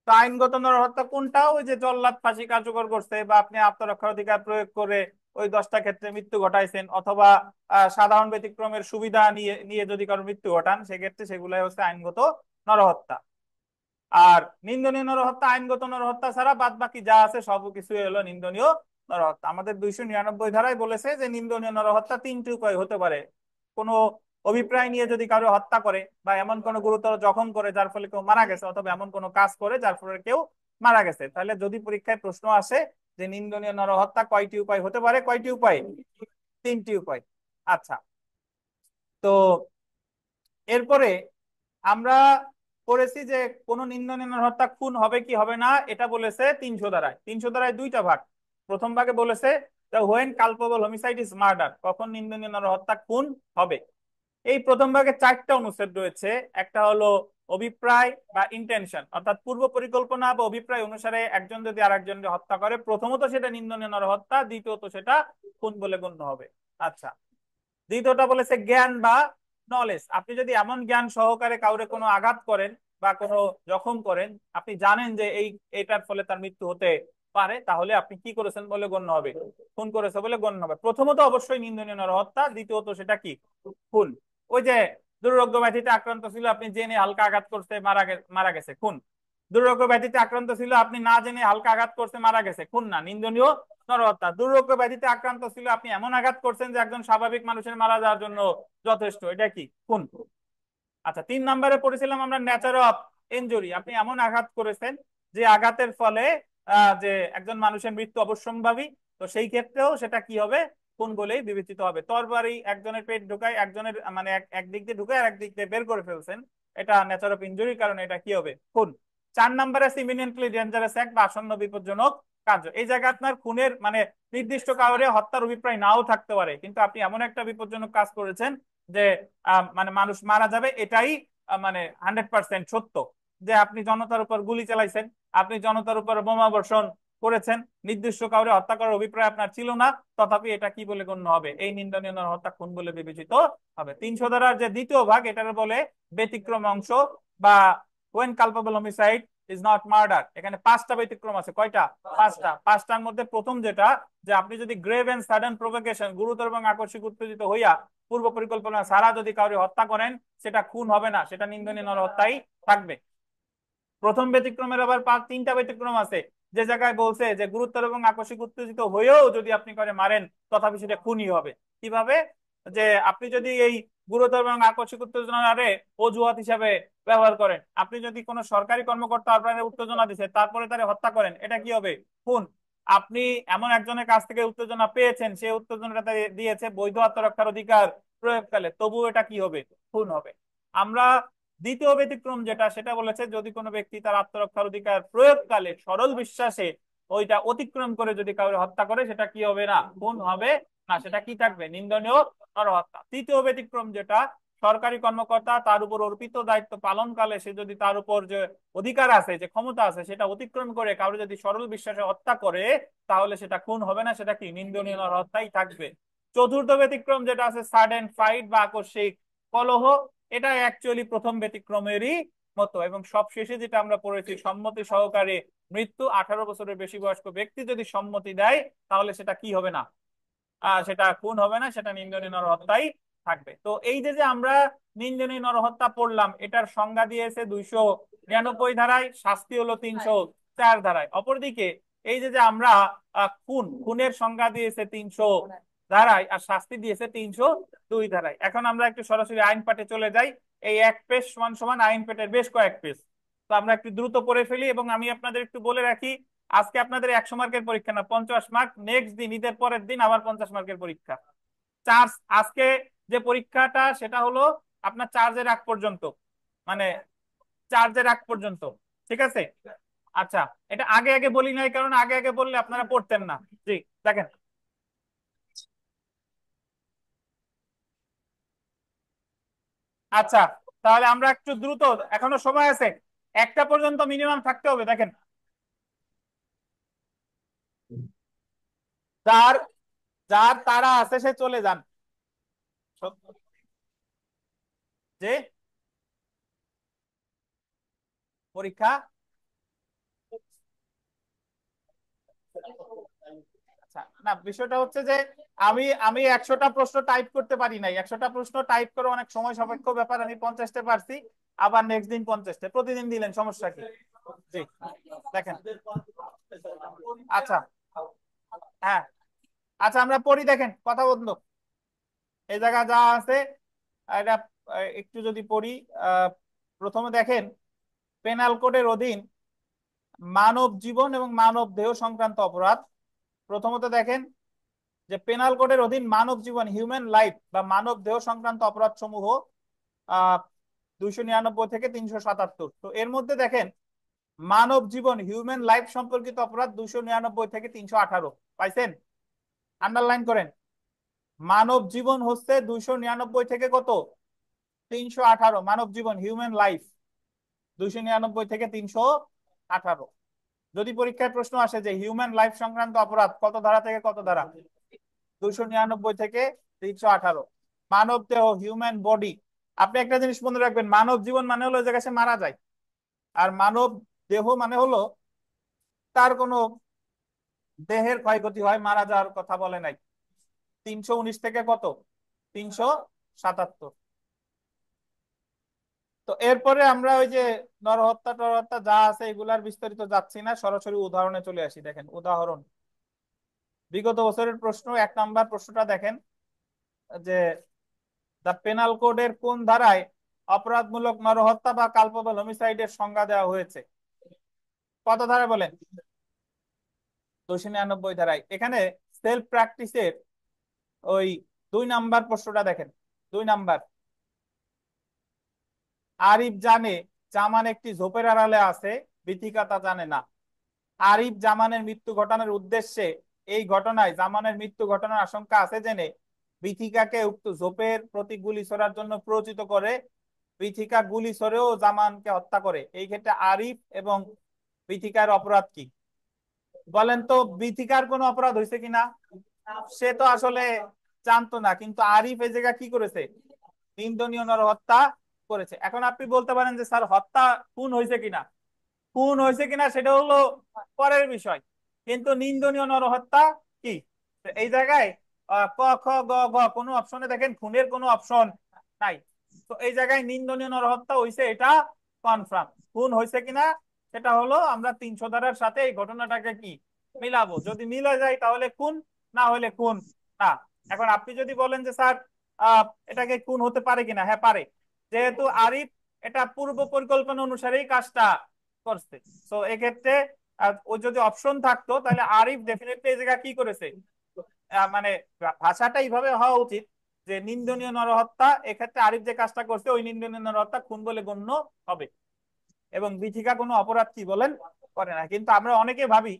তো আইনগত নরহত্যা কোনটা, ওই যে জল্লাদ ফাঁসি কার্যকর করছে, বা আপনি আত্মরক্ষার অধিকার প্রয়োগ করে ওই 10টা ক্ষেত্রে মৃত্যু ঘটাইছেন, অথবা সাধারণ ব্যতিক্রমের সুবিধা নিয়ে নিয়ে যদি কারো মৃত্যু ঘটান, সেক্ষেত্রে সেগুলাই হচ্ছে আইনগত নরহত্যা। আর নিন্দনীয় নরহত্যা আইনগত নরহত্যা ছাড়া বাদ বাকি যা আছে সবকিছু হলো নিন্দনীয় নরহত্যা। আমাদের 299 ধারায় বলেছে যে নিন্দনীয় নরহত্যা 3টি উপায় হতে পারে। কোনো অভিপ্রায় নিয়ে যদি কারো হত্যা করে, বা এমন কোনো গুরুতর জখম করে যার ফলে কেউ মারা গেছে, অথবা এমন কোনো কাজ করে যার ফলে কেউ মারা গেছে, তাহলে যদি পরীক্ষায় প্রশ্ন আসে যে নিন্দনীয় নরহত্যা কয়টি উপায় হতে পারে, কয়টি উপায়, 3টি উপায়। আচ্ছা, তো এরপরে আমরা পড়েছি যে কোন নিন্দনীয় নরহত্যা খুন হবে কি হবে না, এটা বলেছে 300 ধারায়। 300 ধারায় দুইটা ভাগ। প্রথম ভাগে বলেছে when culpable homicide is murder, কখন নিন্দনীয় নরহত্যা খুন হবে। এই প্রথম ভাগে 4টা অনুচ্ছেদ রয়েছে। একটা হলো অভিপ্রায় বা ইন্টেনশন, অর্থাৎ পূর্ব পরিকল্পনা বা অভিপ্রায় অনুসারে একজন যদি আরেকজনকে হত্যা করে, প্রথমত সেটা নিন্দনীয় নরহত্যা, দ্বিতীয়ত সেটা খুন বলে গণ্য হবে। আচ্ছা, দ্বিতীয়টা বলেছে জ্ঞান বা নলেজ, আপনি যদি এমন জ্ঞান সহকারে কাউরে কোনো আঘাত করেন বা কোনো জখম করেন, আপনি জানেন যে এটার ফলে তার মৃত্যু হতে পারে, তাহলে আপনি কি করেছেন বলে গণ্য হবে, খুন করেছে বলে গণ্য হবে। প্রথমত অবশ্যই নিন্দনীয় নরহত্যা, দ্বিতীয়ত সেটা কি, খুন। ওই যে দুর্রোগ্য ব্যাধিতে আক্রান্ত ছিল, আপনি জেনে হালকা আঘাত করতে মারা গেছে, খুন। দুর্রোগ্য ব্যাধিতে আক্রান্ত ছিল, আপনি না জেনে হালকা আঘাত করতে মারা গেছে, খুন না, নিন্দনীয় নরহত্যা। দুর্রোগ্য ব্যাধিতে আক্রান্ত ছিল, আপনি এমন আঘাত করছেন যে একজন স্বাভাবিক মানুষের মারা যাওয়ার জন্য যথেষ্ট, এটা কি, খুন। আচ্ছা, 3 নম্বরে পড়েছিলাম আমরা নেচার অফ ইনজুরি, আপনি এমন আঘাত করেছেন যে আঘাতের ফলে যে একজন মানুষের মৃত্যু অবশ্যম্ভাবী, তো সেই ক্ষেত্রেও সেটা কি হবে, খুন বলেই বিবেচিত হবে। তরবারি একজনের পেট ঢুকায়, একজনের মানে একদিক দিয়ে ঢুকায় আর একদিক দিয়ে বের করে ফেলছেন, এটা নেচার অফ ইনজুরির কারণে এটা কি হবে, খুন। 4 নম্বরে আছে ইমিনেন্টলি ডেঞ্জারাস অ্যাক্ট বা আসন্ন বিপজ্জনক কার্য। এই জায়গায় আপনার খুনের মানে নির্দিষ্ট কারণে হত্যার অভিপ্রায় নাও থাকতে পারে, কিন্তু আপনি এমন একটা বিপজ্জনক কাজ করেছেন যে মানে মানুষ মারা যাবে, এটাই মানে 100% সত্য। যে আপনি জনতার উপর গুলি চালাইছেন, আপনি জনতার উপর বোমা বর্ষণ করেছেন, নির্দিষ্ট কাউরে হত্যা করার অভিপ্রায় আপনার ছিল না, তথাপি এটা কি বলে গণ্য হবে, এই নিন্দনীয় নরহত্যা খুন বলে বিবেচিত হবে। 300 ধারার যে দ্বিতীয় ভাগ, এটার বলে ব্যতিক্রম অংশ বা when culpable homicide is not murder. এখানে পাঁচটা ব্যতিক্রম আছে। কয়টা? পাঁচটা। পাঁচটার মধ্যে প্রথম যেটা, যে আপনি যদি গ্রেভ এন্ড সাডেন প্রভোকেশন, গুরুতর এবং আকস্মিক উত্তেজিত হইয়া পূর্ব পরিকল্পনা ছাড়া যদি কাউকে হত্যা করেন, সেটা খুন হবে না, সেটা নিন্দনীয় নরহত্যাই থাকবে। প্রথম ব্যতিক্রমের আবার তিনটা ব্যতিক্রম আছে, যে জায়গায় বলছে যে গুরুতর এবং আকস্মিক উত্তেজিত হয়েও যদি আপনি করে মারেন তথাপি সেটা খুনই হবে। কিভাবে? যে আপনি যদি এই গুরুতর এবং আকস্মিক উত্তেজনারে অজুহাত হিসাবে ব্যবহার করেন, আপনি যদি কোনো সরকারি কর্মকর্তা আপনার উত্তেজনা দিচ্ছে তারপরে তারে হত্যা করেন, এটা কি হবে? খুন। আপনি এমন একজনের কাছ থেকে উত্তেজনা পেয়েছেন, সে উত্তেজনাটা দিয়েছে বৈধ আত্মরক্ষার অধিকার প্রয়োগকালে, তবু এটা কি হবে? খুন হবে। আমরা দ্বিতীয় ব্যতিক্রম যেটা, সেটা বলেছে যদি কোনো ব্যক্তি তার আত্মরক্ষার অধিকার প্রয়োগকালে সরল বিশ্বাসে ওইটা অতিক্রম করে যদি কাউকে হত্যা করে, সেটা কি হবে না? খুন হবে না, সেটা কি থাকবে? নিন্দনীয় নরহত্যা। তৃতীয় ব্যতিক্রম যেটা, সরকারি কর্মকর্তা তার উপর অর্পিত দায়িত্ব পালনকালে সে যদি তার উপর যে অধিকার আছে, যে ক্ষমতা আছে, সেটা অতিক্রম করে কাউকে যদি সরল বিশ্বাসে হত্যা করে, তাহলে সেটা খুন হবে না, সেটা কি? নিন্দনীয় নরহত্যাই থাকবে। চতুর্থ ব্যতিক্রম যেটা আছে, সাডেন ফাইট বা আকস্মিক কলহ, এটা অ্যাকচুয়ালি প্রথম ব্যতিক্রমেরই মতো। এবং সবশেষে যেটা আমরা পড়েছি, সম্মতি সহকারে মৃত্যু, 18 বছরের বেশি বয়স্ক ব্যক্তি যদি সম্মতি দেয়, তাহলে সেটা কি হবে না? সেটা খুন হবে না, সেটা নিন্দনীয় নরহত্যাই থাকবে। তো এই যে যে আমরা নিন্দনীয় নরহত্যা পড়লাম, এটার সংজ্ঞা দিয়েছে 299 ধারায়, শাস্তি হলো 304 ধারায়। অপরদিকে এই যে যে আমরা খুনের সংজ্ঞা দিয়েছে 300 ধারায়, আর শাস্তি দিয়েছে 302 ধারায়। এখন আমরা একটু সরাসরি আইন পাঠে চলে যাই। এই এক পেজ সমান সমান আইন পাঠের বেশ কয়েক পেজ। তো আমরা একটু দ্রুত পড়ে ফেলি, এবং আমি আপনাদের একটু বলে রাখি, আজকে আপনাদের 100 মার্কের পরীক্ষা না, 50 মার্ক। নেক্সট দিন, ঈদের পরের দিন আবার 50 মার্কের পরীক্ষা। চার্জ আজকে যে পরীক্ষাটা, সেটা হলো আপনার চার্জের আগ পর্যন্ত, মানে চার্জের আগ পর্যন্ত। ঠিক আছে? আচ্ছা, এটা আগে আগে বলি নাই, কারণ আগে আগে বললে আপনারা পড়তেন না। জি, দেখেন। আচ্ছা, তাহলে আমরা একটু দ্রুত, এখনো সময় আছে, একটা পর্যন্ত মিনিমাম থাকতে হবে। দেখেন, যার যার তারা আছে সে চলে যান। যে পরীক্ষা, আচ্ছা না, বিষয়টা হচ্ছে যে আমি আমি 100টা প্রশ্ন টাইপ করতে পারি নাই। 100টা প্রশ্ন টাইপ করে অনেক সময় সাপেক্ষ ব্যাপার। আমি 50টা পারছি, আবার নেক্সট দিন 50টা, প্রতিদিন দিলেন, সমস্যা কি? জি, দেখেন। আচ্ছা, হ্যাঁ, আচ্ছা আমরা পড়ি, দেখেন, কথা বন্ধ। এই জায়গা যা আছে এটা একটু যদি পড়ি। আহ, প্রথমে দেখেন, পেনাল কোডের অধীন মানব জীবন এবং মানব দেহ সংক্রান্ত অপরাধ। প্রথমত দেখেন যে পেনাল কোডের অধীন মানব জীবন, হিউম্যান লাইফ বা মানব দেহ সংক্রান্ত অপরাধ সমূহ 299 থেকে 377। তো এর মধ্যে দেখেন, মানব জীবন, হিউম্যান লাইফ সম্পর্কিত অপরাধ 299 থেকে 318 পাইছেন? আন্ডারলাইন করেন। মানব জীবন হচ্ছে 299 থেকে কত? 318। মানব জীবন, হিউম্যান লাইফ, 299 থেকে 318। যদি পরীক্ষায় প্রশ্ন আসে যে হিউম্যান লাইফ সংক্রান্ত অপরাধ কত ধারা থেকে কত ধারা, 299 থেকে 318। মানব দেহ, হিউম্যান বডি, আপনি একটা জিনিস মনে রাখবেন, মানব জীবন মানে হলো যে সে মারা যায়, আর মানব দেহ মানে হলো তার কোনো দেহের ক্ষয়ক্ষতি হয়, মারা যাওয়ার কথা বলে নাই। 319 থেকে কত? 377। তো এরপরে আমরা ওই যে নরহত্যা টরহত্যা যা আছে এগুলার বিস্তারিত যাচ্ছি না, সরাসরি উদাহরণে চলে আসি। দেখেন উদাহরণ, বিগত বছরের প্রশ্ন। 1 নাম্বার প্রশ্নটা দেখেন যে দ্য পেনাল কোডের কোন ধারায় অপরাধমূলক নরহত্যা বা কালপেবল হোমিসাইডের সংজ্ঞা দেওয়া হয়েছে? কত ধারায় বলেন? 299 ধারায়। এখানে সেলফ প্র্যাকটিসের ওই 2 নাম্বার প্রশ্নটা দেখেন। 2 নাম্বার, আরিফ জানে জামান একটি ঝোপের আড়ালে আছে, বিথিকা তা জানে না। আরিফ জামানের মৃত্যু ঘটানোর উদ্দেশ্যে এই ঘটনায় জামানের মৃত্যু ঘটানোর আশঙ্কা আছে জেনে বিথিকাকে উক্ত ঝোপের প্রতি গুলি ছোড়ার জন্য প্ররোচিত করে। বিথিকা গুলি ছোড়েও জামানকে হত্যা করে। এই ক্ষেত্রে আরিফ এবং বিথিকার অপরাধ কি? বলেন তো, বিথিকার কোনো অপরাধ হয়েছে কিনা? সে তো আসলে জানতো না, কিন্তু আরিফ এই জায়গা কি করেছে? নিন্দনীয় নরহত্যা করেছে। এখন আপনি বলতে পারেন যে স্যার হত্যা খুন হয়েছে কিনা? খুন হয়েছে কিনা সেটা হলো পরের বিষয়, কিন্তু নিন্দনীয় নরহত্যা কি? তো এই জায়গায় ক খ গ ঘ কোনো অপশনে দেখেন খুনের কোনো অপশন নাই। তো এই জায়গায় নিন্দনীয় নরহত্যা হয়েছে, এটা কনফার্ম। খুন হয়েছে কিনা সেটা হলো আমরা 300 ধারার সাথে এই ঘটনাটাকে কি মিলাবো, যদি মিলে যায় তাহলে খুন, না হলে খুন না। এখন আপনি যদি বলেন যে স্যার এটাকে খুন হতে পারে কিনা, হ্যাঁ পারে, যেহেতু আরিফ এটা পূর্ব পরিকল্পনা অনুসারেই কাজটা করছে। তো এক্ষেত্রে ওই যদি অপশন থাকতো তাহলে আরিফ ডেফিনেটলি এই জায়গা কি করেছে, মানে ভাষাটা এইভাবে হওয়া উচিত যে নিন্দনীয় নরহত্যা, এক্ষেত্রে আরিফ যে কাজটা করছে ওই নিন্দনীয় নরহত্যা খুন বলে গণ্য হবে, এবং বিথিকা কোনো অপরাধ কি বলেন করে না। কিন্তু আমরা অনেকে ভাবি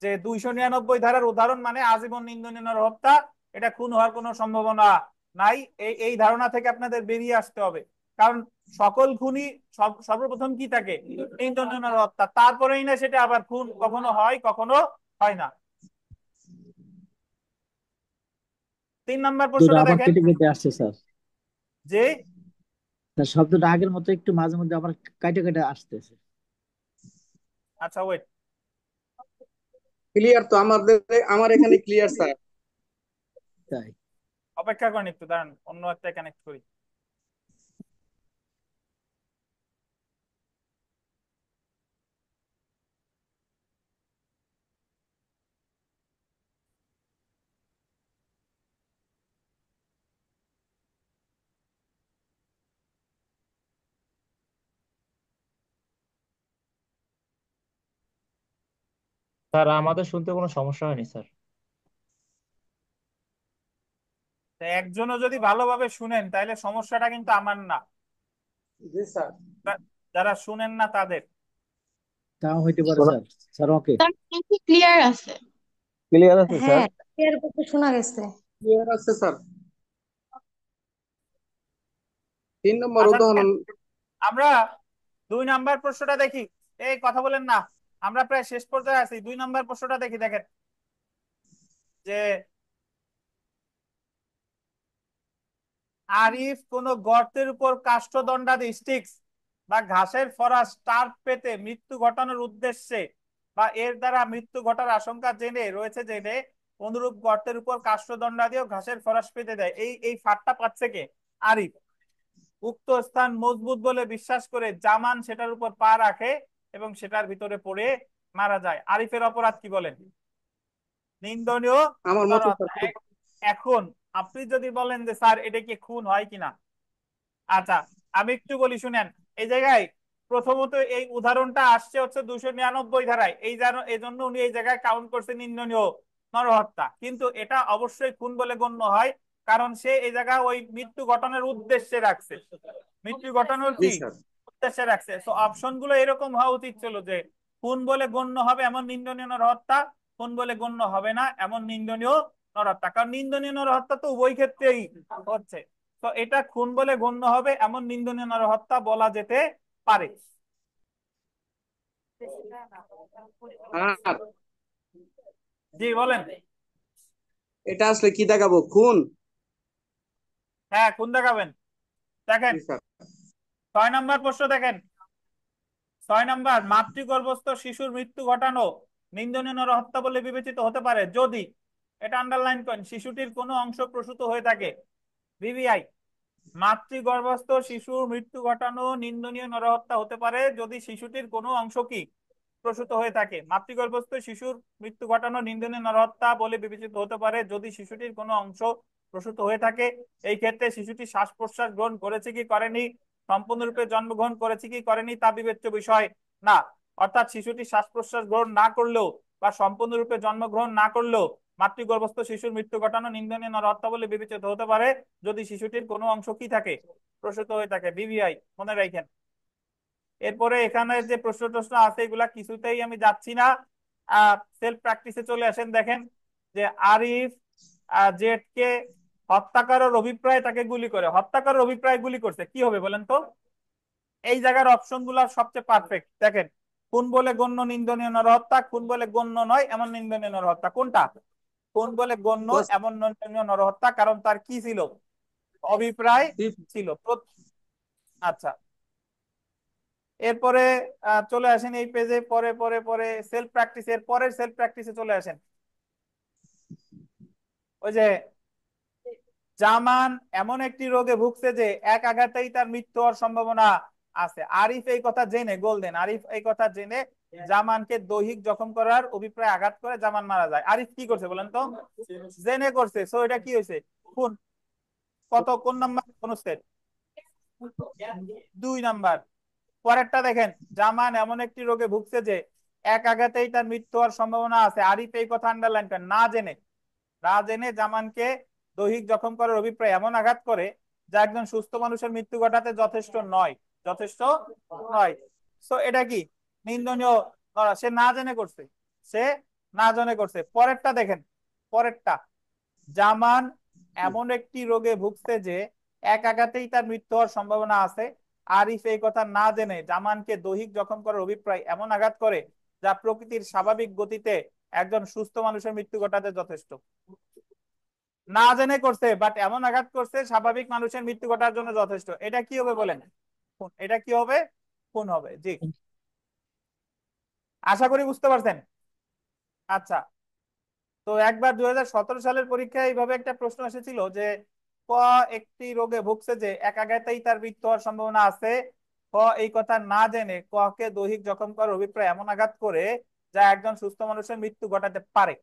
যে 299 ধারার উদাহরণ মানে আজীবন নিন্দনীয় নরহত্যা, এটা খুন হওয়ার কোনো সম্ভাবনা নাই। এই ধারণা থেকে আপনাদের বেরিয়ে আসতে হবে, কারণ সকল খুনই সর্বপ্রথম কি থাকে, নিন্দনীয় নরহত্যা, তারপরেই না সেটা আবার খুন কখনো হয় কখনো হয় না। 3 নম্বর দুটো প্রশ্নটা আবার দেখেন কেটে কেটে আসছে স্যার। যে স্যার শব্দটা আগের মতো একটু মাঝে মধ্যে আবার কেটে কেটে আসতেছে। আচ্ছা ওয়েট, ক্লিয়ার তো আমাদের, আমার এখানে ক্লিয়ার স্যার। তাই অপেক্ষা করেন একটু, দাঁড়ান অন্য একটা কানেক্ট করি। স্যার আমাদের শুনতে কোনো সমস্যা হয়নি স্যার। তো একজনও যদি ভালোভাবে শুনেন তাহলে সমস্যাটা কিন্তু আমার না, জি স্যার। যারা শুনেন না তাদের। তাও হইতে পারে স্যার। স্যার ওকে তার মানে কি ক্লিয়ার আছে? ক্লিয়ার আছে স্যার। হ্যাঁ, এর কথা শোনা গেছে। ক্লিয়ার আছে স্যার। 3 নম্বর আচ্ছা উদাহরণ। আমরা 2 নম্বর প্রশ্নটা দেখি, এই কথা বলেন না, আমরা প্রায় শেষ পর্যায়ে আছি। 2 নম্বর প্রশ্নটা দেখি, দেখেন যে আরিফ কোন গর্তের উপর কাষ্ঠদণ্ডাদি স্টিক্স বা ঘাসের ফরাস টার্প পেতে মৃত্যু ঘটানোর উদ্দেশ্যে বা এর দ্বারা মৃত্যু ঘটার আশঙ্কা জেনে রয়েছে জেনে অনুরূপ গর্তের উপর কাষ্ঠদণ্ডাদি ও ঘাসের ফরাস পেতে দেয়। এই ফাঁদটা পাচ্ছে কে? আরিফ। উক্ত স্থান মজবুত বলে বিশ্বাস করে জামান সেটার উপর পা রাখে এবং সেটার ভিতরে পড়ে মারা যায়। আরিফের অপরাধ কি বলেন? নিন্দনীয় আমার মতে নরহত্যা। স্যার এখন আপনি যদি বলেন যে স্যার এটা কি খুন হয় কিনা, আচ্ছা আমি একটু বলি শুনেন। এই জায়গায় প্রথমত এই উদাহরণটা আসছে হচ্ছে 299 ধারায়, এই জন্য উনি এই জায়গায় কাউন্ট করছে নিন্দনীয় নরহত্যা, কিন্তু এটা অবশ্যই খুন বলে গণ্য হয়, কারণ সে এই জায়গায় ওই মৃত্যু ঘটনার উদ্দেশ্যে রাখছে, মৃত্যু ঘটানোর জি কি স্যার। উদ্দেশ্যে রাখছে। তো অপশন গুলো এরকম হওয়া উচিত ছিল যে খুন বলে গণ্য হবে এমন নিন্দনীয় নরহত্যা, খুন বলে গণ্য হবে না এমন নিন্দনীয় নরহত্যা, কারণ নিন্দনীয় নরহত্যা তো উভয় ক্ষেত্রেই হচ্ছে। তো এটা খুন বলে গণ্য হবে এমন নিন্দনীয় নরহত্যা বলা যেতে পারে। আর জি বলেন। এটা আসলে কি দেখাবো, খুন? হ্যাঁ খুন দেখাবেন। দেখেন জি স্যার। 6 নম্বর প্রশ্ন দেখেন, 6 নম্বর, মাতৃগর্ভস্থ শিশুর মৃত্যু ঘটানো নিন্দনীয় নরহত্যা বলে বিবেচিত হতে পারে যদি, এটা আন্ডারলাইন করেন, শিশুটির কোনো অংশ প্রসূত হয়ে থাকে। ভিভিআই, মাতৃগর্ভস্থ শিশুর মৃত্যু ঘটানো নিন্দনীয় নরহত্যা হতে পারে যদি শিশুটির কোনো অংশ কি প্রসূত হয়ে থাকে। মাতৃগর্ভস্থ শিশুর মৃত্যু ঘটানো নিন্দনীয় নরহত্যা বলে বিবেচিত হতে পারে যদি শিশুটির কোনো অংশ প্রসূত হয়ে থাকে। এই ক্ষেত্রে শিশুটি শ্বাস প্রশ্বাস গ্রহণ করেছে কি করেনি, সম্পূর্ণরূপে জন্মগ্রহণ করেছে কি করেনি তা বিবেচ্য বিষয় না। অর্থাৎ শিশুটি শ্বাস প্রশ্বাস গ্রহণ না করলেও বা সম্পূর্ণরূপে জন্মগ্রহণ না করলেও মাতৃগর্ভস্থ শিশুর মৃত্যু ঘটানো নিন্দনীয় নরহত্যা বলে বিবেচিত হতে পারে যদি শিশুটির কোনো অংশ কি থাকে, প্রসূত হয়ে থাকে। বিবিআই মনে রাখেন। এরপরে এখানে যে প্রশ্ন টশ্ন আছে এগুলা কিছুতেই আমি যাচ্ছি না, সেলফ প্র্যাকটিসে চলে আসেন। দেখেন যে আরিফ জেডকে হত্যা করার অভিপ্রায় তাকে গুলি করে, হত্যা করার অভিপ্রায় গুলি করছে, কি হবে বলেন তো? এই জায়গার অপশন গুলা সবচেয়ে পারফেক্ট। দেখেন খুন বলে গণ্য নিন্দনীয় নরহত্যা, খুন বলে গণ্য নয় এমন নিন্দনীয় নরহত্যা কোনটা? খুন বলে গণ্য বস, এমন নিন্দনীয় নরহত্যা, কারণ তার কি ছিল, অভিপ্রায় ছিল। আচ্ছা এরপরে চলে আসেন এই পেজে, পরে পরে পরে সেলফ প্র্যাকটিস, এর পরের সেলফ প্র্যাকটিসে চলে আসেন। ওই যে জামান এমন একটি রোগে ভুগছে যে এক আঘাতেই তার মৃত্যু হওয়ার সম্ভাবনা আছে। আরিফ এই কথা জেনে, গোল্ডেন আরিফ এই কথা জেনে জামানকে দৈহিক জখম করার অভিপ্রায় আঘাত করে জামান মারা যায়। আরিফ কি করছে বলেন তো? জেনে করছে। সো এটা কি হয়েছে? খুন। কোন নাম্বার অনুচ্ছেদ? 2 নাম্বার। পরেরটা দেখেন, জামান এমন একটি রোগে ভুগছে যে এক আঘাতেই তার মৃত্যু হওয়ার সম্ভাবনা আছে। আরিফ এই কথা আন্ডারলাইন করেন, না জেনে জামানকে দৈহিক জখম করার অভিপ্রায় এমন আঘাত করে যা একজন সুস্থ মানুষের মৃত্যু ঘটাতে যথেষ্ট নয়। যথেষ্ট নয়। সো এটা কি? নিন্দনীয় করা। সে না জেনে করছে, সে না জেনে করছে। পরেরটা দেখেন, পরেরটা, জামান এমন একটি রোগে ভুগছে যে এক আঘাতেই তার মৃত্যু হওয়ার সম্ভাবনা আছে। আরিফ এই কথা না জেনে জামানকে দৈহিক জখম করার অভিপ্রায় এমন আঘাত করে যা প্রকৃতির স্বাভাবিক গতিতে একজন সুস্থ মানুষের মৃত্যু ঘটাতে যথেষ্ট। না জেনে করছে, বাট এমন আঘাত করছে স্বাভাবিক মানুষের মৃত্যু ঘটার জন্য যথেষ্ট। এটা কি হবে বলেন? খুন। এটা কি হবে? খুন হবে। জি, আশা করি বুঝতে পারছেন। আচ্ছা, তো একবার 2017 সালের পরীক্ষায় এইভাবে একটা প্রশ্ন এসেছিল যে ক একটি রোগে ভুগছে যে এক আঘাতেই তার মৃত্যু হওয়ার সম্ভাবনা আছে। ক এই কথা না জেনে ক কে দৈহিক জখম করার অভিপ্রায় এমন আঘাত করে যা একজন সুস্থ মানুষের মৃত্যু ঘটাতে পারে।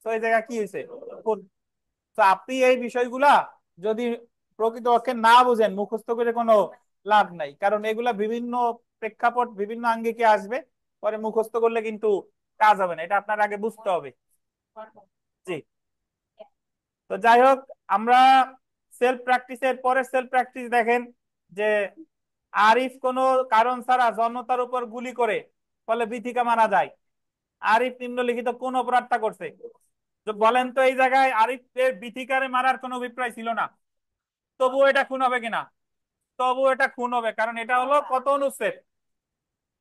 তো এই জায়গা কি হয়েছে? খুন। তো আপনি এই বিষয়গুলা যদি প্রকৃতপক্ষে না বুঝেন, মুখস্থ করে কোনো লাভ নাই, কারণ এগুলা বিভিন্ন প্রেক্ষাপট, বিভিন্ন আঙ্গিকে আসবে। পরে মুখস্থ করলে কিন্তু কাজ হবে না, এটা আপনার আগে বুঝতে হবে। জি, তো যাই হোক, আমরা সেলফ প্র্যাকটিসের পরের সেলফ প্র্যাকটিস দেখেন যে আরিফ কোনো কারণ ছাড়া জনতার উপর গুলি করে ফলে বিথিকা মারা যায়। আরিফ নিম্নলিখিত কোন অপরাধটা করছে? তো বলেন তো, এই জায়গায় আরিফের বিথিকারে মারার কোনো অভিপ্রায় ছিল না, তবুও এটা খুন হবে কিনা? তবুও এটা খুন হবে, কারণ এটা হলো কত অনুচ্ছেদ?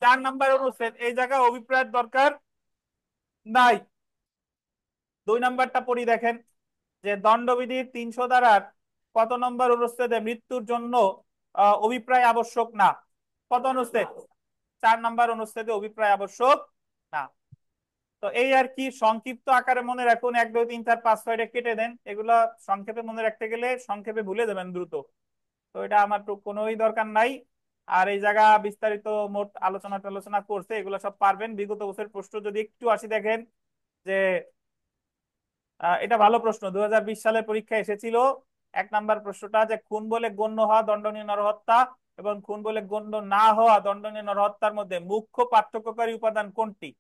4 নাম্বার অনুচ্ছেদ। এই জায়গায় অভিপ্রায়ের দরকার নাই। 2 নাম্বারটা পড়ি দেখেন যে দণ্ডবিধির 300 ধারার কত নম্বর অনুচ্ছেদে মৃত্যুর জন্য অভিপ্রায় আবশ্যক না? কত অনুচ্ছেদ? 4 নাম্বার অনুচ্ছেদে অভিপ্রায় আবশ্যক না। তো এই আর কি, সংক্ষিপ্ত আকারে মনে রাখুন। 1 2 3 4 5 6 কেটে দেন, এগুলা সংক্ষেপে মনে রাখতে গেলে সংক্ষেপে ভুলে যাবেন দ্রুত। তো এটা আমার তো কোনোই দরকার নাই। আর এই জায়গা বিস্তারিত মোট আলোচনা করছে, এগুলো সব পারবেন। বিগত বছর প্রশ্ন যদি একটু আসি দেখেন যে এটা ভালো প্রশ্ন, 2020 সালের পরীক্ষায় এসেছিল। 1 নাম্বার প্রশ্নটা যে খুন বলে গণ্য হওয়া দণ্ডনীয় নরহত্যা এবং খুন বলে গণ্য না হওয়া দণ্ডনীয় নরহত্যার মধ্যে মুখ্য পার্থক্যকারী উপাদান কোনটি?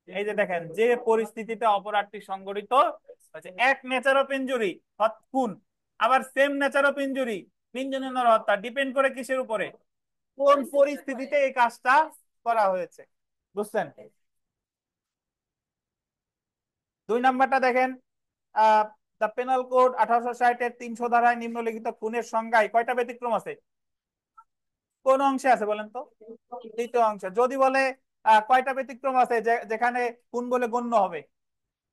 এই যে দেখেন, যে পরিস্থিতিতে অপরাধটি সংঘটিত হয়েছে, এক নেচার অফ ইনজুরি খুন, আবার সেম নেচার অফ ইনজুরি তিনজনের নরহত্যা, ডিপেন্ড করে কিসের উপরে? কোন পরিস্থিতিতে এই কাজটা করা হয়েছে। বুঝছেন? 2 নাম্বারটা দেখেন, দ্য পেনাল কোড 1860 এর 300 ধারায় নিম্নলিখিত খুনের সংজ্ঞায় কয়টা ব্যতিক্রম আছে? কোন অংশে আছে বলেন তো? দ্বিতীয় অংশে। যদি বলে কয়টা ব্যতিক্রম আছে যেখানে খুন বলে গণ্য হবে?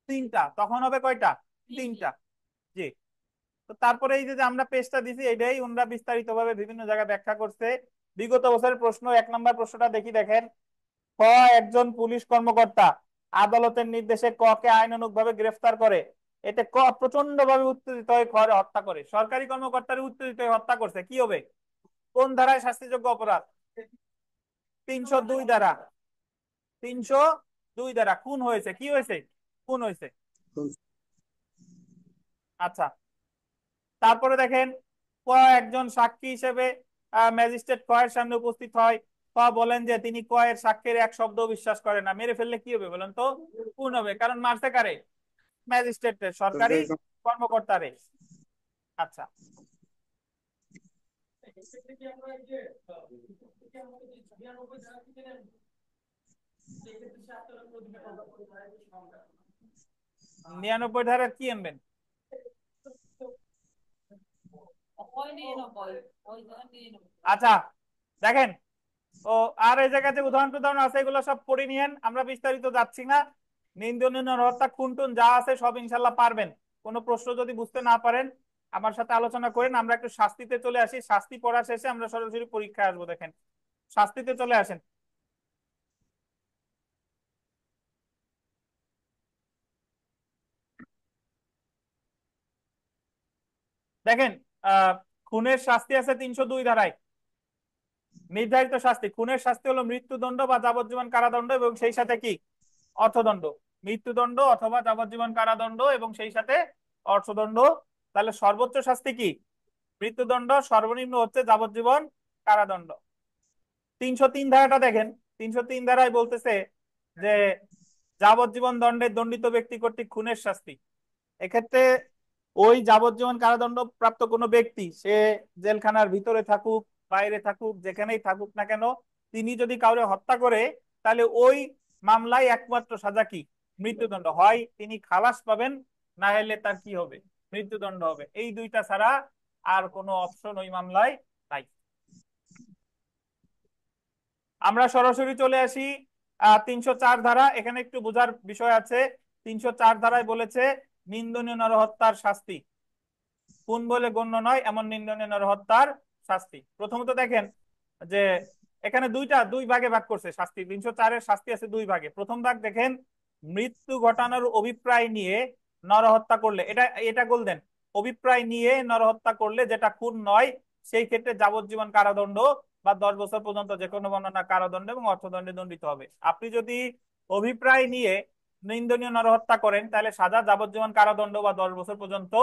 3টা। তখন হবে কয়টা? 3টা। জি। তো তারপরে এই যে আমরা পেজটা দিছি, এটাই ওনারা বিস্তারিত ভাবে বিভিন্ন জায়গায় ব্যাখ্যা করছে। বিগত বছরের প্রশ্ন 1 নাম্বার প্রশ্নটা দেখি দেখেন, ক একজন পুলিশ কর্মকর্তা আদালতের নির্দেশে ক কে আইনানুগ ভাবে গ্রেফতার করে। এতে ক প্রচন্ড ভাবে উত্তেজিত হয়ে খরে হত্যা করে। সরকারি কর্মকর্তার উত্তেজিত হয়ে হত্যা করছে, কি হবে? কোন ধারায় শাস্তিযোগ্য অপরাধ? 302 ধারা। 302 ধারা। খুন হয়েছে। কি হয়েছে? খুন হয়েছে। আচ্ছা, তারপরে দেখেন, ক একজন সাক্ষী হিসেবে ম্যাজিস্ট্রেট ক এর সামনে উপস্থিত হয়। ক বলেন যে তিনি ক এর সাক্ষীর এক শব্দ বিশ্বাস করেন না। মেরে ফেললে কি হবে বলেন তো? খুন হবে, কারণ মারছে কারে? ম্যাজিস্ট্রেটের, সরকারি কর্মকর্তারে। আচ্ছা, নিরানব্বই ধারার কি আনবেন? আচ্ছা দেখেন, ও আর এই জায়গায় যে উদাহরণ আছে এগুলো সব পড়ে নিয়েন, আমরা বিস্তারিত যাচ্ছি না। নিন্দনীয় নরহত্যা, খুন টুন যা আছে সব ইনশাল্লাহ পারবেন। কোনো প্রশ্ন যদি বুঝতে না পারেন আমার সাথে আলোচনা করেন। আমরা একটু শাস্তিতে চলে আসি, শাস্তি পড়া শেষে আমরা সরাসরি পরীক্ষায় আসবো। দেখেন, শাস্তিতে চলে আসেন। দেখেন, খুনের শাস্তি আছে 302 ধারায়। নির্ধারিত শাস্তি, খুনের শাস্তি হলো মৃত্যুদণ্ড বা যাবজ্জীবন কারাদণ্ড এবং সেই সাথে কি অর্থদণ্ড। মৃত্যুদণ্ড অথবা যাবজ্জীবন কারাদণ্ড এবং সেই সাথে অর্থদণ্ড। তাহলে সর্বোচ্চ শাস্তি কি? মৃত্যুদণ্ড, সর্বনিম্ন হচ্ছে যাবজ্জীবন কারাদণ্ড। 303 ধারাটা দেখেন। 303 ধারায় বলতেছে যে যাবজ্জীবন দণ্ডে দণ্ডিত ব্যক্তি কর্তৃক খুনের শাস্তি। এক্ষেত্রে ওই যাবজ্জীবন কারাদণ্ড প্রাপ্ত কোনো ব্যক্তি, সে জেলখানার ভিতরে থাকুক বাইরে থাকুক যেখানেই থাকুক না কেন, তিনি যদি কাউরে হত্যা করে তাহলে ওই মামলায় একমাত্র সাজা কি? মৃত্যুদণ্ড। হয় তিনি খালাস পাবেন, না হলে তার কি হবে? মৃত্যুদণ্ড হবে। এই দুইটা ছাড়া আর কোনো অপশন ওই মামলায় নাই। আমরা সরাসরি চলে আসি 304 ধারা। এখানে একটু বোঝার বিষয় আছে। 304 ধারায় বলেছে নিন্দনীয় নরহত্যার শাস্তি খুন বলে গণ্য নয় এমন নিন্দনীয় নরহত্যার শাস্তি। প্রথমত দেখেন যে এখানে দুই ভাগে ভাগ করছে শাস্তি। 304-এর শাস্তি আছে দুই ভাগে। প্রথম ভাগ দেখেন, মৃত্যু ঘটানোর অভিপ্রায় নিয়ে নরহত্যা করলে, এটা এটা গোল্ডেন, অভিপ্রায় নিয়ে নরহত্যা করলে যেটা খুন নয়, সেই ক্ষেত্রে যাবজ্জীবন কারাদণ্ড বা 10 বছর পর্যন্ত যে কোনো বর্ণনা কারাদণ্ড এবং অর্থদণ্ডে দণ্ডিত হবে। আপনি যদি অভিপ্রায় নিয়ে নিন্দনীয় নরহত্যা করেন তাহলে সাজা যাবজ্জীবন কারাদণ্ড বা 10 বছর পর্যন্ত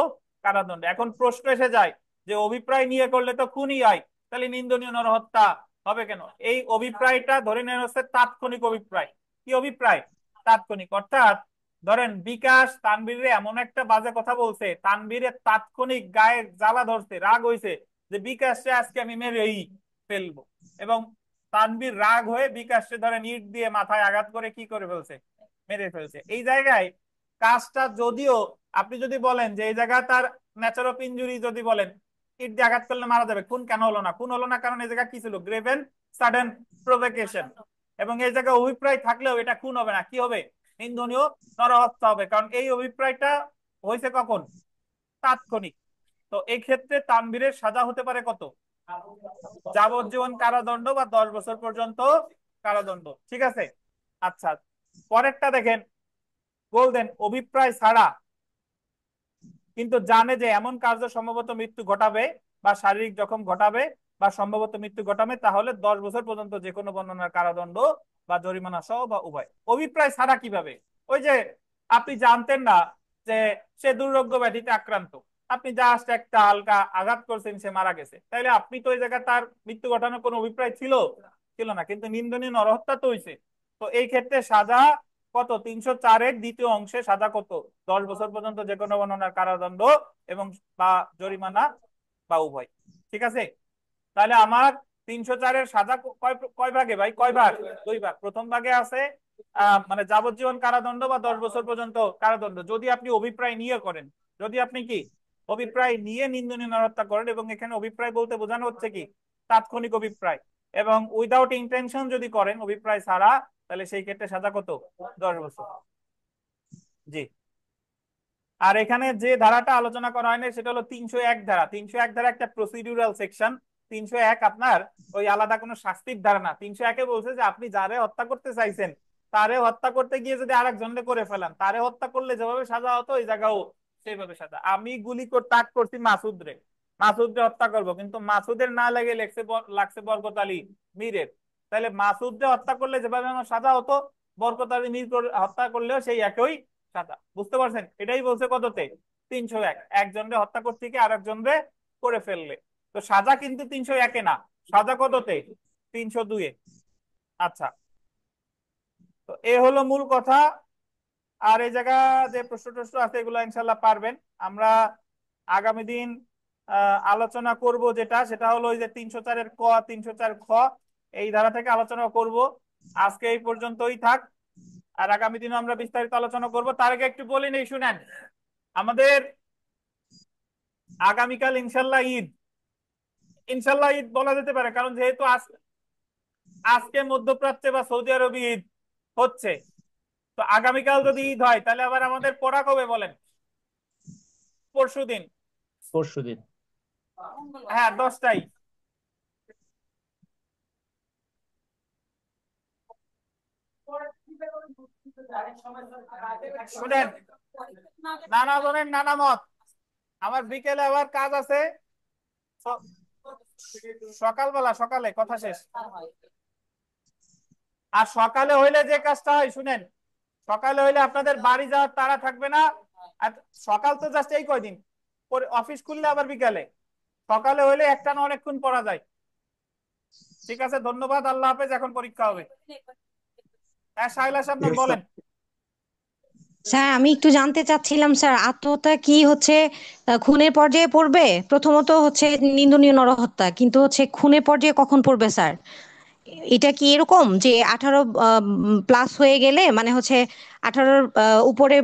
কারাদণ্ড। এখন প্রশ্ন এসে যায় যে অভিপ্রায় নিয়ে করলে তো খুনই হয়, তাহলে নিন্দনীয় নরহত্যা হবে কেন? এই অভিপ্রায়টা ধরে নেওয়া হচ্ছে তাৎক্ষণিক অভিপ্রায়। কি অভিপ্রায়? তাৎক্ষণিক। অর্থাৎ ধরেন বিকাশ তানভীরে এমন একটা বাজে কথা বলছে, তানভীরের তাৎক্ষণিক গায়ে জ্বালা ধরছে, রাগ হয়েছে যে বিকাশে আজকে আমি মেরেই ফেলবো, এবং তানভীর রাগ হয়ে বিকাশে ধরে ইট দিয়ে মাথায় আঘাত করে কি করে ফেলছে? মেরে ফেলছে। এই জায়গায় কাজটা যদিও আপনি যদি বলেন যে এই জায়গায় তার ন্যাচার অফ ইনজুরি যদি বলেন ইট দিয়ে আঘাত করলে মারা যাবে, খুন কেন হলো না? খুন হলো না কারণ এই জায়গায় কি ছিল? Grave and sudden provocation. এবং এই জায়গায় অভিপ্রায় থাকলেও এটা খুন হবে না, কি হবে? নিন্দনীয় নরহত্যা হবে, কারণ এই অভিপ্রায়টা হয়েছে কখন? তাৎক্ষণিক। তো এই ক্ষেত্রে তানভীরের সাজা হতে পারে কত? যাবজ্জীবন কারাদণ্ড বা 10 বছর পর্যন্ত কারাদণ্ড। ঠিক আছে। আচ্ছা, পরেরটা দেখেন, বলতেন অভিপ্রায় ছাড়া কিন্তু জানে যে এমন কার্য সম্ভবত মৃত্যু ঘটাবে বা শারীরিক জখম ঘটাবে বা সম্ভবত মৃত্যু ঘটাবে, তাহলে 10 বছর পর্যন্ত যে কোনো বর্ণনার কারাদণ্ড বা জরিমানা সহ বা উভয়। অভিপ্রায় ছাড়া কিভাবে? ওই যে আপনি জানতেন না যে সে দুর্রোগ্য ব্যাধিতে আক্রান্ত, আপনি জাস্ট একটা হালকা আঘাত করছেন, সে মারা গেছে, তাইলে আপনি তো ওই জায়গায় তার মৃত্যু ঘটানোর কোনো অভিপ্রায় ছিল? ছিল না, কিন্তু নিন্দনীয় নরহত্যা তো হয়েছে। তো এই ক্ষেত্রে সাজা কত? 304-এর দ্বিতীয় অংশে সাজা কত? 10 বছর পর্যন্ত যে কোনো বর্ণনার কারাদণ্ড এবং বা জরিমানা বা উভয়। ঠিক আছে। তাহলে আমার 304-এর সাজা কয় কয় ভাগে ভাই? কয় ভাগ? দুই ভাগ। প্রথম ভাগে আছে মানে যাবজ্জীবন কারাদণ্ড বা 10 বছর পর্যন্ত কারাদণ্ড যদি আপনি অভিপ্রায় নিয়ে করেন। যদি আপনি কি অভিপ্রায় নিয়ে নিন্দনীয় নরহত্যা করেন, এবং এখানে অভিপ্রায় বলতে বোঝানো হচ্ছে কি? তাৎক্ষণিক অভিপ্রায়। এবং উইদাউট ইন্টেনশন যদি করেন অভিপ্রায় ছাড়া, তাহলে সেই ক্ষেত্রে সাজা কত? 10 বছর। জি। আর এখানে যে ধারাটা আলোচনা করা হয়নি সেটা হলো 301 ধারা। 301 ধারা একটা প্রসিডিউরাল সেকশন। 301 আপনার ওই আলাদা কোনো শাস্তির ধারা না। 301-এ বলছে যে আপনি যারে হত্যা করতে চাইছেন তারে হত্যা করতে গিয়ে যদি আরেকজনকে করে ফেলেন, তারে হত্যা করলে যেভাবে সাজা হতো ওই জায়গাও সেইভাবে সাজা। আমি গুলি তাক করছি মাসুদরে, মাসুদরে হত্যা করব, কিন্তু মাসুদের না লেগে লাগছে বরকত আলী মীরের, তাহলে মাসুদরে হত্যা করলে যেভাবে আমার সাজা হতো বরকত আলী মীর হত্যা করলেও সেই একই সাজা। বুঝতে পারছেন? এটাই বলছে কততে? 301। একজনরে হত্যা করতে গিয়ে আরেকজনরে করে ফেললে। তো সাজা কিন্তু 301-এ না, সাজা কততে? 302-এ। আচ্ছা, তো এ হলো মূল কথা। আর এই জায়গা যে প্রশ্ন টশ্ন আছে এগুলো ইনশাল্লাহ পারবেন। আমরা আগামী দিন আলোচনা করব যেটা, সেটা হলো ওই যে 304-এর ক, 304 খ, এই ধারা থেকে আলোচনা করব। আজকে এই পর্যন্তই থাক, আর আগামী দিনে আমরা বিস্তারিত আলোচনা করব। তার আগে একটু বলে নেই, শুনেন, আমাদের আগামীকাল ইনশাল্লাহ ঈদ। ইনশাল্লাহ ঈদ বলা যেতে পারে, কারণ যেহেতু আজকে মধ্যপ্রাচ্যে বা সৌদি আরবে ঈদ হচ্ছে, তো আগামীকাল যদি ঈদ হয় তাহলে আবার আমাদের পড়া কবে বলেন? পরশুদিন। পরশুদিন। হ্যাঁ, 10টায়। শুনেন, নানা জনের নানা মত। আমার বিকেলে আবার কাজ আছে। স- সকালবেলা, সকালে কথা শেষ। আর সকালে হইলে যে কাজটা হয় শুনেন, সকালে হইলে আপনাদের বাড়ি যাওয়ার তাড়া থাকবে না। আর সকাল তো জাস্ট এই কয়দিন, পরে অফিস খুললে আবার বিকালে। সকালে হইলে একটা না অনেকক্ষণ পড়া যায়। ঠিক আছে, ধন্যবাদ, আল্লাহ হাফেজ। এখন পরীক্ষা হবে। হ্যাঁ, সাইলা সাহেব Yes, sir. বলেন। স্যার আমি একটু জানতে চাচ্ছিলাম স্যার, আত্মহত্যা কি হচ্ছে খুনের পর্যায়ে পড়বে? প্রথমত হচ্ছে নিন্দনীয় নরহত্যা, কিন্তু হচ্ছে খুনের পর্যায়ে কখন পড়বে স্যার? এটা কি এরকম যে 18 প্লাস হয়ে গেলে মানে হচ্ছে 18-র উপরে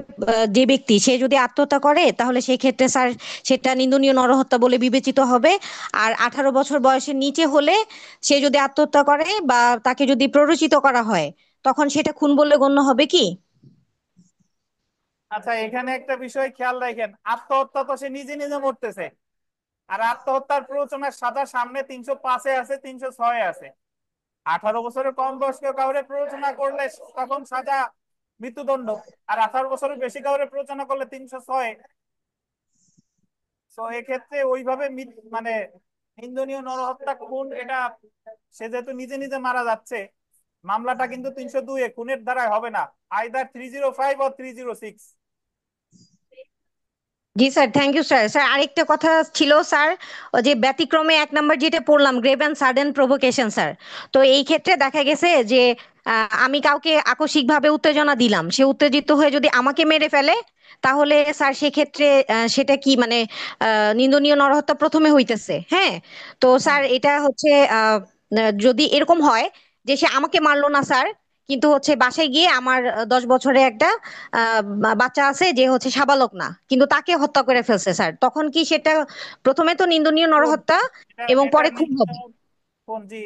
যে ব্যক্তি সে যদি আত্মহত্যা করে তাহলে সেই ক্ষেত্রে স্যার সেটা নিন্দনীয় নরহত্যা বলে বিবেচিত হবে, আর 18 বছর বয়সের নিচে হলে সে যদি আত্মহত্যা করে বা তাকে যদি প্ররোচিত করা হয় তখন সেটা খুন বলে গণ্য হবে কি? আচ্ছা, এখানে একটা বিষয় খেয়াল রাখেন, আত্মহত্যা তো সে নিজে নিজে মরতেছে। আর আত্মহত্যার প্ররোচনার সাজা সামনে 305-এ আছে, 306-এ আছে। 18 বছরের কম বয়স্ক কাউরে প্ররোচনা করলে তখন সাজা মৃত্যুদণ্ড। আর 18 বছরের বেশি কাউরে প্ররোচনা করলে 306। তো এক্ষেত্রে ওইভাবে মানে নিন্দনীয় নরহত্যা খুন, এটা সে যেহেতু নিজে নিজে মারা যাচ্ছে, মামলাটা কিন্তু 302-এ খুনের দ্বারাই হবে না, আইদার 305 বা 306। জি sir, thank you sir. Sir আরেকটা কথা ছিল স্যার, ওই যে ব্যতিক্রমে 1 নাম্বার যেটা পড়লাম, grave and sudden provocation sir. তো এই ক্ষেত্রে দেখা গেছে যে আমি কাউকে আকস্মিকভাবে উত্তেজনা দিলাম, সে উত্তেজিত হয়ে যদি আমাকে মেরে ফেলে তাহলে স্যার সেক্ষেত্রে সেটা কি মানে নিন্দনীয় নরহত্যা প্রথমে হইতেছে, হ্যাঁ? তো স্যার এটা হচ্ছে যদি এরকম হয় যে সে আমাকে মারলো না স্যার, কিন্তু হচ্ছে বাসায় গিয়ে আমার 10 বছরের একটা বাচ্চা আছে যে হচ্ছে সাবালক না, কিন্তু তাকে হত্যা করে ফেলছে স্যার, তখন কি সেটা প্রথমে তো নিন্দনীয় খুন, নরহত্যা এটা এবং এটা পরে খুন হবে? নিন্দনীয় খুন, জি।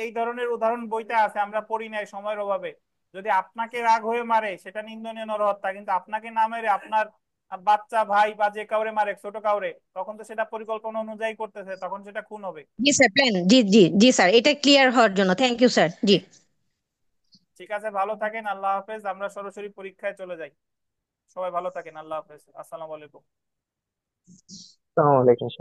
এই ধরনের উদাহরণ বইতে আছে, আমরা পড়ি নাই সময়ের অভাবে। যদি আপনাকে রাগ হয়ে মারে সেটা নিন্দনীয় নরহত্যা, কিন্তু আপনাকে না মেরে আপনার বাচ্চা, ভাই বা যে কাউরে মারে, ছোট কাউরে, তখন তো সেটা পরিকল্পনা অনুযায়ী করতেছে, তখন সেটা খুন হবে। জি স্যার, প্ল্যান, জি জি জি স্যার, এটা ক্লিয়ার হওয়ার জন্য থ্যাংক ইউ স্যার। জি। ঠিক আছে, ভালো থাকেন, আল্লাহ হাফেজ। আমরা সরাসরি পরীক্ষায় চলে যাই। সবাই ভালো থাকেন, আল্লাহ হাফেজ, আসসালামু আলাইকুম। আসসালামু আলাইকুম।